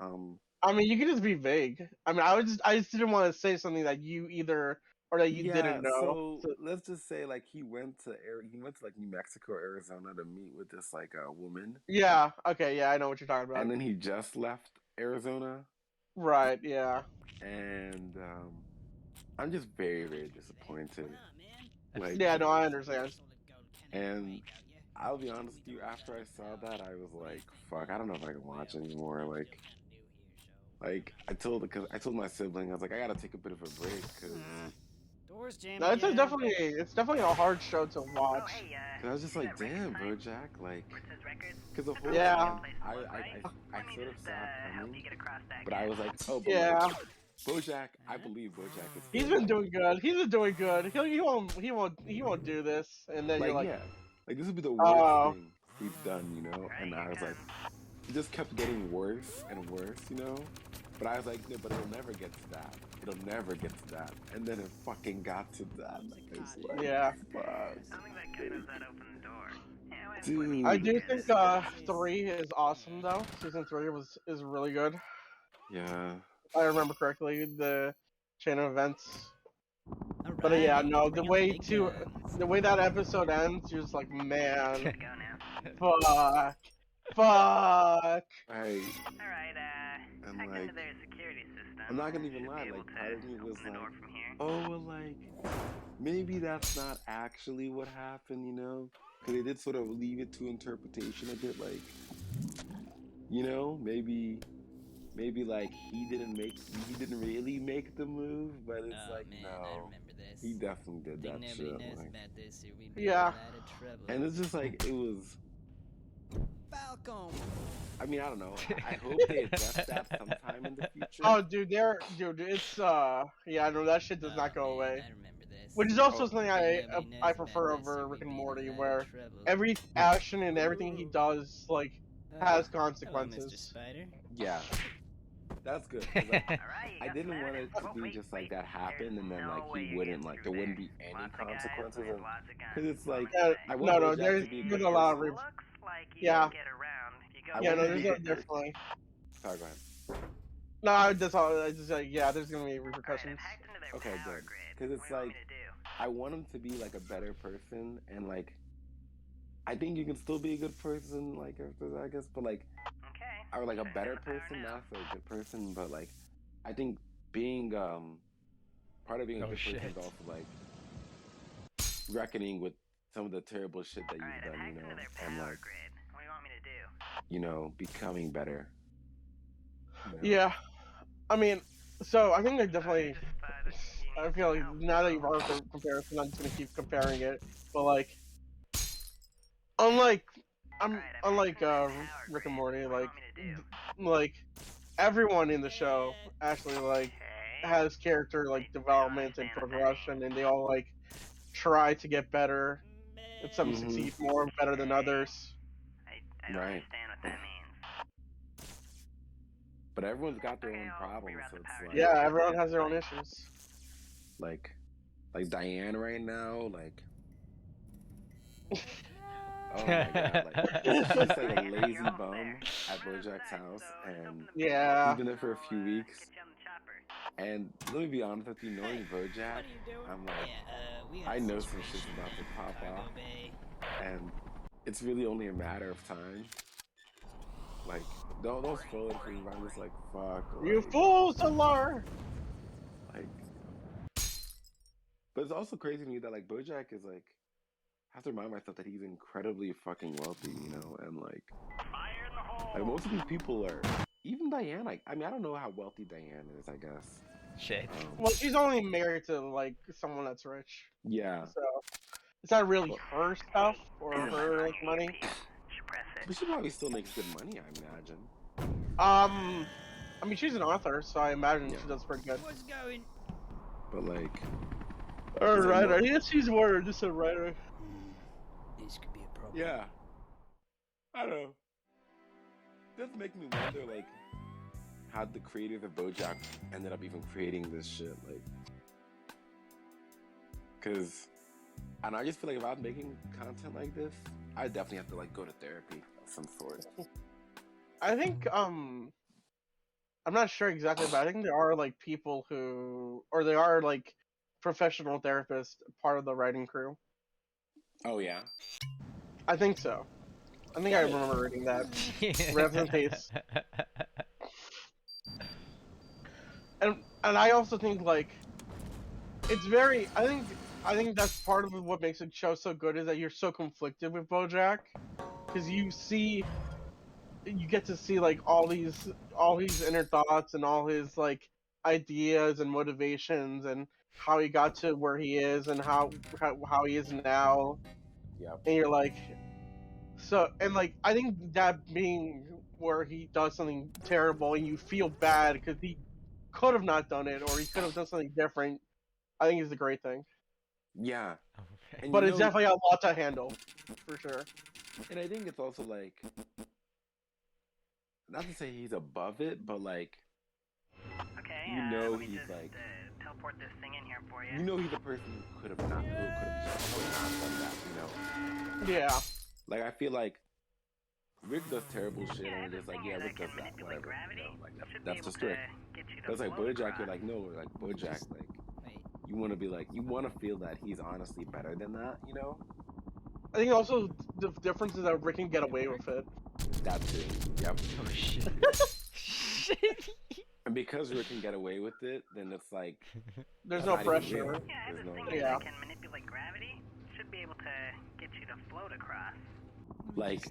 S1: I mean, you can just be vague. I mean, I just didn't want to say something that you either or that you didn't know.
S6: So let's just say like he went to like New Mexico, or Arizona to meet with this like woman,
S1: Yeah. Okay. Yeah, I know what you're talking about.
S6: and then he just left Arizona,
S1: Right. Yeah.
S6: and I'm just very, very disappointed. Like,
S1: Yeah. No, I understand.
S6: And I'll be honest with you, after I saw that, I was like, fuck, I don't know if I can watch anymore. Like, Like I told my sibling, I was like, I gotta take a bit of a break because
S3: Doors jammed
S1: No, it's
S3: again.
S1: definitely a hard show to watch.
S6: I was just like, damn, BoJack, like, because the whole
S1: Yeah.
S6: time I sort of saw it coming, but I was like, oh, but
S1: Yeah,
S6: like, BoJack, I believe BoJack is.
S1: he's
S6: good.
S1: been doing good. He's been doing good. He won't do this. And then you're
S6: Like,
S1: like,
S6: yeah, like this would be the
S1: Oh.
S6: worst thing he's done, you know. And I was like, it just kept getting worse and worse, you know. But I was like, no, but it'll never get to that. It'll never get to that. And then it fucking got to that. It's like,
S1: yeah.
S6: fuck. Dude.
S1: I do think 3 is awesome though. Season 3 is really good.
S6: Yeah.
S1: If I remember correctly, the chain of events. But
S3: Alright,
S1: yeah, no,
S3: bring out the big guns.
S1: the way that episode ends, you're just like, man, fuck, fuck.
S6: Right.
S5: Alright,
S6: I'm
S5: hacked
S6: like,
S5: into their security system.
S6: I'm not gonna even
S5: Should be
S6: lie,
S5: able
S6: like,
S5: to
S6: part of me was
S5: open the
S6: like,
S5: door from here.
S6: oh, well, like, maybe that's not actually what happened, you know? Because they did sort of leave it to interpretation a bit, like, you know, maybe like he didn't really make the move, but it's
S3: Oh,
S6: like,
S3: man, I
S6: no,
S3: remember this.
S6: he definitely did
S3: Think
S6: that
S3: nobody
S6: shit.
S3: knows
S6: Like,
S3: about this, or we'd be
S1: Yeah.
S3: in a lot of trouble.
S6: and it's just like, it was,
S3: Falcon.
S6: I mean, I don't know. I hope they address that sometime in the future.
S1: Oh, dude, it's yeah, no, that shit does not go
S3: man,
S1: away.
S3: I remember this.
S1: Which is also
S6: Oh.
S1: something
S3: Think nobody knows
S1: I
S3: about
S1: prefer
S3: this,
S1: over
S3: or
S1: Rick
S3: we'd
S1: and
S3: be in a
S1: Morty,
S3: lot of
S1: where
S3: trouble.
S1: every action and everything he does like has
S3: Hello, Mr.
S1: consequences.
S3: Spider.
S6: Yeah. That's good. 'cause, like,
S5: Alright,
S6: I didn't want it to be just like that happened and then like he wouldn't like there wouldn't be any consequences because it's like
S1: Yeah,
S6: I want
S1: no,
S6: BoJack
S1: there's
S6: to be a
S1: there's
S6: good
S1: a lot of
S6: person.
S5: Looks like you
S1: Yeah.
S5: can get around. You go
S6: I
S1: yeah,
S6: want
S1: no,
S6: him to
S1: there's
S6: be
S1: definitely.
S6: Sorry, go ahead.
S1: No, that's all. I just like, yeah, there's gonna be repercussions.
S6: Okay, good. Because it's like I want him to be like a better person and like I think you can still be a good person like after that, I guess, but like or like a better person, not for a good person, but like I think being part of being a
S2: Oh,
S6: good person
S2: shit.
S6: is also like reckoning with some of the terrible shit that you've done, you know, and like
S5: What do you want me to do?
S6: you know, becoming better. You know?
S1: Yeah, I mean, so I think they definitely. I feel like now that you've brought up the comparison, I'm just gonna keep comparing it. But like, unlike Rick and Morty, like everyone in the show actually like has character like development and progression, and they all like try to get better. And some
S6: Mhm.
S1: succeed more better than others.
S5: I don't
S6: Right.
S5: understand what that means.
S6: But everyone's got their own problems, so it's like
S1: Yeah, everyone has their own issues.
S6: like Diane right now, like oh my god, like she's like a lazy bum at BoJack's house, and
S1: Yeah.
S6: he's been there for a few weeks. And let me be honest with you, knowing BoJack,
S3: What are you doing?
S6: I'm like,
S3: Yeah, we
S6: I
S3: got
S6: know
S3: a
S6: some shit's
S3: situation
S6: about to
S3: in
S6: pop
S3: Cargo
S6: off,
S3: Bay.
S6: and it's really only a matter of time. Like, don't spoil it for me. I'm just like, fuck.
S1: You
S6: like-
S1: fools, Alar!
S6: Like, but it's also crazy to me that like BoJack is like, I have to remind myself that he's incredibly fucking wealthy, you know, and like most of these people are, even Diane. Like, I mean, I don't know how wealthy Diane is. I guess.
S2: Shit.
S1: Well, she's only married to like someone that's rich,
S6: Yeah,
S1: so it's not really her stuff or her like money.
S6: but she probably still makes good money, I imagine.
S1: I mean, she's an author, so I imagine
S6: Yeah.
S1: she does pretty good.
S3: What's going?
S6: But like,
S1: Or
S6: Is it
S1: writer.
S6: more-
S1: Yes, she's more just a writer.
S5: This could be a problem.
S6: yeah, I don't know. It does make me wonder, like, how the creators of BoJack ended up even creating this shit, like, because, and I just feel like if I was making content like this, I definitely have to like go to therapy of some sort.
S1: I think I'm not sure exactly, but I think there are like people who, or they are like professional therapists, part of the writing crew.
S6: Oh yeah.
S1: I think so. I think I remember reading that. Rest in peace. And I also think like it's very. I think that's part of what makes the show so good is that you're so conflicted with BoJack, because you see you get to see like all these inner thoughts and all his like ideas and motivations and how he got to where he is and how he is now.
S6: Yep.
S1: And you're like, so, and like I think that being where he does something terrible and you feel bad because he could have not done it or he could have done something different, I think is a great thing.
S6: Yeah.
S2: Okay.
S6: And
S1: But
S6: you
S1: it's
S6: know,
S1: definitely a lot to handle, for sure.
S6: and I think it's also like, not to say he's above it, but like,
S5: Okay,
S6: you know
S5: let me
S6: he's
S5: just,
S6: like,
S5: teleport this thing in here for you.
S6: you know he's a person who could have not done that, you know?
S1: Yeah.
S6: Like, I feel like Rick does terrible shit,
S5: Yeah,
S6: and
S5: the
S6: it's like,
S5: thing
S6: yeah,
S5: is,
S6: Rick
S5: I
S6: does
S5: can
S6: that,
S5: manipulate
S6: whatever, you
S5: gravity.
S6: know? Like,
S5: Should be
S6: that's
S5: able
S6: just
S5: to
S6: Rick.
S5: get you to
S6: But it's like
S5: float
S6: Bojack,
S5: across.
S6: you're like, no, like, Bojack, like,
S3: Wait.
S6: you want to be like, you want to feel that he's honestly better than that, you know?
S1: I think also the difference is that Rick can get away with it.
S6: That too. Yep.
S2: Oh shit. Shit.
S6: And because Rick can get away with it, then it's like,
S1: There's
S6: that's
S1: no
S6: not even
S1: pressure.
S6: real.
S5: Yeah,
S6: There's
S5: the
S6: no,
S5: thing
S6: like,
S5: is,
S1: Yeah.
S5: I can manipulate gravity. Should be able to get you to float across.
S6: like,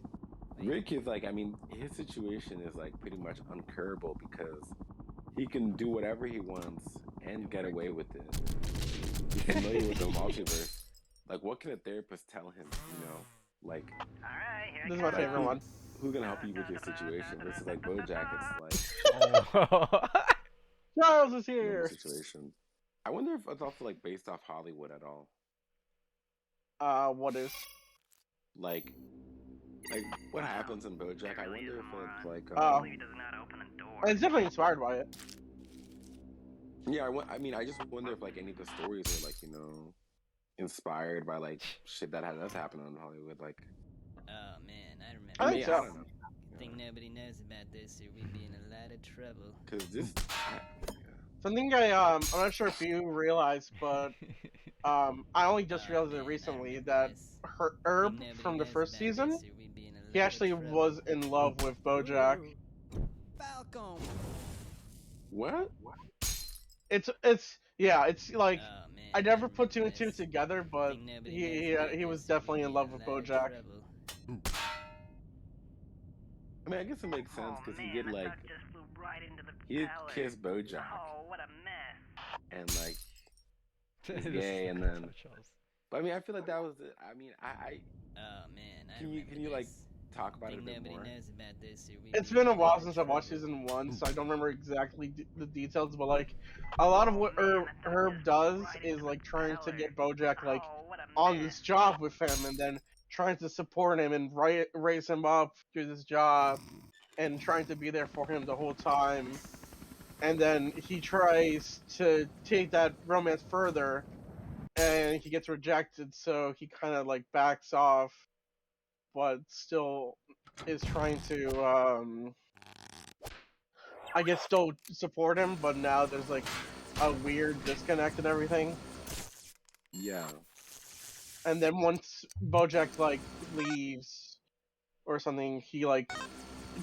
S6: Rick is like, I mean, his situation is like pretty much uncurable because he can do whatever he wants and get away with it. He's familiar with the multiverse. Like, what can a therapist tell him, you know? Like,
S5: Alright, here
S1: This is
S5: I
S1: my
S5: come.
S6: like
S1: favorite one.
S6: who's gonna help you with your situation? Versus like Bojack, it's like
S2: Oh.
S1: Charles is
S6: normal
S1: here.
S6: situation. I wonder if it's also like based off Hollywood at all.
S1: What is?
S6: Like what happens in Bojack? I wonder if it's like
S1: Oh.
S5: He does not open the door.
S1: It's definitely inspired by it.
S6: yeah. I mean, I just wonder if like any of the stories are like, you know, inspired by like shit that does happen in Hollywood. Like,
S3: Oh man, I remember.
S1: I think
S6: I
S1: so.
S6: don't know.
S3: Think nobody knows about this, or we'd be in a lot of trouble.
S6: Because this,
S1: Something I'm not sure if you realized, but I only just
S3: Oh,
S1: realized it
S3: man, I
S1: recently
S3: remember
S1: that
S3: this.
S1: Herb
S3: Think nobody
S1: from the
S3: knows
S1: first
S3: about
S1: season,
S3: this, or we'd be in a
S1: he
S3: lot of
S1: actually
S3: trouble.
S1: was in love with Bojack.
S3: Ooh. Falcon.
S6: what?
S1: It's yeah, it's like
S3: Oh man,
S1: I never put two
S3: remember
S1: and two
S3: this.
S1: together, but
S3: Think nobody
S1: he
S3: knows
S1: he,
S3: about
S1: he was
S3: this, or we'd
S1: definitely
S3: be
S1: in
S3: in
S1: love
S3: a
S1: with
S3: lot of
S1: Bojack.
S3: trouble.
S6: I mean, I guess it makes sense because
S5: oh,
S6: he
S5: man,
S6: did
S5: that
S6: like
S5: duck just flew right into the
S6: he did
S5: palace.
S6: kiss Bojack
S5: Oh, what a mess.
S6: and like,
S2: This
S6: he's
S2: is
S6: gay, and
S2: fucking
S6: then.
S2: so Charles.
S6: But I mean, I feel like that was. I mean, I
S3: Oh man, I
S6: can you
S3: remember
S6: like
S3: this.
S6: talk about it a
S3: Think
S6: bit
S3: nobody
S6: more?
S3: knows about this, or we'd
S1: It's
S3: be
S1: been a
S3: in
S1: while
S3: lot of
S1: since I watched
S3: trouble.
S1: season one, so I don't remember exactly the details. But like, a lot of what Herb does is like trying to get Bojack like
S5: Oh, what a
S1: on
S5: mess.
S1: this job with him, and then trying to support him and raise him up through this job, and trying to be there for him the whole time. And then he tries to take that romance further, and he gets rejected, so he kind of like backs off, but still is trying to I guess still support him, but now there's like a weird disconnect and everything.
S6: Yeah.
S1: And then once Bojack like leaves or something, he like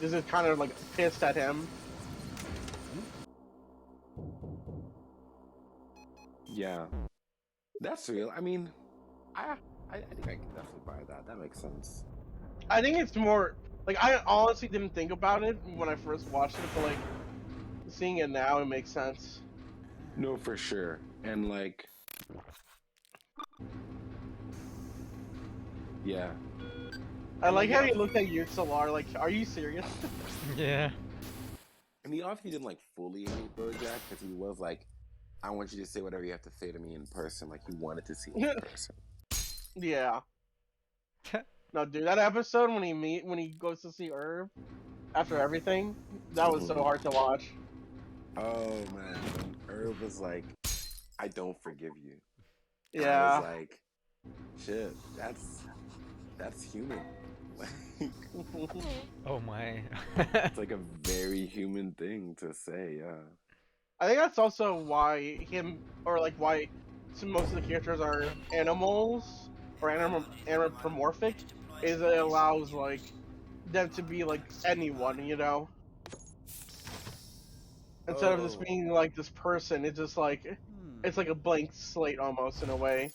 S1: is kind of like pissed at him.
S6: Yeah. That's real. I mean, I think I can definitely buy that. That makes sense.
S1: I think it's more like I honestly didn't think about it when I first watched it, but like seeing it now, it makes sense.
S6: No, for sure. And like, yeah.
S1: I like how
S6: Yeah.
S1: he looked at you, Solar, like, are you serious?
S2: Yeah.
S6: And he obviously didn't like fully hate Bojack because he was like, I want you to say whatever you have to say to me in person. Like he wanted to see it in person.
S1: Yeah. No, dude, that episode when he goes to see Herb after everything, that was so hard to watch.
S6: Oh man, when Herb was like, I don't forgive you. I
S1: Yeah.
S6: was like, shit, that's human.
S2: Oh my.
S6: It's like a very human thing to say, yeah.
S1: I think that's also why why most of the characters are animals or anthropomorphic, is it allows like them to be like anyone, you know. Instead of just
S6: Oh.
S1: being like this person, it's just like it's like a blank slate almost in a way.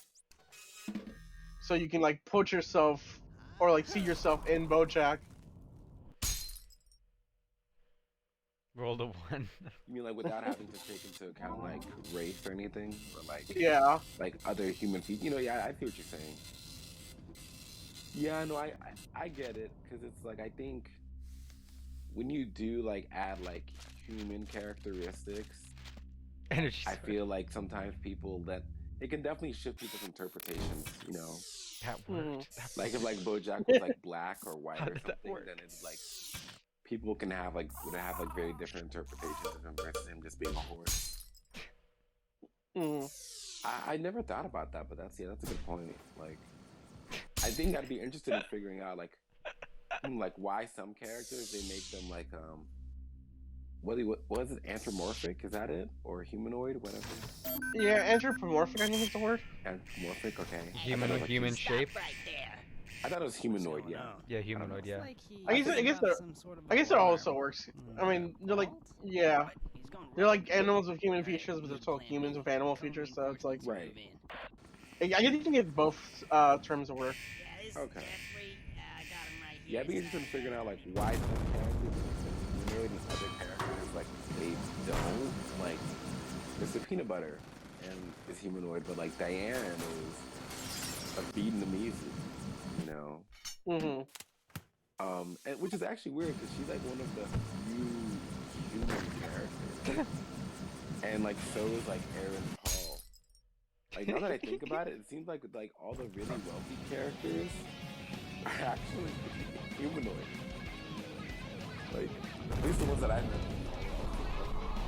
S1: So you can like put yourself or like see yourself in Bojack.
S2: Roll the one.
S6: You mean like without having to take into account like race or anything, or
S1: Yeah.
S6: like other human features? Yeah, I see what you're saying. Yeah, no, I get it because it's like I think when you do like add like human characteristics,
S2: Energy
S6: I
S2: sword.
S6: feel like sometimes people that it can definitely shift people's interpretations.
S2: That worked. That
S6: Like if
S2: worked.
S6: like BoJack was like black or white
S2: How
S6: or
S2: did that
S6: something,
S2: work?
S6: then it's like people can have like would have like very different interpretations of him versus him just being a horse.
S1: Mm.
S6: I never thought about that, but that's a good point. Like, I think I'd be interested in figuring out like why some characters they make them like what was it, anthropomorphic? Is that it, or humanoid, whatever?
S1: Yeah, anthropomorphic, I think is the word.
S6: Anthropomorphic, okay.
S2: Human with human shape.
S3: Right there.
S6: I thought it was humanoid.
S5: What's going
S6: Yeah.
S5: on?
S2: Yeah, humanoid. Yeah.
S1: I guess it also works. I mean, they're like, yeah,
S5: He's gone
S1: they're like
S5: rogue.
S1: animals with human
S5: Alright,
S1: features, but they're
S5: here's
S1: still
S5: plan
S1: humans
S5: B.
S1: with animal
S5: Call
S1: features. So it's like,
S5: reinforcements
S6: Right.
S5: to move in.
S1: I guess you can get both terms of work.
S5: Yeah, this
S6: Okay.
S5: Jeffrey, I got him right
S6: Yeah,
S5: here.
S6: I'd be interested in figuring out like why some characters are humanoid and other characters like they don't. Like, Mr. Peanut Butter and is humanoid, but like Diane is a Vietnamese, you know.
S1: Mm-hmm.
S6: And which is actually weird because she's like one of the few human characters, and like so is like Aaron Paul. Like now that I think about it, it seems like all the really wealthy characters are actually humanoid. Like at least the ones that I know,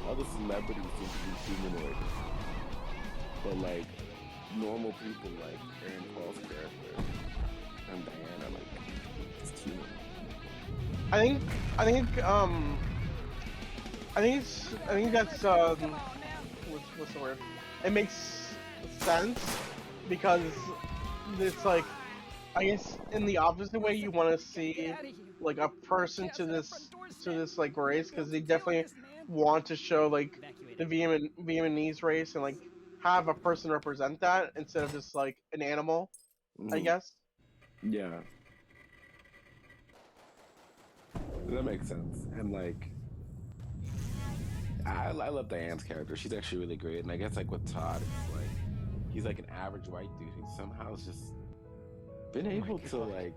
S6: all the celebrities seem to be humanoid, but like normal people like Aaron Paul's character and Diana like just human.
S1: I think that's what's the word? It makes sense because it's like, I guess in the opposite way you want to see like a person to this like race, because they definitely want to show like the Vietnamese race and like have a person represent that instead of just like an animal, I
S6: Mhm.
S1: guess.
S6: Yeah. That makes sense. And like I love Diane's character. She's actually really great. And I guess like with Todd, it's like he's like an average white dude who somehow has just been able to
S2: God.
S6: like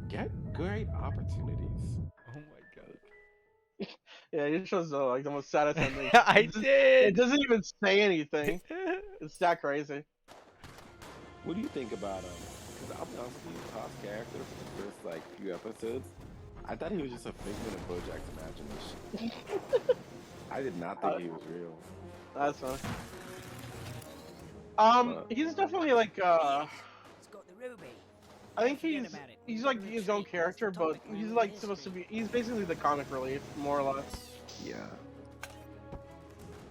S6: get great opportunities.
S2: Oh my god.
S1: Yeah, it shows like the most saddest ending.
S2: I
S1: It
S2: did.
S1: doesn't even say anything. It's that crazy.
S6: What do you think about because I'll be honest with you, Todd's character for the first like few episodes, I thought he was just a figment of BoJack's imagination. I did not think he was real.
S1: That's fine.
S6: But-
S1: He's definitely like
S5: He's got the ruby.
S1: I think
S5: Forget
S1: he's
S5: about it.
S1: he's
S5: We're
S1: like
S5: gonna
S1: his own
S5: retreat. That's the
S1: character, but
S5: topic
S1: he's
S5: around
S1: like
S5: the
S1: supposed to be.
S5: history.
S1: He's basically the comic relief, more or less.
S6: Yeah.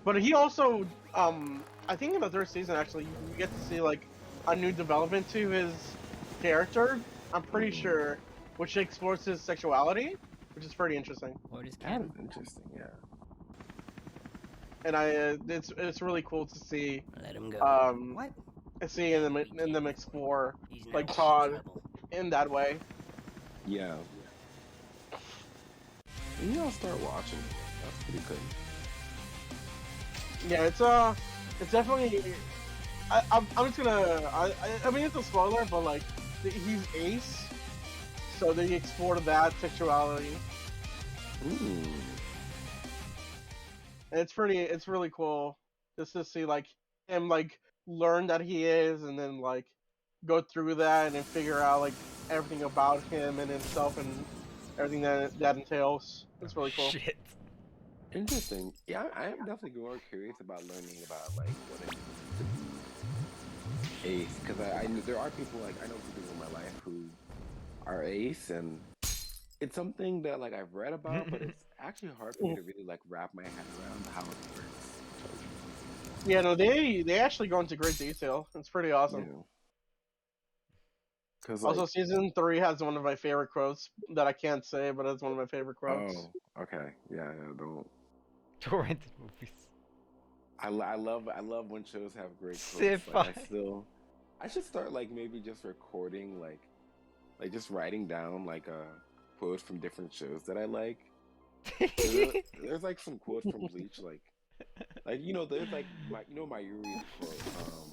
S1: But he also, I think in the third season actually, you get to see like a new development to his character. I'm pretty sure, which explores his sexuality, which is pretty interesting.
S3: Or just
S6: That is interesting, yeah.
S1: And it's really cool to see,
S5: Let him go.
S3: What?
S1: see in them explore
S5: He's
S1: like
S5: now in
S1: Todd
S5: trouble.
S1: in that way.
S6: Yeah. Maybe I'll start watching. That's pretty good.
S1: Yeah, it's definitely. I'm just gonna. I mean, it's a spoiler, but like, he's Ace, so they explore that sexuality,
S6: Mm.
S1: and it's really cool just to see like him like learn that he is, and then like go through that and then figure out like everything about him and himself and everything that entails. It's really cool.
S2: Shit.
S6: Interesting. Yeah, I am definitely more curious about learning about like what it means to be ace, because I know there are people like I know people in my life who are ace, and it's something that like I've read about, but it's actually hard for me to really like wrap my head around how it works.
S1: Yeah, no, they actually go into great detail. It's pretty awesome.
S6: Because
S1: Also, season 3 has one of my favorite quotes that I can't say, but it's one of my favorite quotes.
S6: oh, okay, yeah, don't.
S2: Torrented movies.
S6: I love when shows have great quotes.
S2: Sci-fi.
S6: Like, I should start like maybe just recording like just writing down like quotes from different shows that I like, There's like some quotes from Bleach, like you know, there's like my Yuri quote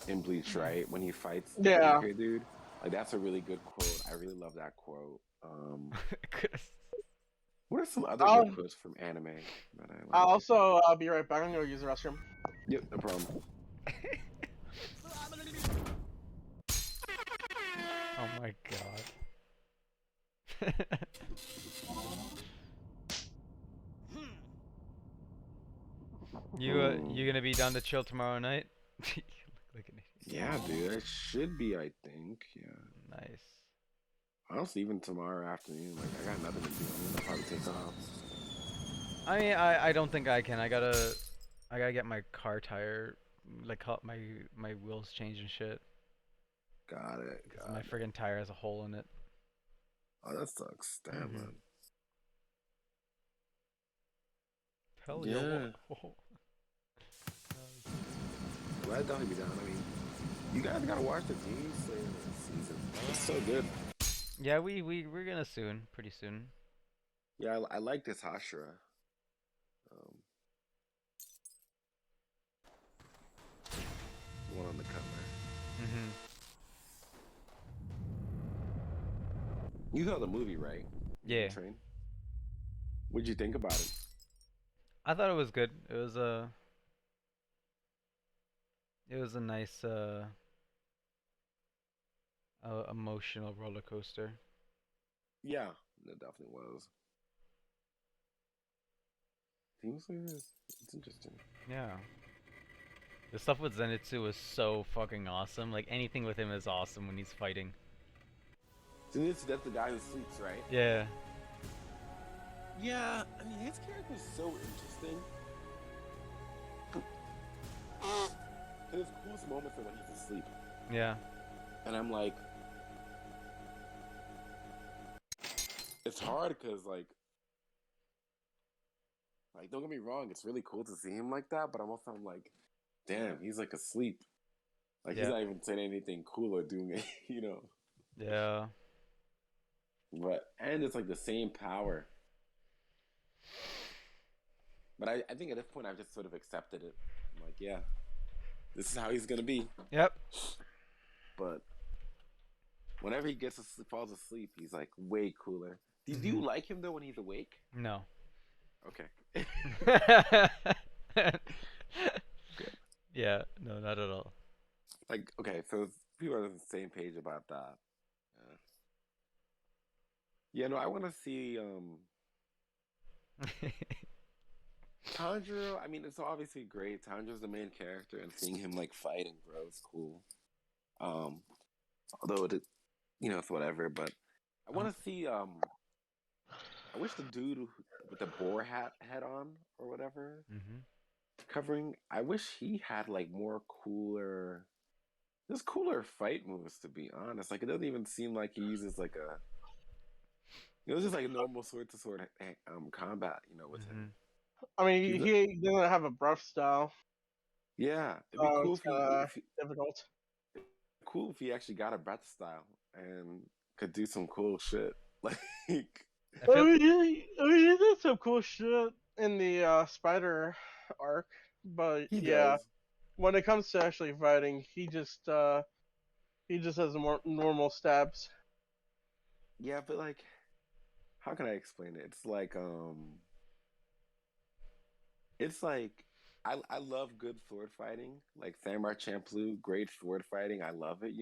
S6: in Bleach, right? When he fights the
S1: Yeah.
S6: Baker dude, like that's a really good quote. I really love that quote. What are some other
S1: I'll,
S6: good quotes from anime that I
S1: I'll
S6: like?
S1: also be right back. I'm gonna use the restroom.
S6: Yep, no problem.
S2: Oh my god. You gonna be down to chill tomorrow night? You look like an idiot.
S6: Yeah, dude, I should be. I think. Yeah.
S2: Nice.
S6: Honestly, even tomorrow afternoon, like I got nothing to do. I'm gonna probably take off.
S2: I mean, I don't think I can. I gotta get my car tire, like my wheels changed and shit.
S6: Got it.
S2: 'Cause my friggin' tire has a hole in it.
S6: Oh, that sucks. Damn,
S2: Mhm.
S6: man.
S2: Hell
S6: Yeah.
S2: yeah.
S6: Well, I'd definitely be down. I mean, you guys gotta watch the Demon Slayer season. It's so good.
S2: Yeah, we're gonna soon, pretty soon.
S6: Yeah, I like this Hashira. One on the cover.
S2: Mhm.
S6: You saw the movie, right?
S2: Yeah.
S6: Train. What'd you think about it?
S2: I thought it was good. It was a nice emotional roller coaster.
S6: Yeah, it definitely was. Demon Slayer it's interesting.
S2: Yeah. The stuff with Zenitsu was so fucking awesome. Like anything with him is awesome when he's fighting.
S6: Zenitsu, that's the guy who sleeps, right?
S2: Yeah.
S6: Yeah, I mean his character is so interesting. His coolest moments are when he's asleep,
S2: Yeah.
S6: and I'm like, it's hard because like don't get me wrong, it's really cool to see him like that, but I'm like, damn, he's like asleep. Like he's
S2: Yeah.
S6: not even saying anything cool or doing it, you know.
S2: Yeah.
S6: And it's like the same power. But I think at this point I've just sort of accepted it. I'm like, yeah, this is how he's gonna be.
S2: Yep.
S6: But whenever he falls asleep, he's like way cooler. Do you like him though when he's awake?
S2: No.
S6: Okay.
S2: Yeah, no, not at all.
S6: Like, okay, so people are on the same page about that. Yeah, no, I want to see Tanjiro. I mean, it's obviously great. Tanjiro's the main character, and seeing him like fighting, bro, is cool. Although it's whatever. But I want to see. I wish the dude with the boar head on or whatever covering. I wish he had like more cooler, just cooler fight moves. To be honest, like it doesn't even seem like he uses like a. It was just like a normal sword to sword combat, with him.
S1: I mean, he doesn't have a breath style.
S6: Yeah, it'd be cool
S1: if difficult.
S6: Cool if he actually got a breath style and could do some cool shit. Like,
S1: I mean, he did some cool shit in the spider arc, but
S6: does.
S1: when it comes to actually fighting, he just has more normal stabs.
S6: Yeah, but like, how can I explain it? It's like I love good sword fighting, like Samurai Champloo, great sword fighting. I love it,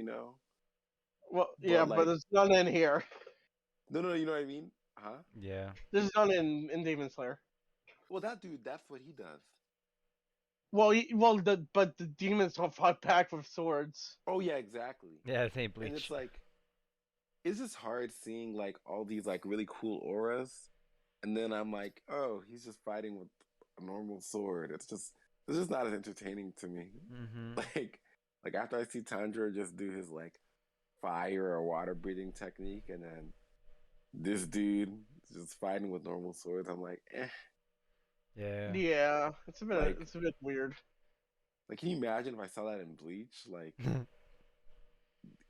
S1: Well,
S6: But,
S1: yeah,
S6: like-
S1: but there's none in here.
S6: No, you know what I mean? Huh?
S2: Yeah.
S1: There's none in Demon Slayer.
S6: Well, that dude, that's what he does.
S1: Well, but the demons don't fight back with swords.
S6: Oh yeah, exactly.
S2: Yeah, it ain't Bleach.
S6: And it's like, it's just hard seeing like all these like really cool auras, and then I'm like, oh, he's just fighting with a normal sword. It's just not as entertaining to me. Like after I see Tanjiro just do his like fire or water breathing technique, and then this dude just fighting with normal swords, I'm like, eh.
S2: Yeah.
S1: Yeah, it's a bit
S6: Like-
S1: it's a bit weird.
S6: Like, can you imagine if I saw that in Bleach? Like,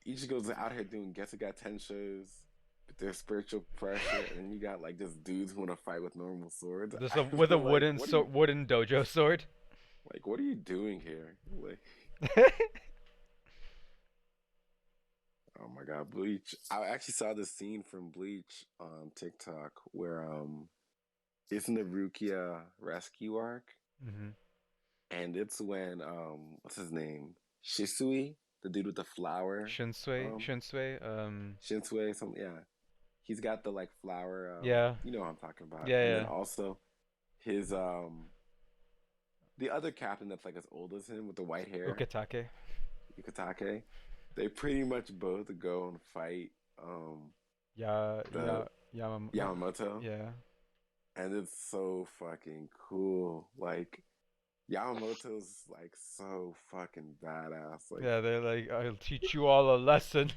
S6: Ichigo's out here doing Getsuga Tenshos, there's spiritual pressure, and you got like just dudes who want to fight with normal swords.
S2: This
S6: I
S2: with a
S6: feel like,
S2: wooden dojo sword.
S6: what are you doing here? Like, oh my God, Bleach! I actually saw this scene from Bleach on TikTok where it's in the Rukia rescue arc,
S2: hmm
S6: and it's when what's his name, Shisui, the dude with the flower, um
S2: Shinsui.
S6: Shinsui, something, yeah. He's got the like flower,
S2: Yeah,
S6: you know what I'm talking about.
S2: yeah,
S6: And then
S2: yeah.
S6: also his the other captain that's like as old as him with the white hair,
S2: Ukitake.
S6: Yukatake. They pretty much both go and fight
S2: Yeah,
S6: the
S2: yeah,
S6: Yamamoto.
S2: yeah.
S6: And it's so fucking cool. Like Yamamoto's like so fucking badass. Like,
S2: Yeah, they're like, I'll teach you all a lesson.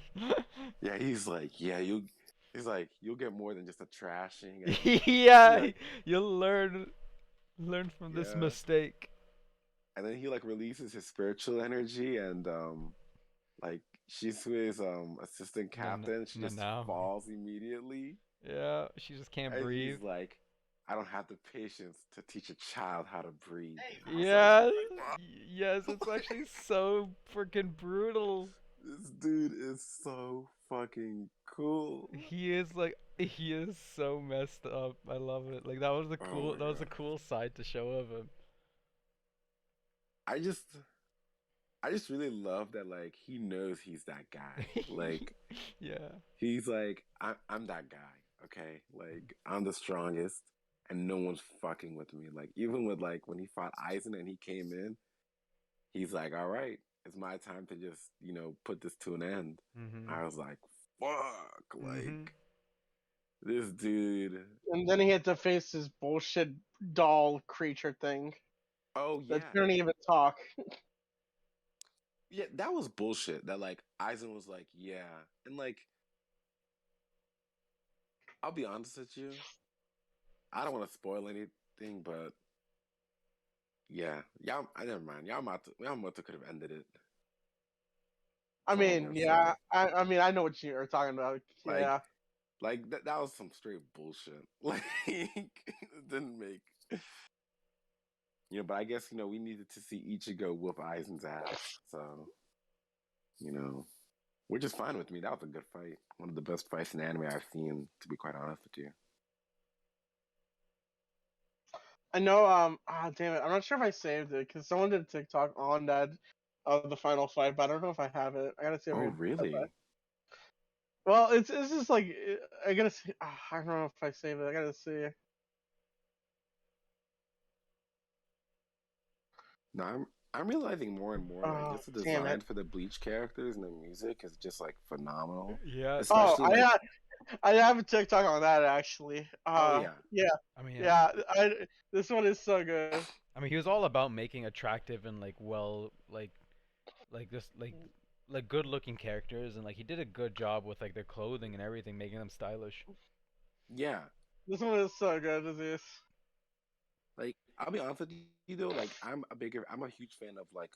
S6: yeah, he's like, yeah, he's like, you'll get more than just a trashing. And
S2: Yeah,
S6: yeah,
S2: you'll learn from this
S6: yeah.
S2: mistake.
S6: And then he like releases his spiritual energy, and like Shisue's assistant captain, she just
S2: Now.
S6: falls immediately.
S2: Yeah, she just can't
S6: And
S2: breathe.
S6: he's like, I don't have the patience to teach a child how to breathe. And I was
S2: Yeah,
S6: like,
S2: yes, it's actually so freaking brutal.
S6: this dude is so fucking cool.
S2: He is so messed up. I love it. Like
S6: Oh my
S2: that was a
S6: God.
S2: cool side to show of him.
S6: I just I just really love that like he knows he's that guy. Like
S2: Yeah.
S6: he's like, I'm that guy, okay? Like I'm the strongest and no one's fucking with me. Like even with like when he fought Aizen and he came in, he's like, all right, it's my time to just, put this to an end.
S2: Mhm.
S6: I was like, fuck,
S2: Mhm.
S6: like this dude.
S1: And then he had to face his bullshit doll creature thing
S6: Oh
S1: that
S6: yeah.
S1: couldn't even talk.
S6: Yeah, that was bullshit. That like Aizen was like, yeah. And like I'll be honest with you. I don't want to spoil anything, but yeah, I never mind. Yamamoto could have ended it.
S1: I
S6: That's all I'm
S1: mean,
S6: gonna
S1: yeah,
S6: say.
S1: I mean, I know what you're talking about.
S6: Like,
S1: Yeah.
S6: that was some straight bullshit. Like, it didn't make. But I guess we needed to see Ichigo whoop Aizen's ass. So, which is fine with me. That was a good fight. One of the best fights in anime I've seen, to be quite honest with you.
S1: I know. Damn it, I'm not sure if I saved it because someone did a TikTok on that of the final fight, but I don't know if I have it. I gotta see if I
S6: Oh,
S1: can put that.
S6: really?
S1: Well, it's just like I gotta see. I don't know if I save it. I gotta see.
S6: No, I'm realizing more and more like
S1: Oh,
S6: just the
S1: damn it.
S6: design for the Bleach characters and the music is just like phenomenal.
S2: Yeah.
S1: Oh,
S6: Especially like,
S1: I have a TikTok on that actually.
S6: oh yeah,
S1: Yeah,
S2: I mean,
S1: yeah. This one is so good.
S2: I mean, he was all about making attractive and like this like good looking characters, and like he did a good job with like their clothing and everything, making them stylish.
S6: yeah.
S1: This one is so good. This is.
S6: Like I'll be honest with you though, like I'm a huge fan of like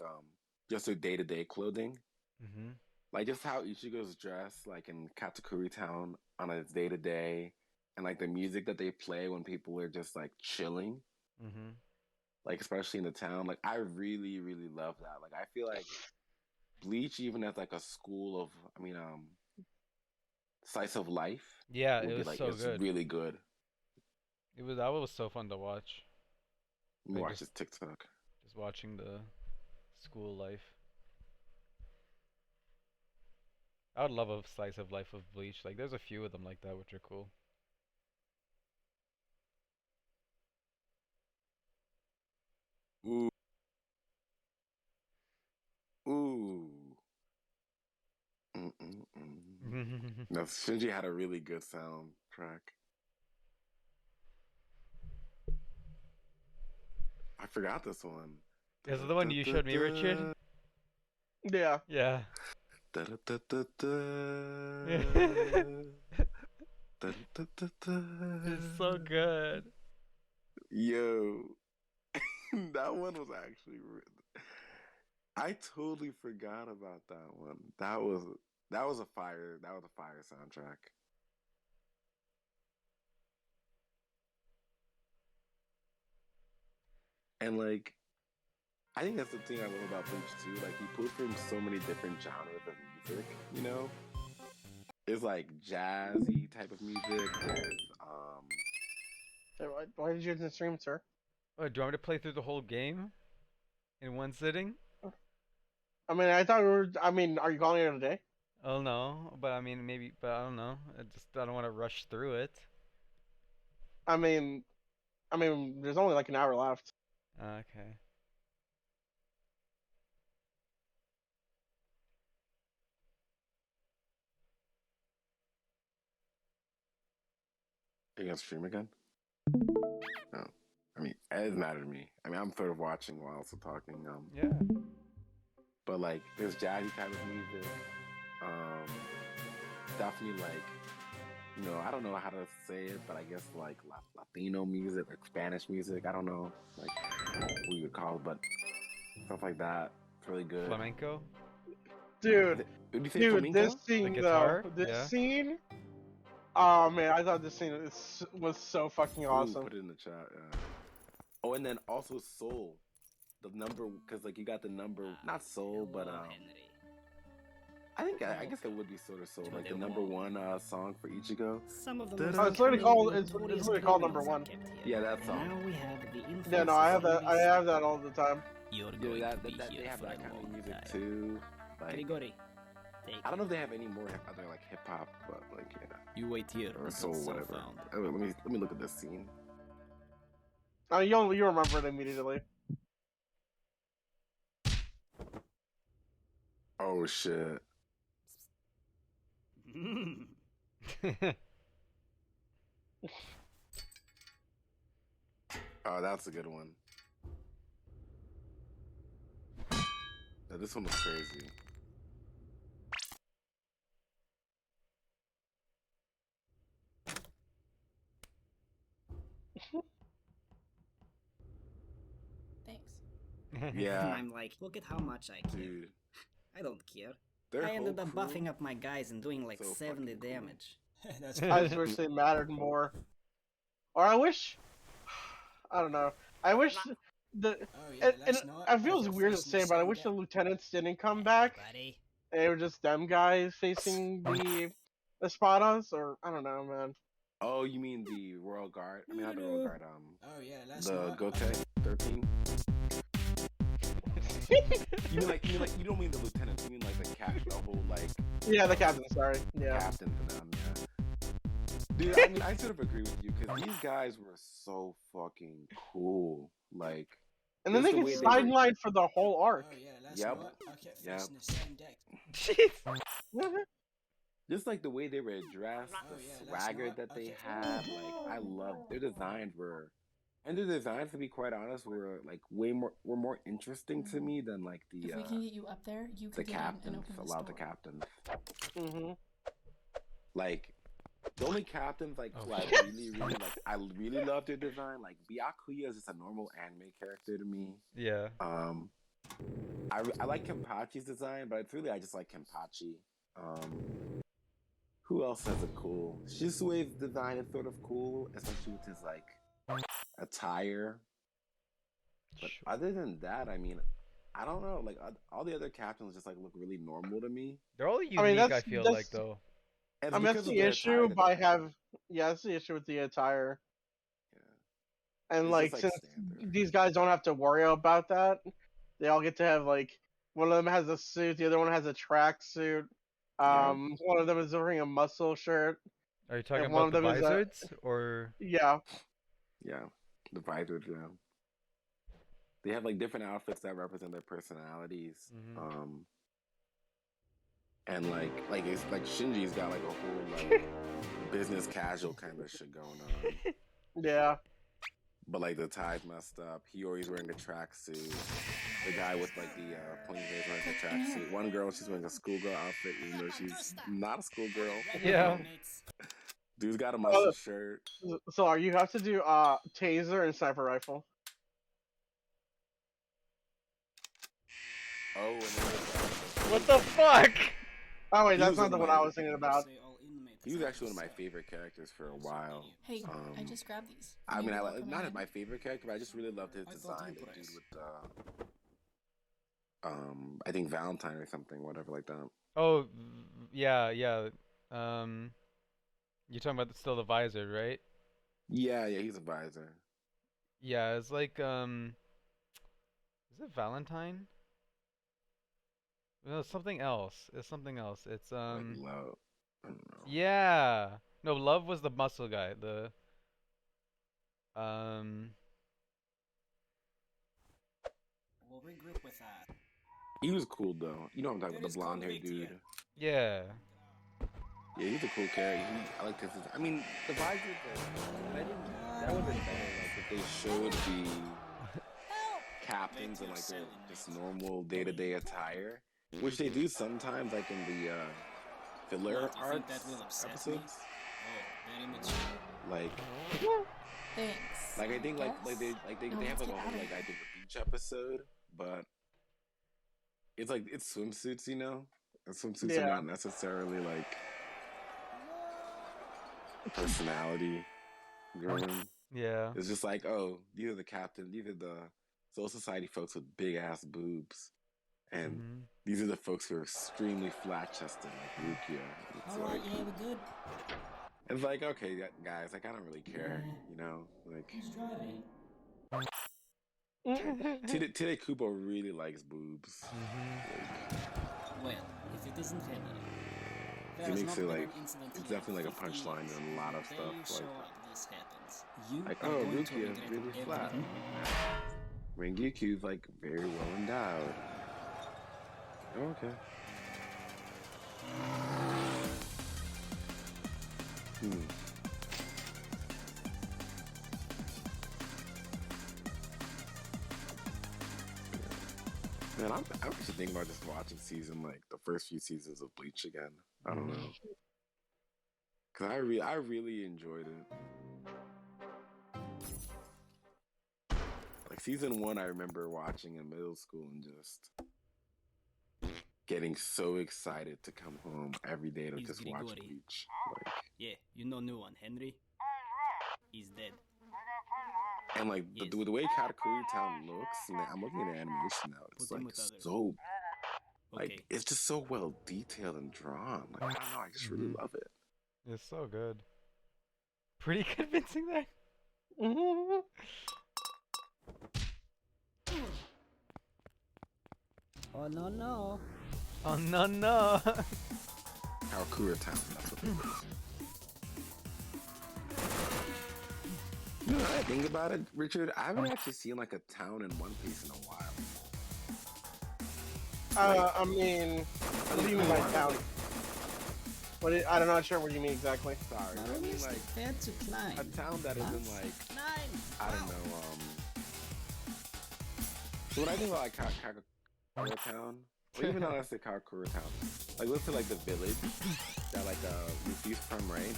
S6: just their day-to-day clothing.
S2: Mhm.
S6: Like just how Ichigo's dressed like in Katakuri Town on his day-to-day, and like the music that they play when people are just like chilling,
S2: Mhm.
S6: like especially in the town. Like I really, really love that. Like I feel like Bleach even as like a school of slice of life
S2: Yeah,
S6: would
S2: it
S6: be
S2: was
S6: like
S2: so
S6: it's
S2: good.
S6: really good.
S2: That was so fun to watch.
S6: Let me
S2: Like
S6: watch this TikTok.
S2: just watching the school life. I would love a slice of life of Bleach. Like there's a few of them like that which are cool.
S6: Ooh, ooh.
S2: Is
S6: No, Shinji had a really good soundtrack. I forgot this one.
S2: it the one you showed me, Richard?
S1: Yeah.
S2: Yeah. It's so good.
S6: Yo, that one was actually. I totally forgot about that one. That was a fire. That was a fire soundtrack. And like, I think that's the thing I love about Bleach too. Like, he pulls from so many different genres of music. You know, it's like jazzy type of music. There's
S1: Hey, why did you end the stream, sir?
S2: Oh, do you want me to play through the whole game in one sitting?
S1: I mean, I thought we were. I mean, are you calling it a day?
S2: Oh no, but I mean maybe, but I don't know. I don't want to rush through it.
S1: I mean, there's only like an hour left.
S2: Okay.
S6: Are you gonna stream again? No. I mean, it doesn't matter to me. I mean, I'm sort of watching while also talking.
S2: Yeah.
S6: But like, there's jazzy type of music. Definitely like, you know, I don't know how to say it, but I guess like Latino music, like Spanish music. I don't know, like what you would call it, but stuff like that. It's really good.
S2: Flamenco.
S1: Dude,
S6: Would you say
S1: dude,
S6: flamenco?
S1: this scene
S2: guitar?
S1: though, this
S2: Yeah.
S1: scene. Oh man, I thought this scene was so fucking
S6: Ooh,
S1: awesome.
S6: put it in the chat. Yeah. Oh, and then also soul, the number, because like you got the number, not soul, but I think I guess it would be sort of soul, like the number one song for Ichigo.
S5: Some of the
S6: Oh,
S5: most
S1: it's literally called-
S5: iconic
S1: it's
S5: notorious
S1: literally called
S5: buildings
S1: number one.
S5: are kept here.
S6: Yeah, that
S5: And
S6: song.
S5: now we have the influence
S1: Yeah, no, I have
S5: of
S1: that. I
S5: Elvis
S1: have that all the time.
S5: You're
S6: Yeah,
S5: going
S6: that
S5: to be
S6: they
S5: here
S6: have
S5: for
S6: that
S5: a
S6: kind of
S5: long
S6: music
S5: time.
S6: too. Like,
S5: Grigori, take
S6: I don't know if they have any more other like hip hop, but like yeah,
S5: You wait here
S6: or
S5: until
S6: soul,
S5: Soul
S6: whatever.
S5: found.
S6: Oh, let me look at this scene.
S1: Oh, you remember it immediately.
S6: Oh shit! Oh, that's a good one. Now, this one was crazy.
S3: Thanks.
S6: Yeah,
S5: I'm like, look at how much I care.
S6: dude.
S5: I don't care.
S6: Their
S5: I ended
S6: whole
S5: up
S6: crew-
S5: buffing up my guys and doing like
S6: so
S5: 70
S6: fucking cool.
S5: damage.
S3: That's
S1: I just wish they mattered more. Or I wish. I don't know. I wish the.
S3: Oh yeah,
S1: And
S3: let's not
S1: I feel
S3: have
S1: it's
S3: a
S1: weird to
S3: first
S1: say, but I wish the
S3: mistake.
S1: lieutenants didn't come back.
S3: Buddy.
S1: And it were just them guys facing the Espadas, or I don't know, man.
S6: Oh, you mean the Royal Guard? I mean, not the Royal Guard.
S3: Oh yeah, let's
S6: The
S3: not.
S6: Gote 13. You don't mean the lieutenants. You mean like the the whole like
S1: Yeah, the captain. Sorry. Yeah.
S6: captain to them. Yeah. Dude, I mean, I sort of agree with you because these guys were so fucking cool. Like,
S1: And then
S6: Just
S1: they
S6: the
S1: get
S6: way they were-
S1: sidelined for the whole arc.
S3: Oh yeah, let's
S6: Yep.
S3: not. I kept
S6: Yep.
S3: facing the same deck.
S2: Jeez.
S6: just like the way they were dressed,
S3: Oh,
S6: the
S3: yeah, that's
S6: swagger
S3: not-
S6: that they
S3: okay.
S6: had. Like, I loved their designs were, and their designs, to be quite honest, were like were more interesting to me than like
S7: If
S6: the
S7: we can get you up there, you
S6: the
S7: can get in and
S6: captains.
S7: open
S6: A
S7: this
S6: lot of the
S7: door.
S6: captains.
S1: Mm-hmm.
S6: Like the only captains like
S2: Oh,
S6: who I
S2: shit.
S6: really like I really love their design. Like Byakuya is just a normal anime character to me.
S2: Yeah.
S6: I like Kenpachi's design, but I just like Kenpachi. Who else has a cool? Shisue's design is sort of cool, especially with his like attire. But
S2: Sure.
S6: other than that, I mean, I don't know. Like all the other captains just like look really normal to me.
S2: They're all unique.
S1: mean,
S2: I
S1: that's-
S2: feel
S1: that's-
S2: like though.
S6: And
S1: I mean, that's
S6: because of
S1: the
S6: their
S1: issue
S6: attire that
S1: by
S6: they have.
S1: have. Yeah, that's the issue with the attire.
S6: Yeah.
S1: And
S6: It's
S1: like,
S6: just, like,
S1: since
S6: standard.
S1: these guys don't have to worry about that, they all get to have like one of them has a suit, the other one has a track suit.
S6: Yeah.
S1: One of them is wearing a muscle shirt.
S2: Are you talking
S1: and one
S2: about the
S1: of them is a-
S2: visors or?
S1: Yeah,
S6: Yeah, the visors. Yeah, they have like different outfits that represent their personalities.
S2: Mhm.
S6: And like it's like Shinji's got like a whole like business casual kind of shit going on.
S1: yeah.
S6: But like the tie's messed up. He always wearing a tracksuit. The guy with like the pointy hair is wearing a tracksuit. One girl, she's wearing a schoolgirl outfit, even though she's not a schoolgirl.
S2: Yeah.
S6: Dude's got a muscle shirt.
S1: So you have to do taser and sniper rifle.
S6: Oh, and then
S2: What the fuck?
S1: Oh wait,
S6: He
S1: that's
S6: was
S1: not
S6: in
S1: the one
S6: my-
S1: I was thinking about.
S5: Say all inmates
S6: He was actually one of my favorite characters for a while.
S7: Hey, I
S6: Um,
S7: just grabbed these.
S6: I mean,
S7: Maybe
S6: I
S7: they'll
S6: like
S7: come
S6: not
S7: in
S6: my
S7: handy.
S6: favorite character, but I just really loved his
S3: I thought
S6: design.
S3: you
S6: The dude
S3: priced.
S6: with I think Valentine or something, whatever like that.
S2: Oh, yeah, yeah. You're talking about still the visor, right?
S6: Yeah, yeah, he's a visor.
S2: Yeah, it's like is it Valentine? No, it's something else. It's something else. It's
S6: Like love. I don't know.
S2: yeah. No, Love was the muscle guy. The um
S3: We'll regroup with
S6: He was cool though. You know what I'm talking
S3: Dude,
S6: about,
S3: it's
S6: the blonde haired
S3: cultivate to you.
S6: dude.
S2: yeah.
S6: Yeah, he's a cool character. I like his. I mean, the visor. That would have been better, like if they showed the captains in like their just normal day-to-day attire, which they do sometimes, like in the filler
S3: What, you think
S6: arcs
S3: that will upset me?
S6: episodes.
S3: Oh, very mature.
S6: Like,
S7: Thanks.
S6: like I think like
S7: guess.
S6: they
S7: No,
S6: they have
S7: let's
S6: like a
S7: get
S6: whole
S7: out of
S6: like
S7: here.
S6: I think a beach episode, but it's like it's swimsuits, you know, and swimsuits are
S1: Yeah.
S6: not necessarily like personality driven.
S2: Yeah.
S6: It's just like, oh, these are the captain, these are the Soul Society folks with big ass boobs, and
S2: Mhm.
S6: these are the folks who are extremely flat chested, like Rukia. It's
S3: Alright,
S6: like,
S3: yeah, we're good.
S6: it's like, okay, guys, like I don't really care, you know, like
S3: Who's driving?
S6: Tide Kubo really likes boobs.
S2: Mhm.
S3: Well, if it isn't Henry. There
S6: It
S3: has
S6: makes
S3: not
S6: it
S3: been
S6: like
S3: an incident
S6: it's
S3: here
S6: definitely like a
S3: 50
S6: punchline
S3: years.
S6: in a lot of
S3: The day
S6: stuff.
S3: you show
S6: Like,
S3: up, this happens. You
S6: like
S3: are
S6: oh,
S3: going to
S6: Rukia is
S3: regret
S6: really flat.
S3: everything.
S6: Rengoku's like very well endowed. Okay. Hmm. Man, I'm actually thinking about just watching season like the first few seasons of Bleach again. I don't know, cause I really enjoyed it. Like season 1, I remember watching in middle school and just getting so excited to come home every day to
S3: He's
S6: just watch
S3: Grigori.
S6: Bleach. Like,
S3: Yeah, you know new one, Henry. He's dead.
S6: and like
S3: Yes.
S6: the way Katakuri Town looks, and I'm looking at the animation now. It's
S3: Put him
S6: like
S3: with others.
S6: so
S3: Okay.
S6: like it's just so well detailed and drawn. Like I don't know, I just really
S2: Mhm.
S6: love it.
S2: It's so good. Pretty convincing there.
S1: Mhm.
S3: Oh no no.
S2: Oh no no.
S6: Karakura Town, that's what it is. You know, I think about it, Richard. I haven't actually seen like a town in One Piece in a while.
S1: I mean, what do you mean by town? I'm not sure what you mean exactly.
S6: Sorry,
S3: Now
S6: I mean
S3: is
S6: like
S3: fair to climb.
S6: a town that isn't like
S3: Nine.
S6: I don't know. So when I think about like Karakura Town, or even not say Karakura Town, like let's say like the village that like Luffy's from, right?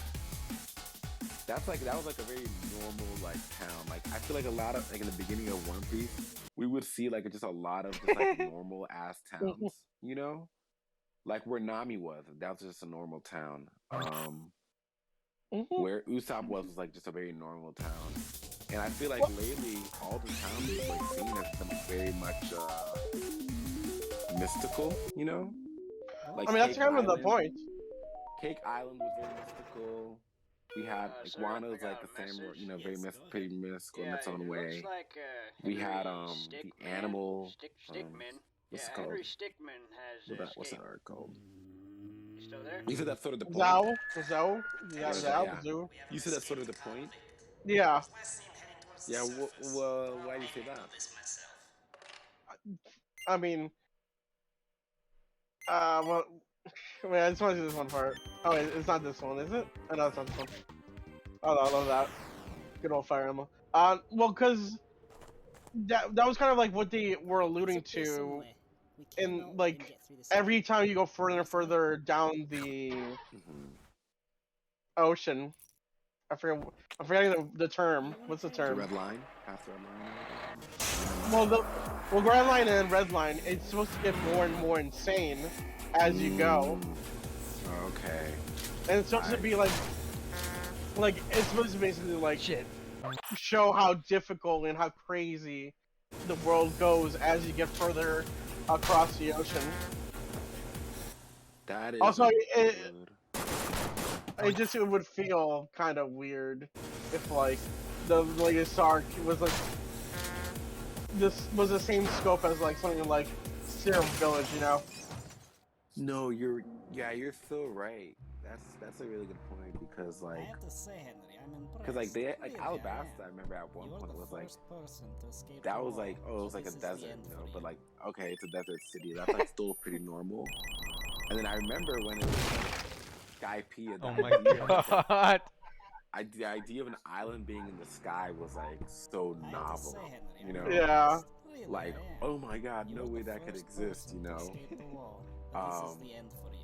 S6: That was like a very normal like town. Like I feel like a lot of like in the beginning of One Piece, we would see like just a lot of just like normal ass towns, you know, like where Nami was. That was just a normal town.
S1: Mhm.
S6: Where Usopp was like just a very normal town. And I feel like lately all the towns we've like seen have been very much mystical, you know? Like
S1: I mean, that's
S6: Cake
S1: kind of the
S6: Island.
S1: point.
S6: Cake Island was very mystical. We had like
S8: sir,
S6: Wano's
S8: I
S6: like
S8: got
S6: the
S8: a
S6: same,
S8: message.
S6: you know, very
S3: Yes, go
S6: pretty mystical in its own
S8: it
S6: way.
S8: looks like,
S6: We had
S8: Henry
S6: the
S8: Stickman-
S6: animal.
S8: Stickman.
S6: What's it
S8: Yeah,
S6: called?
S8: Henry Stickman has
S6: What's that
S8: escaped.
S6: art called?
S8: You still there?
S6: You said that's sort of the point.
S1: Zhao, yeah,
S6: Yeah,
S1: Zhao,
S6: yeah.
S1: Zhou.
S6: You said that's sort of the point.
S1: Yeah.
S6: Yeah. Why do you say that?
S1: I mean, well, wait, I just want to do this one part. Oh, wait, it's not this one, is it? Oh, no, it's not this one. Oh, no, I love that. Good old Fire Emblem. Well, because that was kind of like what they were alluding to in, like, every time you go further and further down the
S6: Mhm.
S1: ocean. I'm forgetting the term. What's the
S6: The
S1: term?
S6: red line. After red line.
S1: Well, Grand Line and Red Line, it's supposed to get more and more insane as you go.
S6: Okay.
S1: and it's supposed to be like it's supposed to basically like
S2: Shit.
S1: show how difficult and how crazy the world goes as you get further across the ocean.
S6: That is
S1: Also,
S6: good.
S1: it would feel kind of weird if like the latest arc was like this was the same scope as like something like Serum Village, you know?
S6: No, you're so right. That's a really good point because
S3: I
S6: like
S3: have to say, Henry, I'm impressed.
S6: because like they like
S3: Really,
S6: Alabasta, I remember at one
S3: You're
S6: point
S3: the
S6: was like
S3: first person to escape
S6: that
S3: the
S6: was
S3: wall,
S6: like oh it was
S3: so
S6: like a
S3: this is the
S6: desert,
S3: end
S6: you
S3: for
S6: know,
S3: you.
S6: but like okay it's a desert city. That's like still pretty normal. And then I remember when it was Skypiea.
S2: Oh my god.
S6: The idea of an island being in the sky was like so
S3: I have to
S6: novel,
S3: say, Henry,
S6: you know?
S3: I'm
S1: Yeah.
S3: impressed. Really,
S6: Like
S3: I am.
S6: oh my god,
S3: You
S6: no
S3: were
S6: way
S3: the
S6: that could
S3: first
S6: exist,
S3: person
S6: you
S3: to
S6: know?
S3: escape the wall, but this is
S6: Um,
S3: the end for you.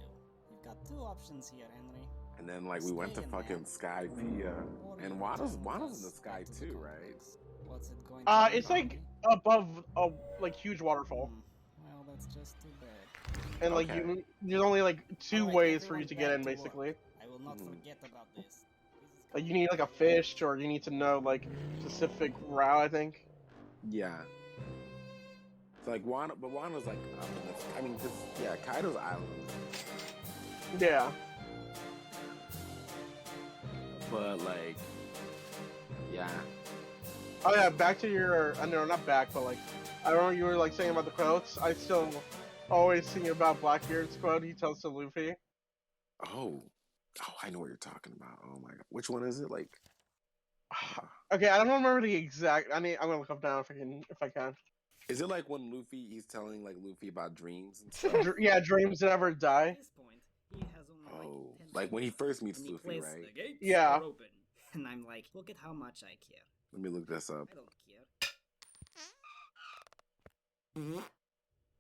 S3: You've got two options here, Henry.
S6: And then like we went to
S3: Stay in
S6: fucking
S3: there.
S6: Skypiea,
S3: Or
S6: and
S3: you
S6: Wano's
S3: return
S6: in
S3: with
S6: the
S3: us
S6: sky
S3: back to the
S6: too, right?
S3: complex. What's it going to be,
S1: It's like
S3: Henry?
S1: above a like huge waterfall,
S3: Well, that's just too bad.
S1: and like
S6: Okay.
S1: there's only like two
S3: Alright,
S1: ways for you
S3: everyone
S1: to get
S3: back
S1: in,
S3: to work.
S1: basically.
S3: I will not
S6: Mhm.
S3: forget about this. This is
S1: Like you
S3: gonna
S1: need
S3: be
S1: like a
S3: very
S1: fish, or you need to know like specific route, I think.
S6: Yeah. So like Wano's like up in the, I mean, cause yeah, Kaido's island,
S1: Yeah.
S6: but like, yeah,
S1: Oh yeah, back to your, no, not back, but like, I remember you were like saying about the quotes. I still always think about Blackbeard's quote he tells to Luffy.
S6: oh, I know what you're talking about. Oh my god, which one is it? Like,
S1: Okay, I don't remember the exact. I'm gonna look up now if I can.
S6: is it like when he's telling like Luffy about dreams and stuff?
S1: Yeah, dreams never
S3: At
S1: die.
S3: this point, he has only
S6: Oh,
S3: 10
S6: like when he
S3: seconds
S6: first
S3: left,
S6: meets
S3: and he
S6: Luffy,
S3: plays,
S6: right?
S3: "The gates
S1: Yeah.
S3: are open." And I'm like, look at how much I care.
S6: Let me look this up.
S3: I don't care.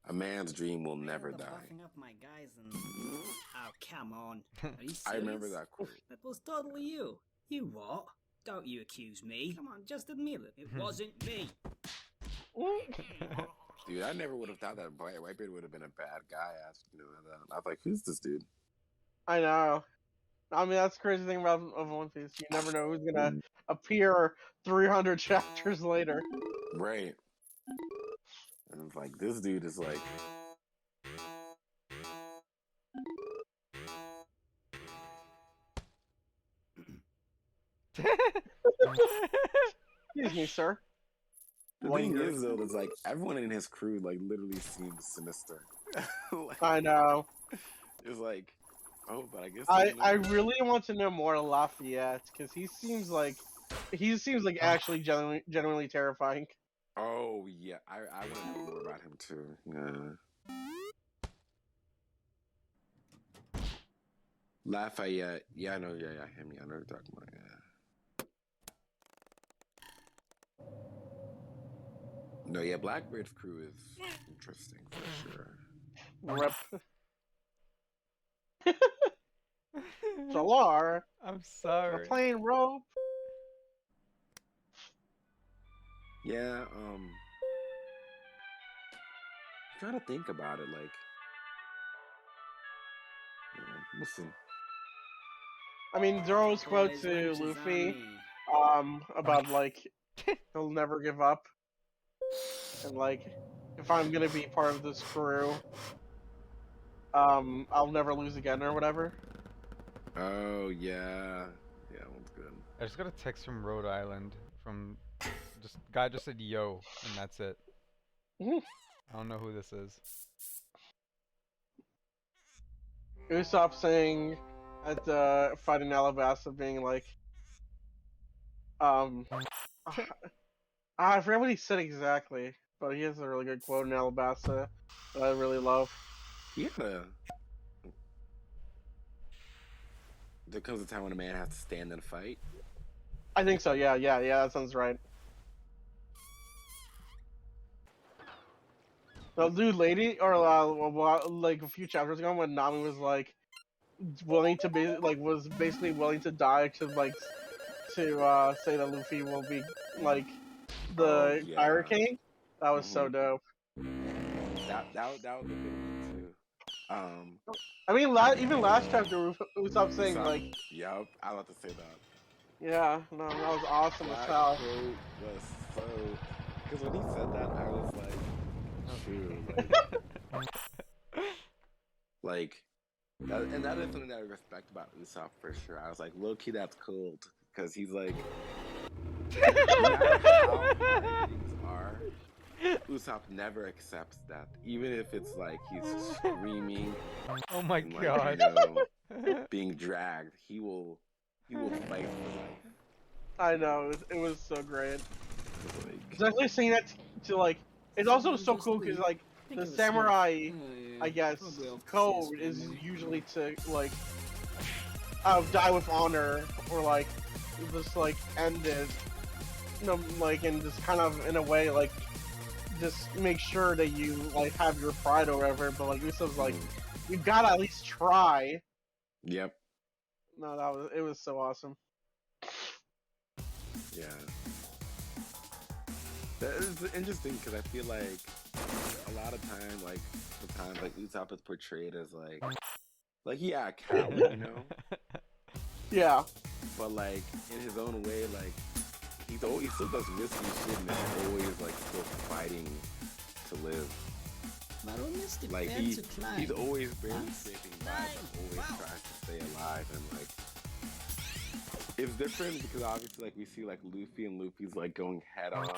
S6: A man's dream will
S3: I
S6: never
S3: ended up
S6: die.
S3: buffing up my guys and... Oh, come on. Are you serious?
S6: I remember that quote.
S3: That was totally you. You what? Don't you accuse me. Come on, just admit it. It wasn't me.
S6: Dude, I never would have thought that Whitebeard would have been a bad guy. I was like, who's this dude?
S1: I know. I mean, that's the crazy thing about of One Piece. You never know who's gonna appear 300 chapters later.
S6: Right. And it's like, this dude is like,
S1: Excuse me, sir.
S6: the thing is though, it's like everyone in his crew like literally seems sinister. Like,
S1: I know.
S6: it's like, oh, but I guess
S1: I really want to know more of Lafayette because he seems like actually genuinely terrifying.
S6: Oh yeah, I want to know more about him too. Yeah. Lafayette, yeah, I know, yeah, him, yeah, I know what you're talking about, yeah. No, yeah, Blackbeard's crew is interesting for sure.
S1: Rip. Jalar,
S2: I'm
S1: we're
S2: sorry.
S1: playing rope.
S6: Yeah, trying to think about it, like, we'll see.
S1: I mean, Zoro's quote
S3: Boys,
S1: to
S3: lunch is on
S1: Luffy,
S3: me.
S1: about like he'll never give up, and like if I'm gonna be part of this crew, I'll never lose again or whatever.
S6: Oh yeah, that one's good.
S2: I just got a text from Rhode Island from guy just said yo and that's it.
S1: Mhm.
S2: I don't know who this is.
S1: Usopp saying at the fight in Alabasta being like, I forget what he said exactly, but he has a really good quote in Alabasta that I really love.
S6: Yeah. There comes a time when a man has to stand and fight.
S1: I think so. Yeah, that sounds right. No, dude, lady, or like a few chapters ago when Nami was like willing to be was basically willing to die to say that Luffy will be like the
S6: yeah.
S1: Pirate King. That was so dope.
S6: That was a good one too.
S1: I mean, even last chapter, Usopp saying like,
S6: Yup, I was about to say that.
S1: yeah, no, that was awesome as
S6: That
S1: hell.
S6: quote was so. Because when he said that, I was like, shoot, like that, and that is something that I respect about Usopp for sure. I was like, low key, that's cool because he's like, no matter how hard things are, Usopp never accepts that, even if it's like he's screaming
S2: Oh my
S6: and like
S2: god.
S6: being dragged. He will fight for life.
S1: I know, it was so great.
S6: Like,
S1: Especially seeing that to like, it's also so cool because like the samurai, I guess, code is usually to like, die with honor or like, just like end it, you know, like and just kind of in a way like, just make sure that you like have your pride or whatever. But like Usopp's like, you gotta at least try.
S6: yep.
S1: No, it was so awesome.
S6: Yeah. That is interesting because I feel like a lot of time, like sometimes, like Usopp is portrayed as like yeah, a coward, you know.
S1: Yeah.
S6: But like in his own way, like he still does risky shit and is always like still fighting to live. Like he's always barely scraping by, but always tries to stay alive and like. It's different because obviously, like we see, like Luffy and Luffy's like going head on,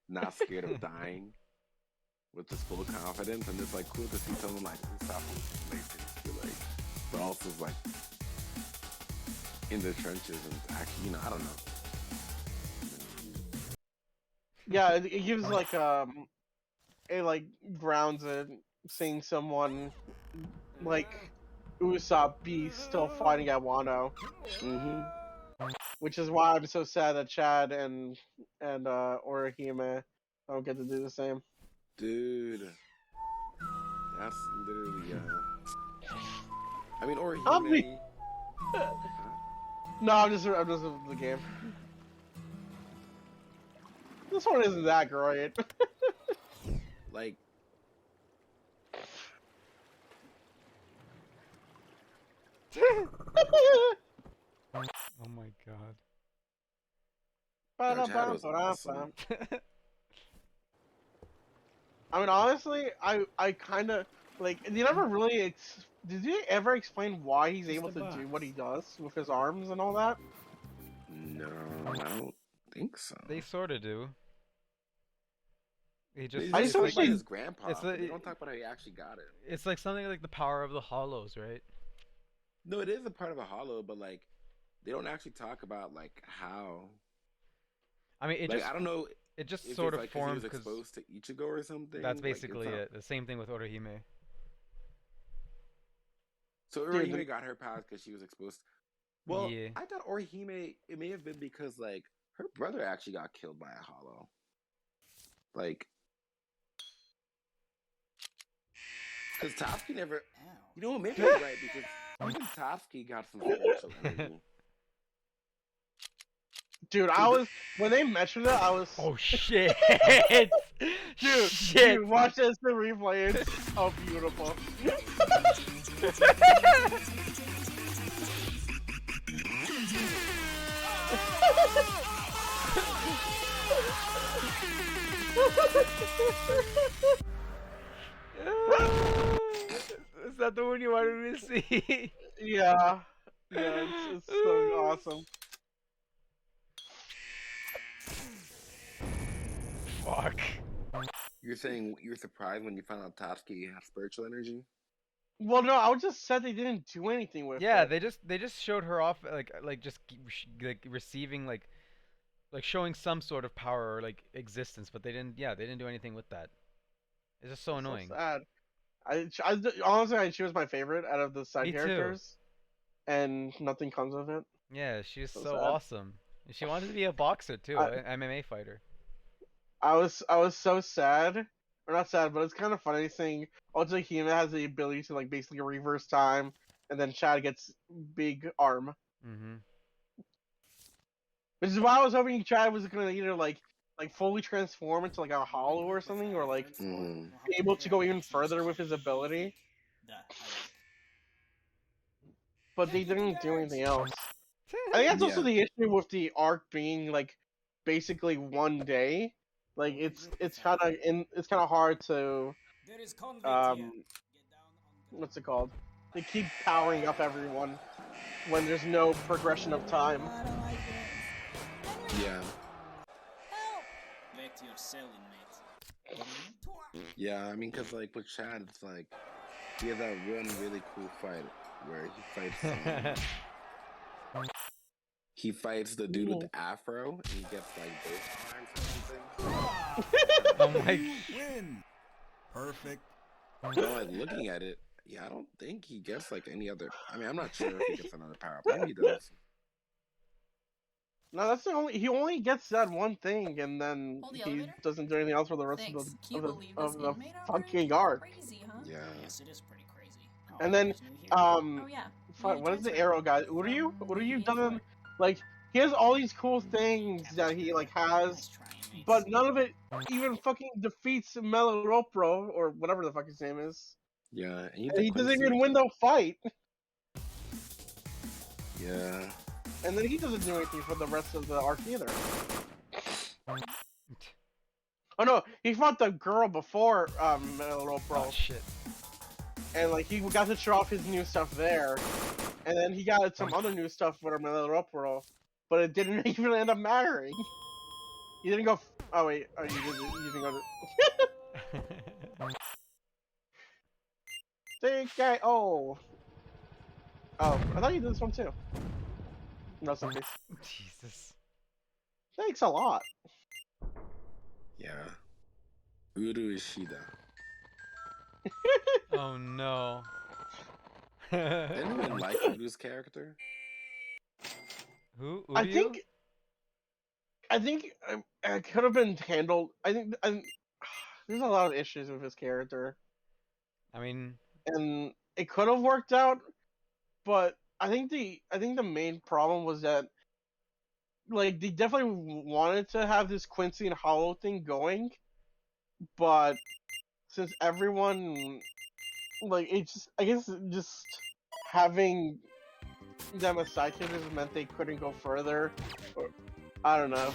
S6: not scared of dying, with this full confidence, and it's like cool to see someone like Usopp who's like, but also like in the trenches and actually, you know, I don't know.
S1: Yeah, it gives like it like grounds it seeing someone like Usopp be still fighting at Wano. Which is why I'm so sad that Chad and Orihime don't get to do the same.
S6: Dude, that's literally I mean,
S1: I'll be-
S6: Orihime.
S1: No, I'm just with the game. This one isn't that great.
S6: Like,
S2: Oh my god.
S6: Chad was awesome.
S1: I mean, honestly, I kind of like. They never really. Did you ever explain why he's able to do what he does with his arms and all that?
S6: No, I don't think so.
S2: They sort of do. He
S6: They
S2: just.
S1: I
S6: just
S1: just
S6: talk
S1: wish
S6: about
S1: they-
S6: his grandpa.
S2: it's
S6: But they
S2: like-
S6: don't talk about how he actually got it.
S2: It's like something like the power of the hollows, right?
S6: No, it is a part of a hollow, but like they don't actually talk about like how.
S2: I mean, it
S6: Like
S2: just
S6: I don't know
S2: it just
S6: if
S2: sort
S6: it's
S2: of
S6: like 'cause he
S2: formed
S6: was
S2: because
S6: exposed to Ichigo or something.
S2: that's
S6: like,
S2: basically
S6: it's not-
S2: it. The same thing with Orihime.
S6: So
S1: Dude,
S6: Orihime got her powers because she was exposed. Well,
S2: Yeah.
S6: I thought Orihime it may have been because like her brother actually got killed by a hollow. Like, because Topsky never.
S3: Ow.
S6: You know what? Maybe you're right because even Topsky got some spiritual energy.
S1: Dude, I was when they mentioned it, I was.
S2: Oh shit!
S1: Dude,
S2: shit!
S1: dude, watch this the replay. It's so beautiful.
S2: Is that the one you wanted me to see?
S1: Yeah, it's so awesome.
S2: Fuck.
S6: You're saying you're surprised when you found out Topsky had spiritual energy?
S1: Well, no, I was just said they didn't do anything with
S2: Yeah,
S1: it.
S2: they just showed her off like just like receiving like showing some sort of power or like existence, but they didn't do anything with that. It's just so annoying.
S1: So sad. Honestly, she was my favorite out of the side
S2: Me too.
S1: characters, and nothing comes of it.
S2: Yeah, she's
S1: So
S2: so
S1: sad.
S2: awesome. And she wanted to be a boxer too, an MMA fighter.
S1: I was so sad, or not sad, but it's kind of funny seeing Hime has the ability to like basically reverse time, and then Chad gets big arm,
S2: Mm-hmm.
S1: which is why I was hoping Chad was gonna either like fully transform into like a hollow or something, or like be able to go even further with his ability.
S9: That I like.
S1: but they didn't do anything else. I think that's also the issue with the arc being like basically one day. Like it's kind of hard to
S9: There is convict here.
S1: um what's it called? They keep powering up everyone when there's no progression of time.
S9: I don't like this.
S6: Yeah.
S9: Back to your cell, inmate.
S6: Yeah, I mean, cause like with Chad, it's like he has that one really cool fight where he fights the dude with the afro, and he gets like both arms or something.
S2: Oh my.
S10: Win. Perfect.
S6: But like looking at it, yeah, I don't think he gets like any other. I mean, I'm not sure if he gets another power up. Maybe he does.
S1: No, that's the only. He only gets that one thing, and then
S7: Hold the
S1: he
S7: elevator?
S1: doesn't do anything else for the rest
S7: Thanks.
S1: of
S7: Can you believe this
S1: the
S7: inmate
S1: fucking
S7: outrage?
S1: arc.
S7: Crazy, huh?
S6: Yeah.
S9: Yes, it is pretty crazy.
S1: And then,
S9: There's new here.
S7: Oh yeah.
S1: fuck,
S7: You
S1: what is the
S7: transferred
S1: arrow guy? What are you done? Like, he has all these cool things that he like has,
S9: Nice try, inmates.
S1: but none of it even fucking defeats Meliropro or whatever the fuck his name is.
S6: Yeah, and
S1: And he doesn't even win the fight,
S6: Yeah.
S1: and then he doesn't do anything for the rest of the arc either. Oh no, he fought the girl before Meliropro.
S2: Oh shit.
S1: And like he got to show off his new stuff there, and then he got some other new stuff for Meliropro, but it didn't even end up mattering. You didn't go. Oh wait, oh, you didn't go. Think I oh. Oh, I thought you did this one too. No, something.
S2: Jesus.
S1: Thanks a lot.
S6: Yeah. Uru Ishida.
S2: Oh no.
S6: Anyone like Uru's character?
S2: Who?
S1: I
S2: Uryu?
S1: think it could have been handled. I think there's a lot of issues with his character.
S2: I mean,
S1: And it could have worked out, but I think the main problem was that like they definitely wanted to have this Quincy and Hollow thing going, but since everyone like it just I guess just having them as side characters meant they couldn't go further. Or, I don't know.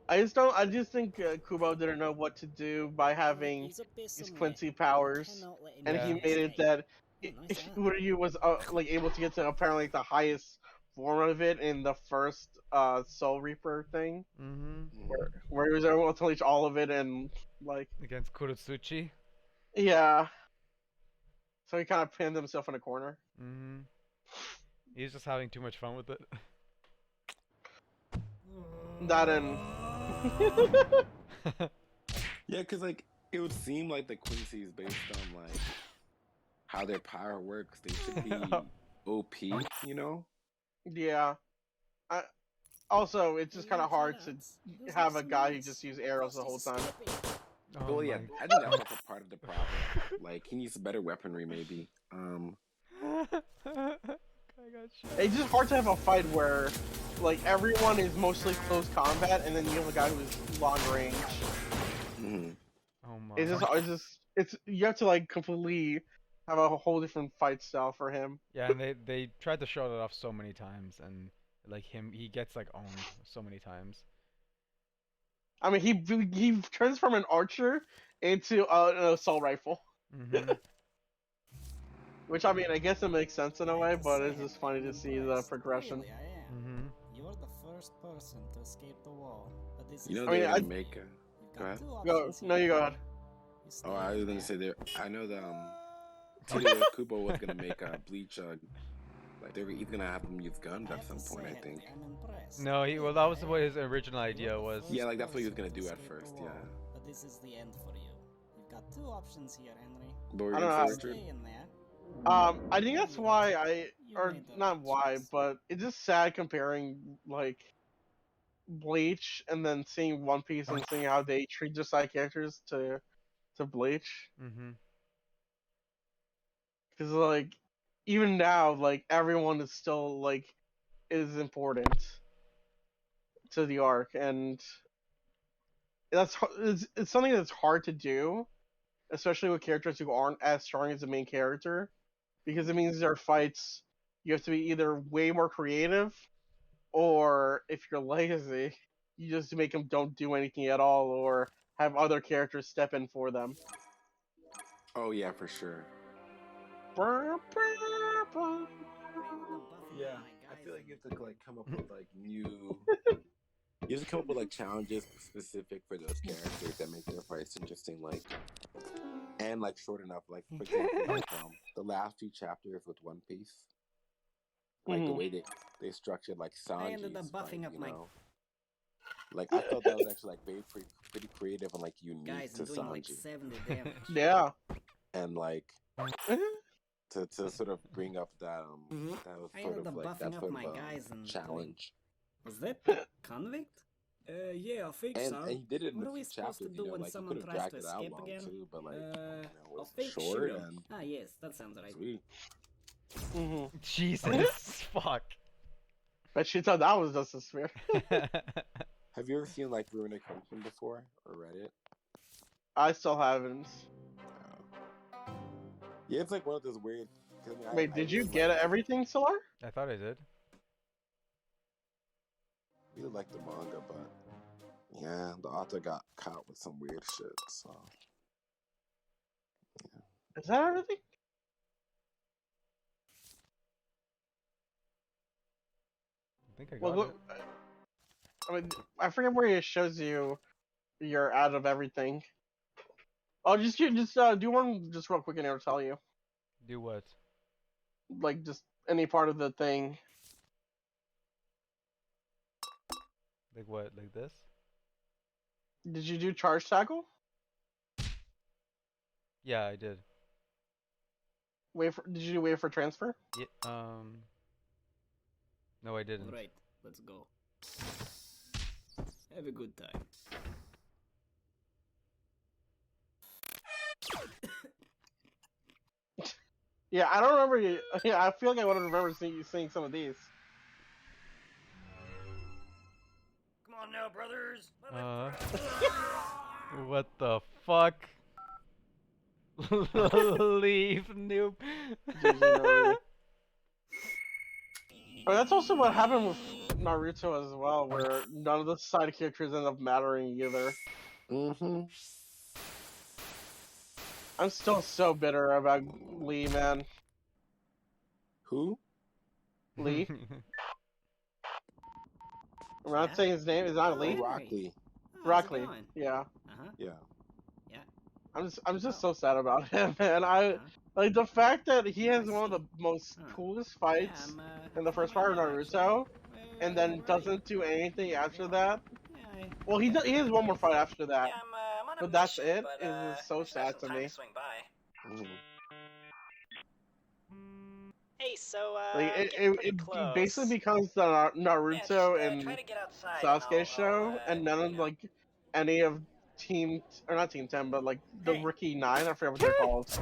S1: I just think Kubo didn't know what to do by having
S3: He's up there
S1: his
S3: somewhere.
S1: Quincy powers,
S3: Cannot let him
S1: and
S2: Yeah.
S1: he
S3: get
S1: made it
S3: escape.
S1: that
S3: Oh, nice eye.
S1: Uryu was like able to get to apparently the highest form of it in the first Soul Reaper thing,
S2: mm-hmm.
S1: where he was able to unleash all of it and like
S2: Against Kurotsuchi.
S1: yeah. So he kind of pinned himself in a corner.
S2: Mm-hmm. He's just having too much fun with it.
S1: That and
S6: Yeah, because like it would seem like the Quincy is based on like how their power works. They should be OP, you know?
S1: yeah. Also, it's just kind of hard to have a guy who just use arrows the whole time.
S2: Oh
S6: Well, yeah,
S2: my
S6: I think that's also part of the problem. Like he needs better weaponry, maybe.
S2: I got shit.
S1: It's just hard to have a fight where like everyone is mostly close combat, and then you have a guy who's long range.
S6: Mhm.
S2: Oh my.
S1: It's you have to like completely have a whole different fight style for him.
S2: Yeah, and they tried to show that off so many times, and like he gets like owned so many times.
S1: I mean, he turns from an archer into an assault rifle,
S2: Mm-hmm.
S1: which I mean, I guess it makes sense in a way, but it's just funny to see the progression.
S9: Really, I am.
S2: Mm-hmm.
S9: You're the first person to escape the wall, but this
S6: You know
S9: is
S1: I mean,
S6: they're
S1: I-
S6: gonna make a.
S9: You've
S6: Go ahead.
S9: two
S1: Go,
S9: options
S1: no,
S9: here.
S1: you go ahead.
S9: You stay
S6: Oh, I was
S9: in
S6: gonna
S9: there.
S6: say there. I know the Tito Kubo was gonna make a bleach. Like he's gonna have them use guns
S9: I
S6: at
S9: have
S6: some
S9: to
S6: point.
S9: say,
S6: I think.
S9: Henry, I'm impressed.
S2: No, well that was what his original idea was.
S6: Yeah, like that's what he was
S9: Person
S6: gonna do
S9: to
S6: at
S9: escape the
S6: first.
S9: wall,
S6: Yeah.
S9: But this is the end for you. You've got two options here, Henry.
S6: But we're
S1: I don't
S6: gonna
S1: know
S6: say, Richard.
S9: Stay in there.
S1: I think that's why
S9: You
S1: or
S9: made the
S1: not
S9: right
S1: why,
S9: choice.
S1: but it's just sad comparing like Bleach and then seeing One Piece and seeing how they treat their side characters to Bleach.
S2: Mm-hmm.
S1: Because like even now, like everyone is still like is important to the arc, and it's something that's hard to do especially with characters who aren't as strong as the main character, because it means their fights you have to be either way more creative, or if you're lazy, you just make them don't do anything at all, or have other characters step in for them.
S6: Oh yeah, for sure. Yeah, I feel like you have to like come up with like new. You have to come up with like challenges specific for those characters that make their fights interesting, like and like short enough. Like for example, like, the last few chapters with One Piece, like the way they structured like Sanji's
S3: I ended up buffing
S6: fight,
S3: up
S6: you
S3: my
S6: know? Like I thought that was actually like very pretty creative and like unique
S3: guys.
S6: to
S3: I'm doing like
S6: Sanji,
S3: 70 damage.
S1: Yeah.
S6: and like to sort of bring up that that was
S3: I
S6: sort
S3: ended
S6: of
S3: up
S6: like that
S3: buffing up
S6: sort
S3: my
S6: of
S3: guys and
S6: challenge.
S3: Was that convict?
S9: Yeah, I think
S6: And
S9: so.
S6: he did it in
S3: What
S6: a
S3: are we
S6: few
S3: supposed to
S6: chapters,
S3: do
S6: you know,
S3: when
S6: like he
S3: someone
S6: could have
S3: tries
S6: dragged
S3: to
S6: it out
S3: escape
S6: long
S3: again?
S6: too, but like it
S3: I'll
S6: was
S3: fake
S6: short
S3: shoot 'em.
S6: and
S3: Ah, yes, that sounds right.
S6: sweet.
S2: Jesus, fuck.
S1: But she thought that was just a sphere.
S6: Have you ever seen like Ruin Kenshin before or read it?
S1: I still haven't.
S6: Yeah, it's like one of those weird.
S1: Wait, did you
S6: really
S1: get everything, Solar?
S2: I thought I did.
S6: Really like the manga, but yeah, the author got caught with some weird shit. So
S1: Is that everything?
S2: I think I got
S1: Well,
S2: it.
S1: look, I mean, I forget where it shows you you're out of everything. Oh, just do one just real quick and it'll tell you.
S2: Do what?
S1: Like, just any part of the thing.
S2: Like what? Like this?
S1: Did you do charge tackle?
S2: Yeah, I did.
S1: Did you do wait for transfer?
S2: Yeah. No, I didn't.
S9: Alright, let's go. Have a good time.
S1: Yeah, I don't remember you. Yeah, I feel like I would have remembered seeing some of these.
S5: Come on now, brothers.
S2: What the fuck? Leave, noob.
S1: But that's also what happened with Naruto as well, where none of the side characters end up mattering either. I'm still so bitter about Lee, man.
S6: Who?
S1: Lee? I'm not saying his name. Is not Lee?
S6: Rock Lee.
S1: Rock Lee. Yeah.
S6: Yeah.
S1: I'm just so sad about him, man. Like the fact that he has one of the most coolest fights in the first part of Naruto, and then doesn't do anything after that. Well, he has one more fight after that, but that's it. Is so sad to me.
S8: Hey, so
S1: Like it
S8: close.
S1: basically becomes the Naruto and Sasuke show, and none of like any of Team or not Team 10, but like the Rookie 9. I forget what they're called,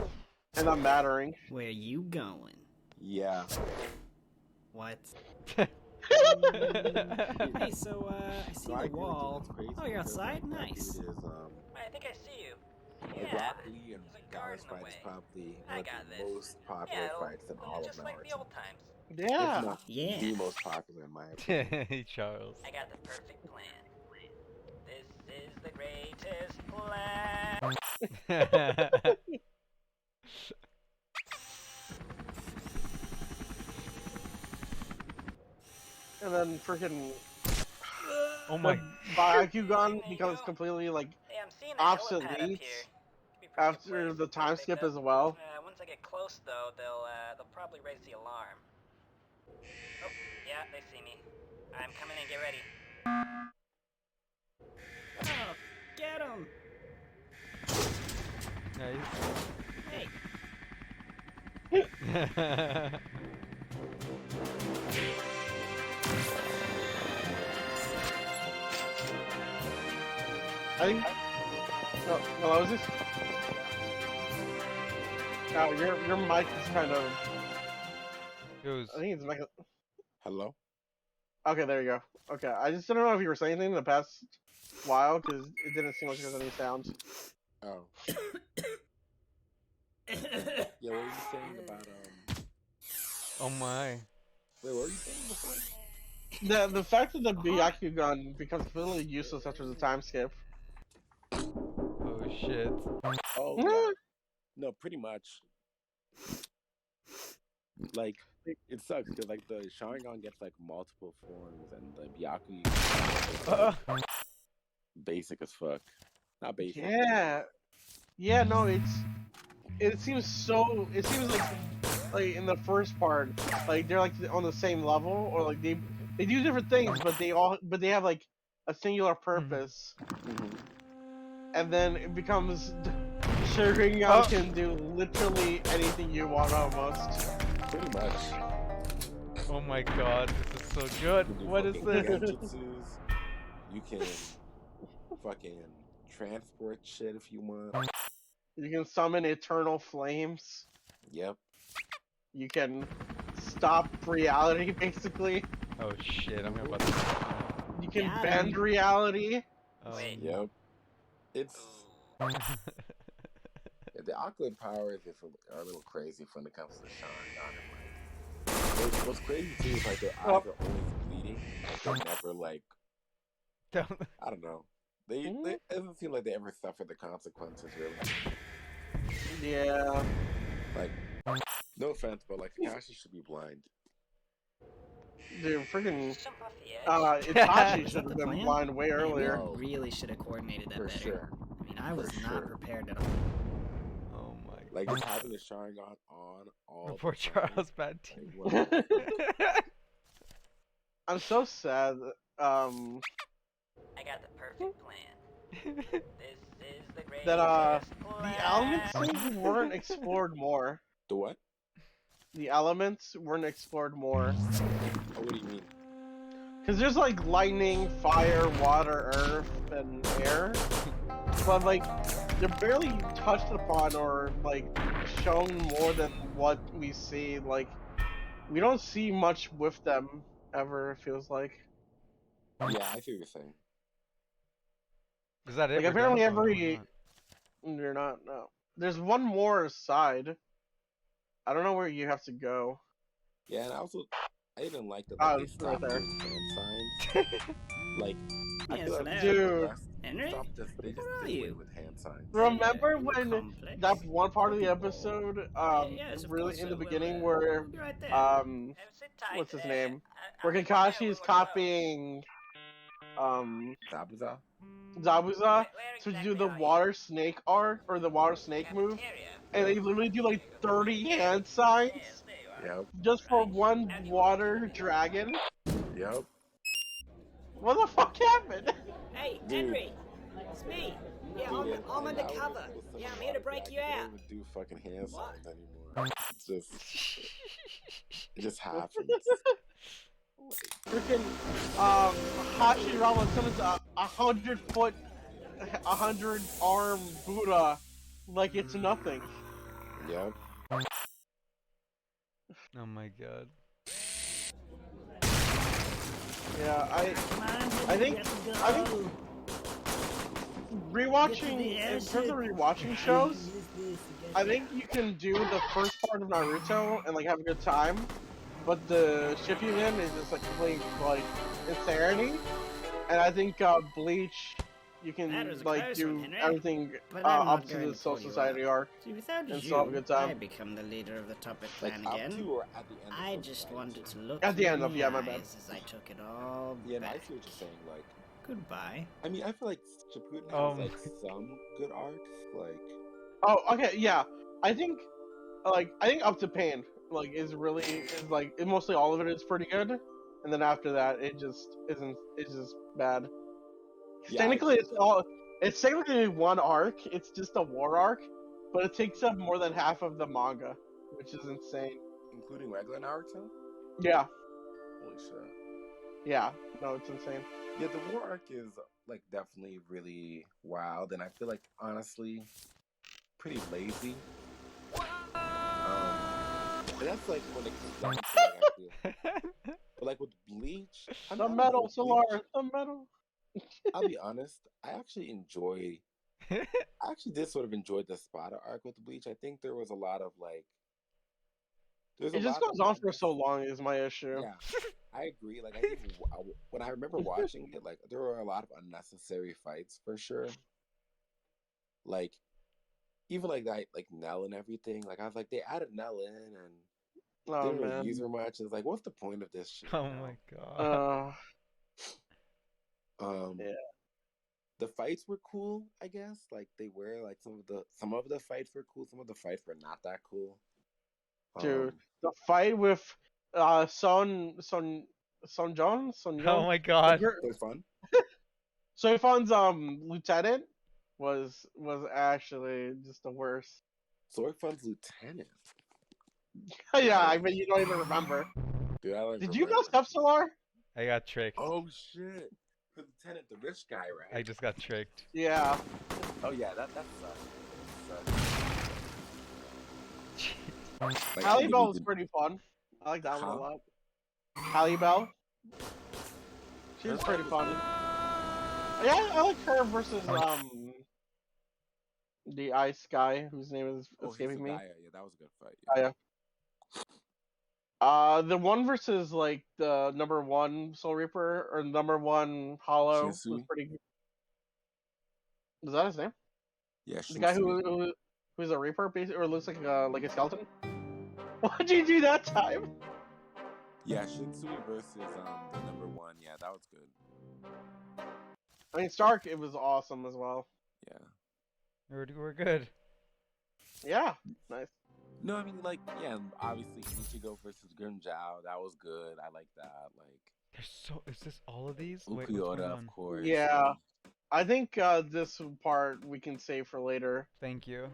S1: and not mattering.
S3: Where you going?
S6: Yeah.
S3: What? Hey, so I see the wall. Oh, you're outside? Nice.
S8: I think I see you.
S6: Rock Lee and Gaius fight is probably one of the most popular fights in all of
S8: just like the
S6: Naruto.
S8: old times.
S1: Yeah.
S6: If not the most popular in my opinion.
S2: Charles.
S8: I got the perfect plan. This is the greatest plan.
S1: And then freaking
S2: Oh my.
S1: Bakugan becomes completely like
S8: Hey, I'm seeing a
S1: opposite
S8: helipad up
S1: leads
S8: here. Could be perfect
S1: after
S8: place
S1: the
S8: to
S1: time
S8: pick
S1: skip
S8: up.
S1: as well.
S8: Once I get close, though, they'll probably raise the alarm. Oh, yeah, they see me. I'm coming in. Get ready.
S3: Oh, get him!
S2: Hey.
S1: I think. Oh, hello, is this? Oh, your mic is kind of.
S2: Goes.
S1: I think it's mic.
S6: Hello?
S1: Okay, there you go. Okay, I just didn't know if you were saying anything in the past while because it didn't seem like there was any sound.
S6: Oh. Yeah, what were you saying about
S2: Oh my.
S6: Wait, what were you saying before?
S1: The fact that the Byakugan becomes completely useless after the time skip.
S2: Oh shit.
S6: Oh yeah. No, pretty much. Like it sucks because like the Sharingan gets like multiple forms and the Byakugan basic as fuck. Not basic.
S1: Yeah. Yeah, no, it seems like in the first part, like they're like on the same level, or like they do different things, but they have like a singular purpose. And then it becomes Sharingan can do literally anything you want almost.
S6: Pretty much.
S2: Oh my god, this is so good. What is this?
S6: Genjutsus. You can fucking transport shit if you want.
S1: You can summon eternal flames.
S6: Yep.
S1: You can stop reality, basically.
S2: Oh shit, I'm about to.
S1: You can bend reality.
S6: Yep. It's the awkward powers are a little crazy when it comes to the Sharingan. Like, what's crazy too is like their eyes are always bleeding. Like, they're never like I don't know. It doesn't seem like they ever suffer the consequences really.
S1: Yeah.
S6: Like, no offense, but like Kakashi should be blind.
S1: Dude, freaking Itachi should have
S3: the
S1: been
S3: plan?
S1: blind way
S3: Man,
S1: earlier.
S3: We really should have coordinated that
S6: For
S3: better.
S6: sure.
S3: I mean, I was not prepared at all.
S2: Oh my.
S6: Like just having the Sharingan on all.
S2: Poor Charles, bad team.
S1: I'm so sad.
S8: I got the perfect plan. This is the greatest
S1: That
S8: plan.
S1: the elements things weren't explored more.
S6: The what?
S1: The elements weren't explored more.
S6: Oh, what do you mean?
S1: Cause there's like lightning, fire, water, earth, and air, but like they're barely touched upon or like shown more than what we see. Like we don't see much with them ever. It feels like.
S6: Yeah, I see what you're saying.
S2: Is that it?
S1: Like apparently you're not. No, there's one more side. I don't know where you have to go.
S6: Yeah, and I even like that
S1: Oh,
S6: they
S1: it's right
S6: stopped
S1: there.
S6: doing hand signs. Like, I
S3: Yes,
S6: feel like
S3: hello.
S1: Dude.
S3: Henry?
S6: they just
S3: Where are
S6: did away
S3: you?
S6: with hand signs.
S1: Remember
S3: You're
S1: when
S3: complex.
S1: that one part of the episode,
S3: Yes, of
S1: really
S3: course,
S1: in the
S3: we'll,
S1: beginning where,
S3: we'll be right there.
S8: Sit tight,
S1: what's his name?
S8: I'll
S1: Where
S8: be
S1: Kakashi
S8: there
S1: is
S8: when we're
S1: copying,
S6: Zabuza?
S1: Zabuza to do the water snake art, or the water snake move, and they literally do like 30 hand signs
S6: Yep.
S1: just for one water dragon.
S6: Yep.
S1: What the fuck happened?
S3: Hey,
S6: Dude.
S3: Henry! It's me! Yeah,
S6: Dude,
S3: I'm
S6: and that
S3: undercover.
S6: was such
S3: Yeah,
S6: a
S3: I'm here to
S6: lot
S3: break
S6: of
S3: you
S6: that. I
S3: out.
S6: don't even do fucking hand signs anymore. It's just, it just happens.
S1: Freaking, Hashirama summons a 100-foot, 100-arm Buddha like it's nothing.
S6: Yep.
S2: Oh my god.
S1: Yeah, I think rewatching, in terms of rewatching shows, I think you can do the first part of Naruto and like have a good time, but the Shippuden is just like complete like insanity, and I think Bleach, you
S3: That
S1: can
S3: was a
S1: like
S3: close
S1: do
S3: one, Henry.
S1: everything
S3: But I'm not
S1: up to
S3: going
S1: the
S3: to
S1: Soul
S3: pull you
S1: Society
S3: up.
S1: arc
S3: See, without
S1: and
S3: you,
S1: still have a good time.
S3: I become the leader of the Topic
S6: Like
S3: Clan
S6: up
S3: again.
S6: to or at the end of
S3: I
S6: the
S3: just
S6: society?
S3: wanted to look
S1: At the
S3: you
S1: end of-
S3: in
S1: yeah,
S3: the
S1: my bad.
S3: eyes as I took it all
S6: Yeah, and I
S3: back.
S6: see what you're saying. Like,
S3: Goodbye.
S6: I mean, I feel like Shippuden has like some good arcs. Like,
S1: Oh, okay, yeah. I think Up to Pain is mostly all of it is pretty good, and then after that it just isn't. It's just bad.
S6: Yeah,
S1: Technically, it's technically one arc. It's just a war arc, but it takes up more than half of the manga, which is insane.
S6: including regular Naruto.
S1: Yeah,
S6: Holy shit.
S1: yeah. No, it's insane.
S6: Yeah, the war arc is like definitely really wild, and I feel like honestly pretty lazy. And that's like when it comes down to like, I feel. But like with Bleach,
S1: The metal, Solar, the metal.
S6: I'll be honest, I actually enjoy I actually did sort of enjoy the Spada arc with Bleach. I think there was a lot of like, there's a
S1: It just
S6: lot
S1: goes
S6: of
S1: on for
S6: moments.
S1: so long. Is my issue.
S6: Yeah, I agree. Like I think when I remember watching it, like there were a lot of unnecessary fights for sure. Like even like that, like Nell and everything. Like I was like, they added Nell in and
S1: Oh
S6: didn't really use
S1: man.
S6: her much. It's like, what's the point of this shit?
S2: Oh
S6: You know?
S2: my god.
S1: Yeah.
S6: The fights were cool, I guess. Like they were like some of the fights were cool. Some of the fights were not that cool.
S1: Dude,
S6: Um,
S1: the fight with Son John, Son
S2: Oh
S1: Young,
S2: my god.
S6: they're fun.
S1: Soifon's lieutenant was actually just the worst.
S6: Sword Fun's lieutenant.
S1: Yeah, I bet you don't even remember.
S6: Dude, I like
S1: Did you
S6: remember.
S1: know Stepsolar?
S2: I got tricked.
S6: Oh shit! The lieutenant, the rich guy, right?
S2: I just got tricked.
S1: Yeah.
S6: Oh yeah, that sucks. Like,
S1: Halle
S6: I
S1: Bell
S6: really
S1: was
S6: did-
S1: pretty fun. I like that one a
S6: Huh?
S1: lot. Halle Bell. She was
S6: Her
S1: pretty
S6: fight
S1: fun.
S6: good.
S1: Yeah, I like her versus the ice guy whose name is
S6: Oh,
S1: escaping me.
S6: Hisagaya. Yeah, that was a good fight.
S1: Yeah. The one versus like the number one Soul Reaper or number one Hollow was
S6: Shinsui?
S1: pretty good. Is that his name?
S6: Yeah,
S1: The guy
S6: Shinsui.
S1: who's a Reaper, or looks like a skeleton. What'd you do that time?
S6: Yeah, Shinsui versus the number one. Yeah, that was good.
S1: I mean, Stark, it was awesome as well.
S6: Yeah.
S2: We're good.
S1: Yeah, nice.
S6: No, I mean like obviously Ichigo versus Grimjow, that was good. I like that. Like
S2: There's so. Is this all of these? Wait, what's going
S6: Ukiyoda,
S2: on?
S6: of course.
S1: Yeah, I think this part we can save for later.
S2: Thank you.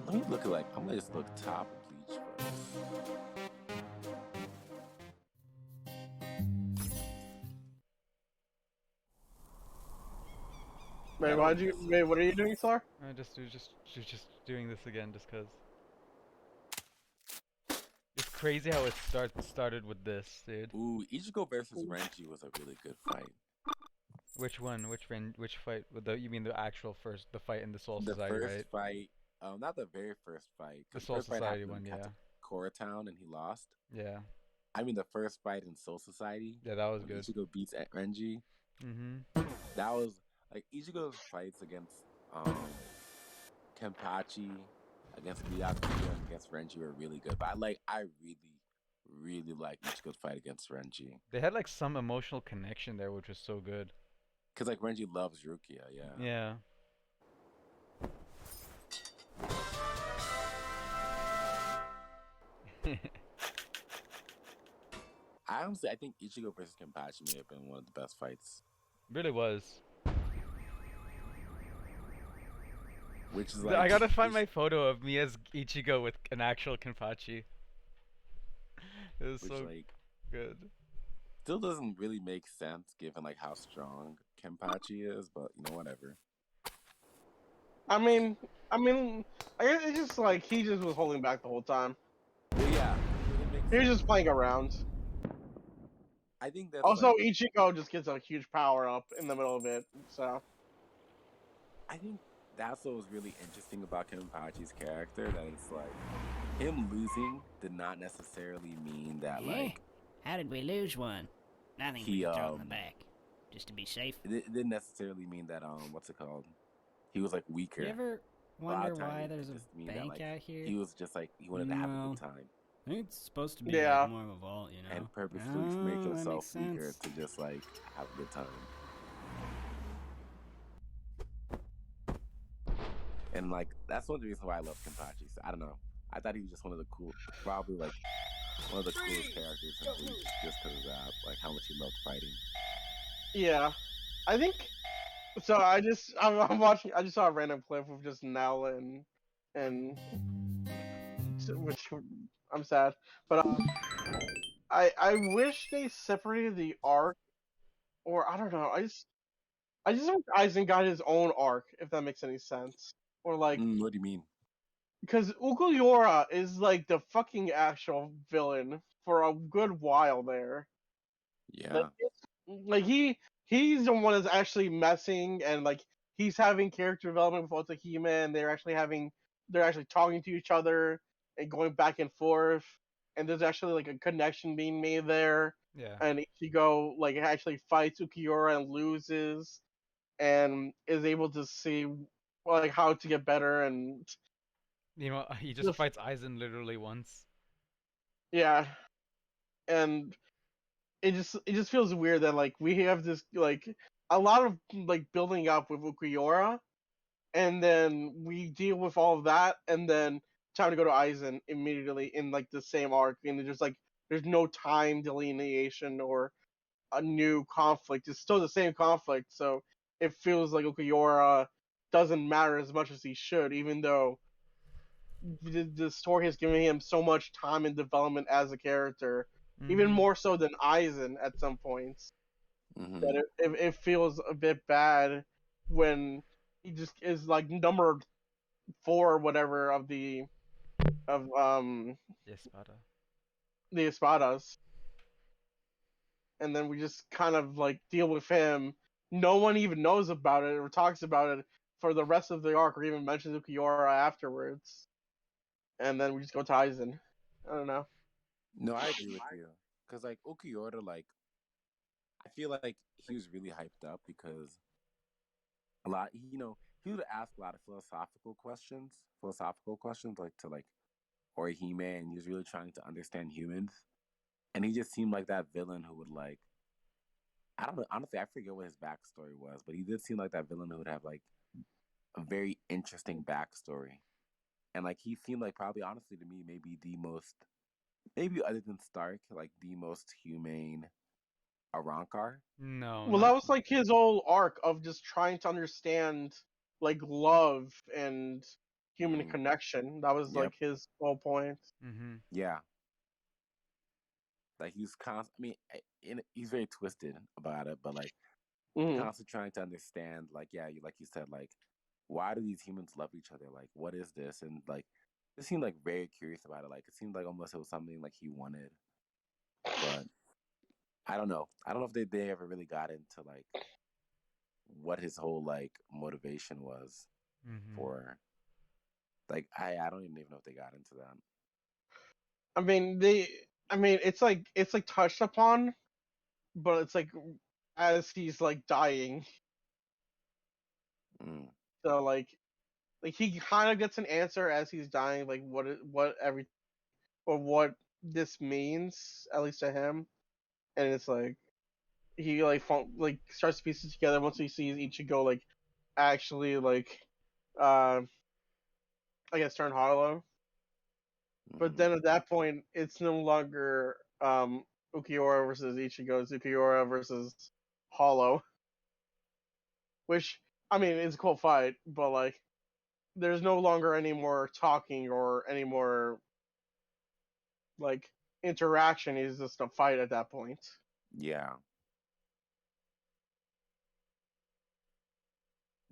S6: Let me look at I'm gonna just look top of Bleach first.
S1: Wait, what are you doing, Sar?
S2: I just doing this again just cause. It's crazy how it started with this, dude.
S6: Ooh, Ichigo versus Renji was a really good fight.
S2: Which one? Which fight? With you mean the actual the fight in the Soul
S6: The
S2: Society,
S6: first
S2: right?
S6: fight, not the very first fight.
S2: The
S6: 'cause
S2: Soul
S6: first fight
S2: Society
S6: happened
S2: one,
S6: in
S2: yeah.
S6: Katakura Town and he lost.
S2: Yeah.
S6: I mean the first fight in Soul Society.
S2: Yeah, that was
S6: when
S2: good.
S6: Ichigo beats Renji.
S2: Mm-hmm.
S6: That was like Ichigo's fights against Kenpachi, against Byakuya, and against Renji were really good. But I really like Ichigo's fight against Renji.
S2: They had like some emotional connection there, which was so good.
S6: Cause like Renji loves Rukia, yeah.
S2: Yeah.
S6: I think Ichigo versus Kenpachi may have been one of the best fights.
S2: Really was.
S6: Which is
S2: I gotta find my photo of me as Ichigo with an actual Kenpachi. It was
S6: which
S2: so
S6: like
S2: good.
S6: still doesn't really make sense given like how strong Kenpachi is, but you know, whatever.
S1: I mean, I guess it's just like he just was holding back the whole time.
S6: Well, yeah,
S1: He was just playing around.
S6: I think that's
S1: Also,
S6: like,
S1: Ichigo just gets a huge power up in the middle of it, so.
S6: I think that's what was really interesting about Kenpachi's character. That it's like him losing did not necessarily mean that
S3: Yeah.
S6: like
S3: How did we lose one? I think we
S6: he
S3: should throw him back. Just to be safe.
S6: it didn't necessarily mean that what's it called? He was like weaker.
S3: You ever
S6: A lot
S3: wonder
S6: of times
S3: why
S6: it
S3: there's a
S6: just mean that,
S3: bank
S6: like,
S3: out here?
S6: He was just like he wanted to have a
S3: No.
S6: good time
S3: I think it's supposed to be
S1: Yeah.
S3: like more of a vault, you know?
S6: and purposely
S3: Oh,
S6: make
S3: that
S6: himself
S3: makes
S6: weaker
S3: sense.
S6: to just like have a good time. And like that's one of the reasons why I love Kenpachi. So, I don't know. I thought he was just one of the probably like one of the coolest characters in Bleach, just because of that, like how much he loved fighting.
S1: Yeah, I think. So I'm watching. I just saw a random clip of just Nell and which I'm sad, but I wish they separated the arc, or I don't know. I just want Aizen got his own arc, if that makes any sense, or like
S6: What do you mean?
S1: because Ukuyora is like the fucking actual villain for a good while there.
S6: Yeah.
S1: Like he's the one that's actually messing, and like he's having character development with Otohime, and they're actually talking to each other and going back and forth, and there's actually like a connection being made there.
S2: Yeah.
S1: And Ichigo like actually fights Ukiura and loses, and is able to see like how to get better, and
S2: You know, he just fights Aizen literally once.
S1: yeah, and it just feels weird that like we have this like a lot of like building up with Ukiura, and then we deal with all of that, and then time to go to Aizen immediately in like the same arc, and there's no time delineation or a new conflict. It's still the same conflict, so it feels like Ukiura doesn't matter as much as he should, even though the story has given him so much time and development as a character, even more so than Aizen at some points. That it feels a bit bad when he just is like number 4 or whatever of
S2: Espada.
S1: the Espadas, and then we just kind of like deal with him. No one even knows about it or talks about it for the rest of the arc, or even mentions Ukiura afterwards. And then we just go to Aizen. I don't know.
S6: No, I agree with you. Because, like, Ukiura, like, I feel like he was really hyped up because he would ask a lot of philosophical questions, like, to, like, Orihime, and he was really trying to understand humans. And he just seemed like that villain who would, like, I don't know, honestly, I forget what his backstory was, but he did seem like that villain who would have, like, a very interesting backstory. And, like, he seemed like probably, honestly, to me, maybe other than Stark, like, the most humane Arrancar.
S2: No.
S1: Well, that was like his whole arc of just trying to understand like love and human connection. That was like his whole point.
S6: Yeah. Like he's he's very twisted about it, but like constantly trying to understand, like, yeah, like you said, like, why do these humans love each other? Like, what is this? And like, it seemed like very curious about it. Like, it seemed like almost it was something like he wanted, but I don't know. I don't know if they ever really got into like what his whole like motivation was for. Like, I don't even know if they got into that.
S1: I mean, it's like touched upon, but it's like as he's like dying. So like he kind of gets an answer as he's dying, like what this means, at least to him, and it's like he like starts to piece it together once he sees Ichigo like actually like I guess turn hollow. But then at that point, it's no longer Ukiura versus Ichigo, it's Ukiura versus Hollow. Which, I mean, it's a cool fight, but like, there's no longer any more talking or any more like interaction. It's just a fight at that point.
S6: Yeah.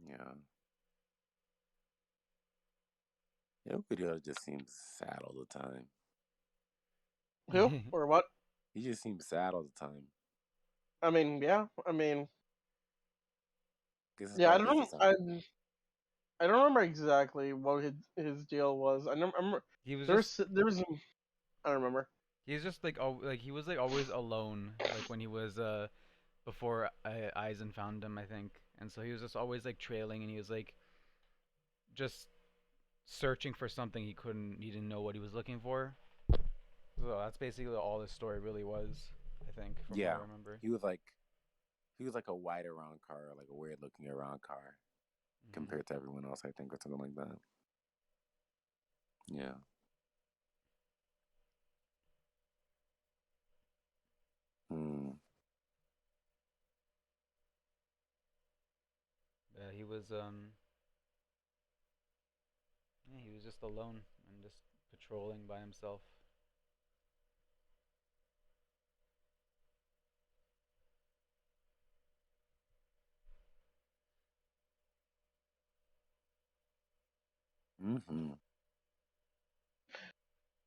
S6: Yeah. Ukiura just seems sad all the time.
S1: Who or what?
S6: He just seems sad all the time.
S1: I mean, yeah. I mean, yeah. I don't know. I don't remember exactly what his deal was. I remember
S2: he was
S1: there was I don't remember.
S2: He's just like he was like always alone, like when he was before Aizen found him, I think, and so he was just always like trailing, and he was like just searching for something he didn't know what he was looking for. So that's basically all this story really was, I think, from what I remember.
S6: He was like a white Arrancar, like a weird looking Arrancar compared to everyone else, I think, or something like that. Yeah.
S2: Yeah, he was just alone and just patrolling by himself.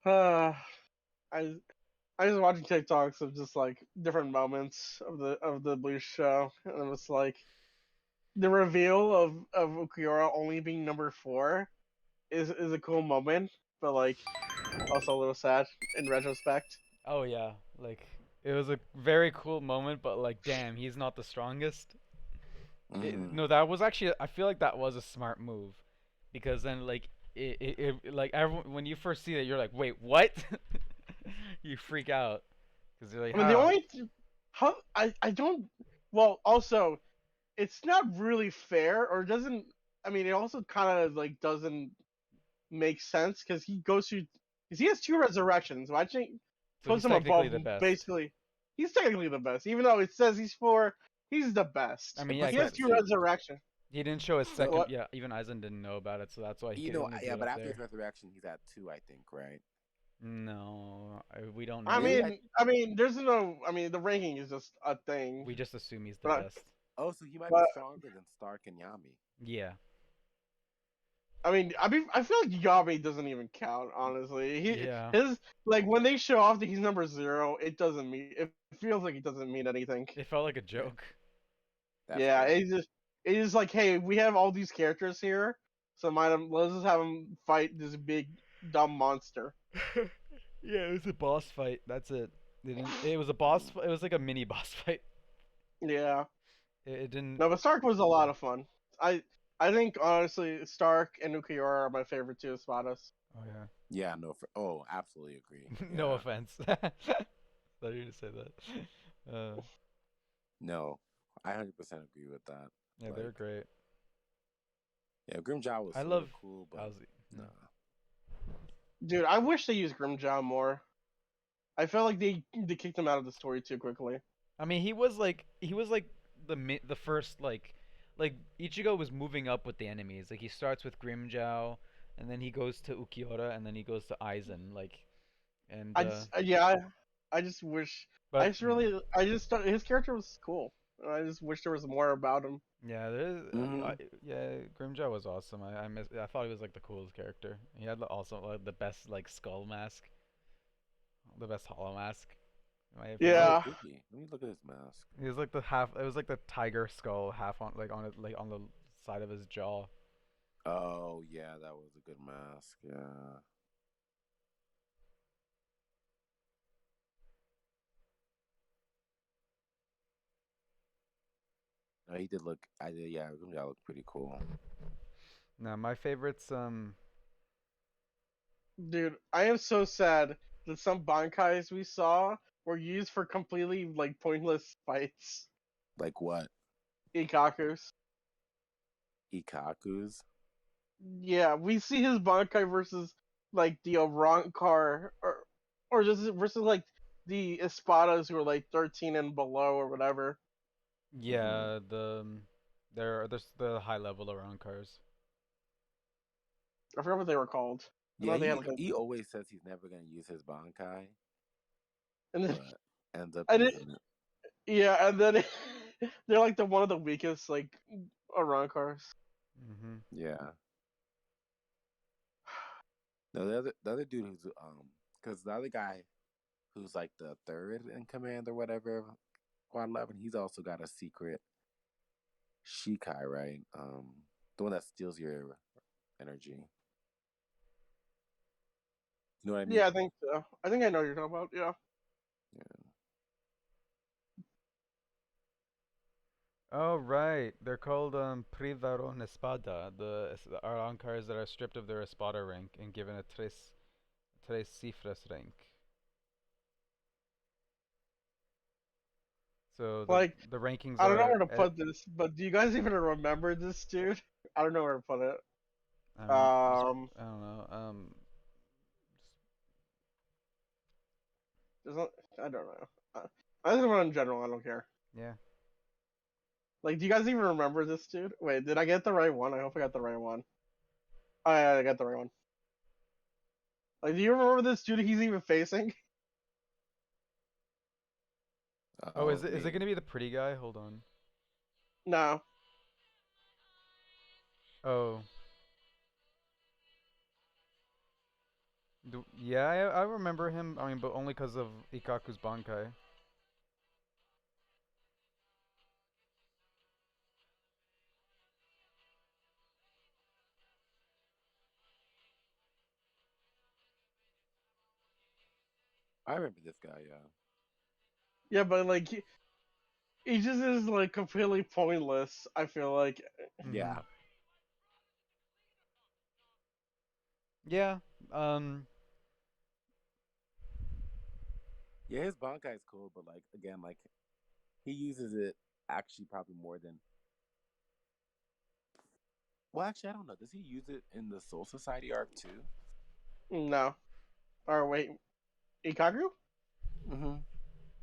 S1: I I was watching TikToks of just like different moments of the Bleach show, and it was like the reveal of Ukiura only being number 4 is a cool moment, but like also a little sad in retrospect.
S2: Oh yeah, like it was a very cool moment, but like damn, he's not the strongest. No, that was actually I feel like that was a smart move, because then like like everyone when you first see that you're like wait what, you freak out because you're like
S1: I mean, the
S2: how
S1: only how I don't. Well, also, it's not really fair, or doesn't. I mean, it also kind of like doesn't make sense because he goes through. Because he has 2 resurrections, which I think
S2: so he's
S1: puts him
S2: technically
S1: above.
S2: the best.
S1: Basically, he's technically the best, even though it says he's 4. He's the best.
S2: I mean yeah,
S1: he has 2 resurrections.
S2: he didn't show his second.
S1: What?
S2: Yeah, even Aizen didn't know about it, so that's why he
S6: You
S2: could
S6: know,
S2: only
S6: yeah,
S2: do it
S6: but
S2: up
S6: after
S2: there.
S6: his resurrection, he's at 2, I think, right?
S2: No, we don't know.
S1: I
S6: Really?
S1: mean, there's no. I mean, the ranking is just a thing.
S2: We just assume he's the
S1: But,
S2: best.
S6: Oh, so he might be
S1: but
S6: stronger than Stark and Yami.
S2: Yeah.
S1: I mean, I feel like Yami doesn't even count. Honestly,
S2: Yeah.
S1: his like when they show off that he's number 0, it doesn't mean. It feels like it doesn't mean anything.
S2: It felt like a joke.
S6: That's
S1: Yeah,
S6: true.
S1: it's just like, hey, we have all these characters here, so let's just have them fight this big dumb monster.
S2: Yeah, it was a boss fight. That's it. It was a boss. It was like a mini boss fight.
S1: Yeah.
S2: It didn't.
S1: No, but Stark was a lot of fun. I think honestly, Stark and Ukiura are my favorite 2 espadas.
S2: Oh yeah.
S6: Yeah, no. Absolutely agree.
S2: No
S6: Yeah.
S2: offense. Thought you were gonna say that.
S6: No, I 100% agree with that.
S2: Yeah, they're
S6: Like,
S2: great.
S6: Yeah, Grimjaw was
S2: I
S6: sorta
S2: love
S6: cool, but
S2: Ozzy.
S6: nah.
S1: Dude, I wish they used Grimjaw more. I felt like they kicked him out of the story too quickly.
S2: I mean, he was like the first like Ichigo was moving up with the enemies. Like he starts with Grimjow, and then he goes to Ukiura, and then he goes to Aizen. Like, and
S1: I just wish.
S2: but
S1: I just thought his character was cool. I just wish there was more about him.
S2: yeah, there's
S6: Mhm.
S2: yeah, Grimjow was awesome. I thought he was like the coolest character. He had also like the best like skull mask, the best hollow mask. in my opinion.
S1: Yeah.
S6: Oh, did he? Let me look at his mask.
S2: He was like the half. It was like the tiger skull half on like on it like on the side of his jaw.
S6: Oh yeah, that was a good mask. Yeah. No, he did look. I did. Yeah, Grimjaw looked pretty cool.
S2: No, my favorites.
S1: Dude, I am so sad that some bankais we saw were used for completely like pointless fights.
S6: Like what?
S1: Ikaku's.
S6: Ikaku's.
S1: Yeah, we see his bankai versus like the Arankar or just versus like the espadas who are like 13 and below or whatever.
S2: Yeah, there's the high level around cars.
S1: I forgot what they were called. I know
S6: Yeah,
S1: they had, like,
S6: he always says he's never gonna use his Bankai,
S1: and then
S6: but ends up
S1: I did,
S6: using it.
S1: yeah, and then they're like one of the weakest like Arankars.
S2: Mm-hmm.
S6: Yeah. No, the other dude who's because the other guy who's like the 3rd in command or whatever, Quad 11, he's also got a secret Shikai, right? The one that steals your energy. You know what I mean?
S1: Yeah, I think so. I think I know what you're talking about. Yeah.
S6: Yeah.
S2: Oh right, they're called Privaron Espada, the Arankars that are stripped of their Espada rank and given a tres cifras rank. So
S1: Like,
S2: the rankings
S1: I don't know
S2: are
S1: where to put this, but do you guys even remember this dude? I don't know where to put it.
S2: I don't know.
S1: There's not, I don't know. I just want in general. I don't care.
S2: Yeah.
S1: Like, do you guys even remember this dude? Wait, did I get the right one? I hope I got the right one. Oh yeah, I got the right one. Like, do you remember this dude he's even facing?
S2: Oh, is it gonna be the pretty guy? Hold on.
S1: No.
S2: Oh. Yeah, I remember him. I mean, but only because of Ikaku's Bankai.
S6: I remember this guy. Yeah.
S1: Yeah, but like he just is like completely pointless. I feel like.
S6: Yeah.
S2: Yeah.
S6: Yeah, his Bankai is cool, but like again, like he uses it actually probably more than. Well, actually, I don't know. Does he use it in the Soul Society arc too?
S1: No. Or wait, Ikaku?
S6: Mm-hmm.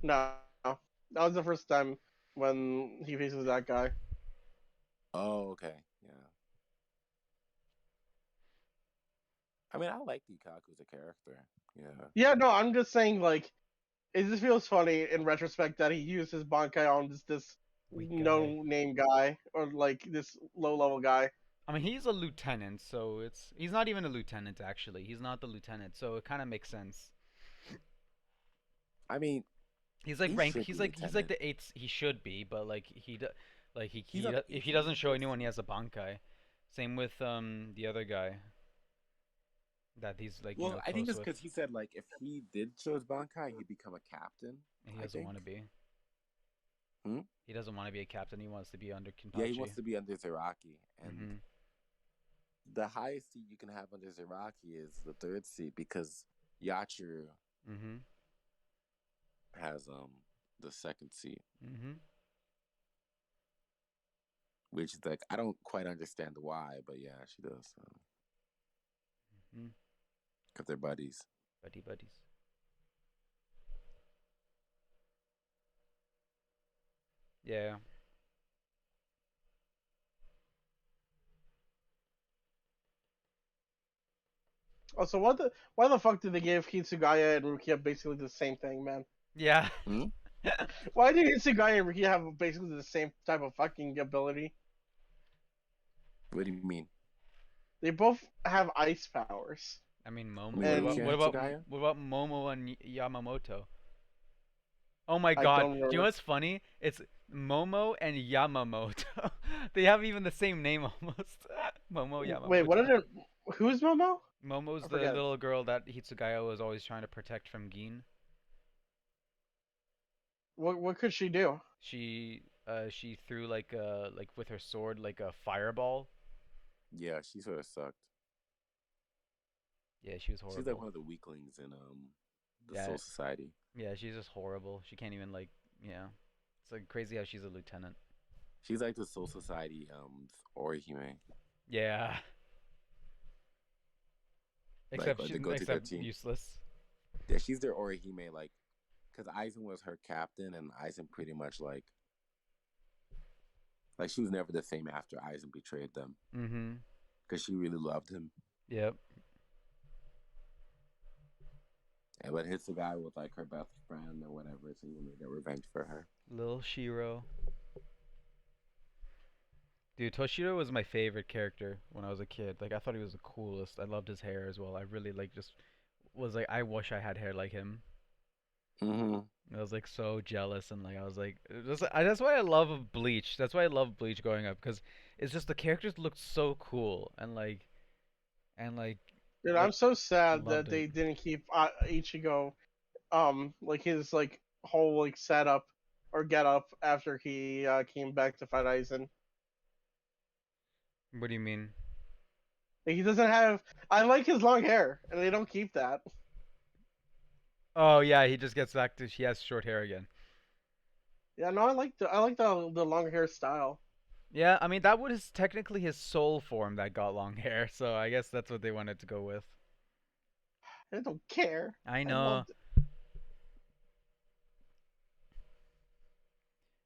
S1: No. That was the first time when he faces that guy.
S6: Oh, okay. Yeah. I mean, I like Ikaku as a character. Yeah.
S1: Yeah, no, I'm just saying like it just feels funny in retrospect that he used his Bankai on this
S2: Weak
S1: no
S2: guy.
S1: name guy or like this low level guy.
S2: I mean, he's a lieutenant, so he's not even a lieutenant actually. He's not the lieutenant, so it kind of makes sense.
S6: I mean,
S2: He's like
S6: he
S2: rank.
S6: should
S2: He's
S6: be
S2: like
S6: lieutenant.
S2: the eighth. He should be, but like like
S6: He's not
S2: if he
S6: eighth,
S2: doesn't show
S6: he's
S2: anyone, he has a Bankai. Same with the other guy that he's like
S6: Well, I think
S2: close
S6: it's
S2: with.
S6: because he said like if he did show his Bankai, he'd become a captain.
S2: And he
S6: I
S2: doesn't
S6: think.
S2: want to be.
S6: Hmm?
S2: He doesn't want to be a captain. He wants to be under Kintachi.
S6: Yeah, he wants to be under Zeraki, and
S2: Mm-hmm.
S6: the highest seat you can have under Zeraki is the third seat because Yachiru
S2: Mm-hmm.
S6: has the second seat,
S2: Mm-hmm.
S6: which is like I don't quite understand why, but yeah, she does.
S2: Mm-hmm.
S6: Because they're buddies.
S2: Buddies. Yeah.
S1: Also, why the fuck did they give Hitsugaya and Rukia basically the same thing, man?
S2: Yeah.
S6: Hmm?
S1: Why do Hitsugaya and Rukia have basically the same type of fucking ability?
S6: What do you mean?
S1: They both have ice powers.
S2: I mean, Momo.
S6: And
S2: What about
S6: Hitsugaya?
S2: what about Momo and Yamamoto? Oh my
S1: I
S2: god.
S1: don't
S2: Do you
S1: remember.
S2: know what's funny? It's Momo and Yamamoto. They have even the same name almost. Momo Yamamoto.
S1: Wait, what are their? Who's Momo?
S2: Momo's
S1: I
S2: the
S1: forget.
S2: little girl that Hitsugaya was always trying to protect from Gin.
S1: What could she do?
S2: She threw like with her sword like a fireball.
S6: Yeah, she sort of sucked.
S2: Yeah, she was horrible.
S6: She's like one of the weaklings in the
S2: Yeah.
S6: Soul Society.
S2: Yeah, she's just horrible. She can't even like It's like crazy how she's a lieutenant.
S6: She's like the Soul Society Orihime.
S2: Yeah.
S6: Like,
S2: Except
S6: they
S2: she's
S6: go to their team.
S2: useless.
S6: Yeah, she's their Orihime, like, because Aizen was her captain, and Aizen pretty much like she was never the same after Aizen betrayed them.
S2: Mm-hmm.
S6: Because she really loved him.
S2: Yep.
S6: And but Hitsugai was like her best friend or whatever, so he wanted to get revenge for her.
S2: Lil Shiro. Dude, Toshiro was my favorite character when I was a kid. Like, I thought he was the coolest. I loved his hair as well. I really like just was like, I wish I had hair like him.
S6: Mm-hmm.
S2: I was like so jealous, and like I was like, that's why I love Bleach. That's why I love Bleach growing up, because it's just the characters looked so cool, and like
S1: Dude, I'm so sad that
S2: loved
S1: they
S2: it.
S1: didn't keep Ichigo, like his like whole like setup or get up after he came back to fight Aizen.
S2: What do you mean?
S1: Like, he doesn't have. I like his long hair, and they don't keep that.
S2: Oh yeah, he just gets back to he has short hair again.
S1: Yeah, no, I like the long hair style.
S2: Yeah, I mean that was technically his soul form that got long hair, so I guess that's what they wanted to go with.
S1: I don't care.
S2: I
S1: I
S2: know.
S1: loved it.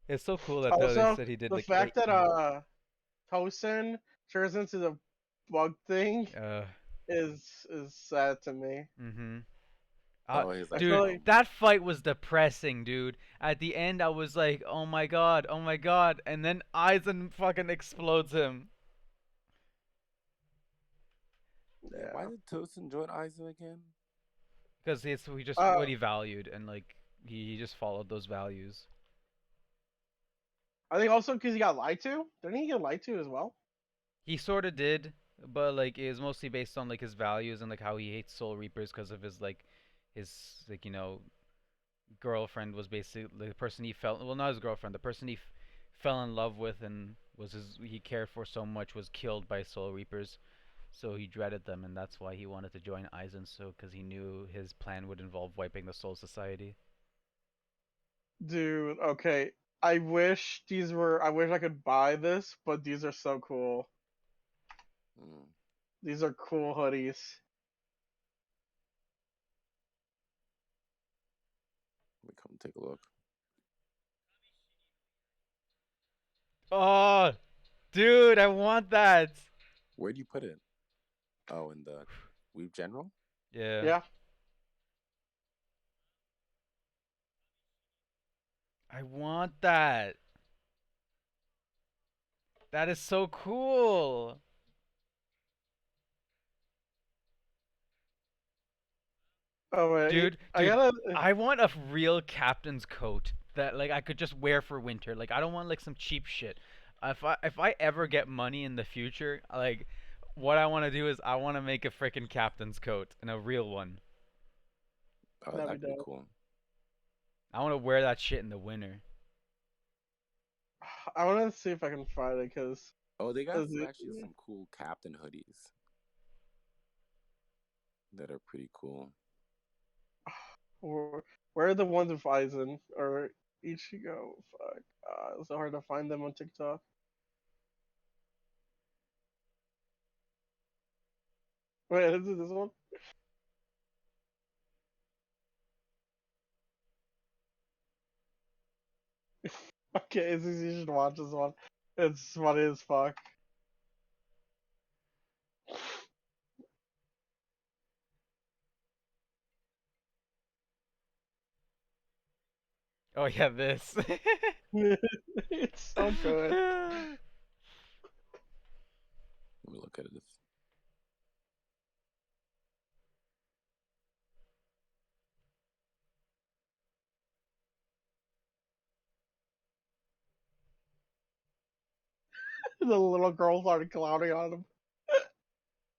S2: It's so cool that
S1: Also,
S2: they said he did
S1: the
S2: like
S1: fact
S2: 8
S1: that Tosin turns into the bug thing is sad to me.
S2: Mm-hmm.
S6: Oh, he's like,
S2: Dude,
S1: feel like-
S2: that fight was depressing, dude. At the end, I was like, oh my god, and then Aizen fucking explodes him.
S6: Why did Tosin join Aizen again?
S2: Because it's we just
S1: Uh,
S2: what he valued, and like he just followed those values.
S1: I think also because he got lied to. Didn't he get lied to as well?
S2: He sort of did, but like it was mostly based on like his values and like how he hates Soul Reapers because of his like girlfriend was basically the person he felt well not his girlfriend the person he fell in love with and was his he cared for so much was killed by Soul Reapers, so he dreaded them and that's why he wanted to join Aizen so because he knew his plan would involve wiping the Soul Society.
S1: Dude, okay. I wish these were. I wish I could buy this, but these are so cool.
S6: Mm.
S1: These are cool hoodies.
S6: Let me come take a look.
S2: Oh, dude, I want that.
S6: Where do you put it? Oh, in the Weave General?
S2: Yeah.
S1: Yeah.
S2: I want that. That is so cool.
S1: Oh wait,
S2: Dude,
S1: I gotta.
S2: I want a real captain's coat that like I could just wear for winter. Like I don't want like some cheap shit. If I ever get money in the future, like what I want to do is I want to make a freaking captain's coat and a real one.
S6: Oh,
S1: That'd
S6: that'd
S1: be
S6: be
S1: dope.
S6: cool.
S2: I want to wear that shit in the winter.
S1: I want to see if I can find it because.
S6: Oh, they got actually some cool captain hoodies that are pretty cool.
S1: Where are the ones with Aizen or Ichigo? Fuck. It's so hard to find them on TikTok. Wait, is it this one? Okay, you should watch this one. It's funny as fuck.
S2: Oh yeah, this.
S1: It's so good.
S6: Let me look at it.
S1: The little girl started clowning on him.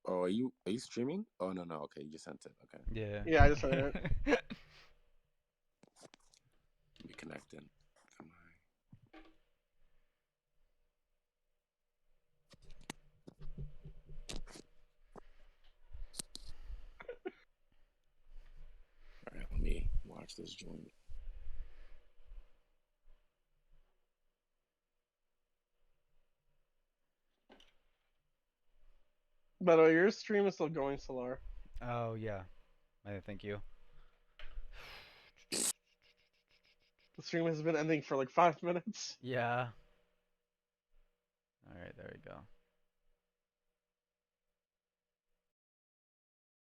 S6: Oh, are you streaming? Oh no, okay, you just sent it. Okay.
S2: Yeah.
S1: Yeah, I just heard it.
S6: Be connected. Come on. Alright, let me watch this joint.
S1: By the way, your stream is still going, Solar.
S2: Oh yeah. Thank you.
S1: The stream has been ending for like 5 minutes.
S2: Yeah. All right, there we go.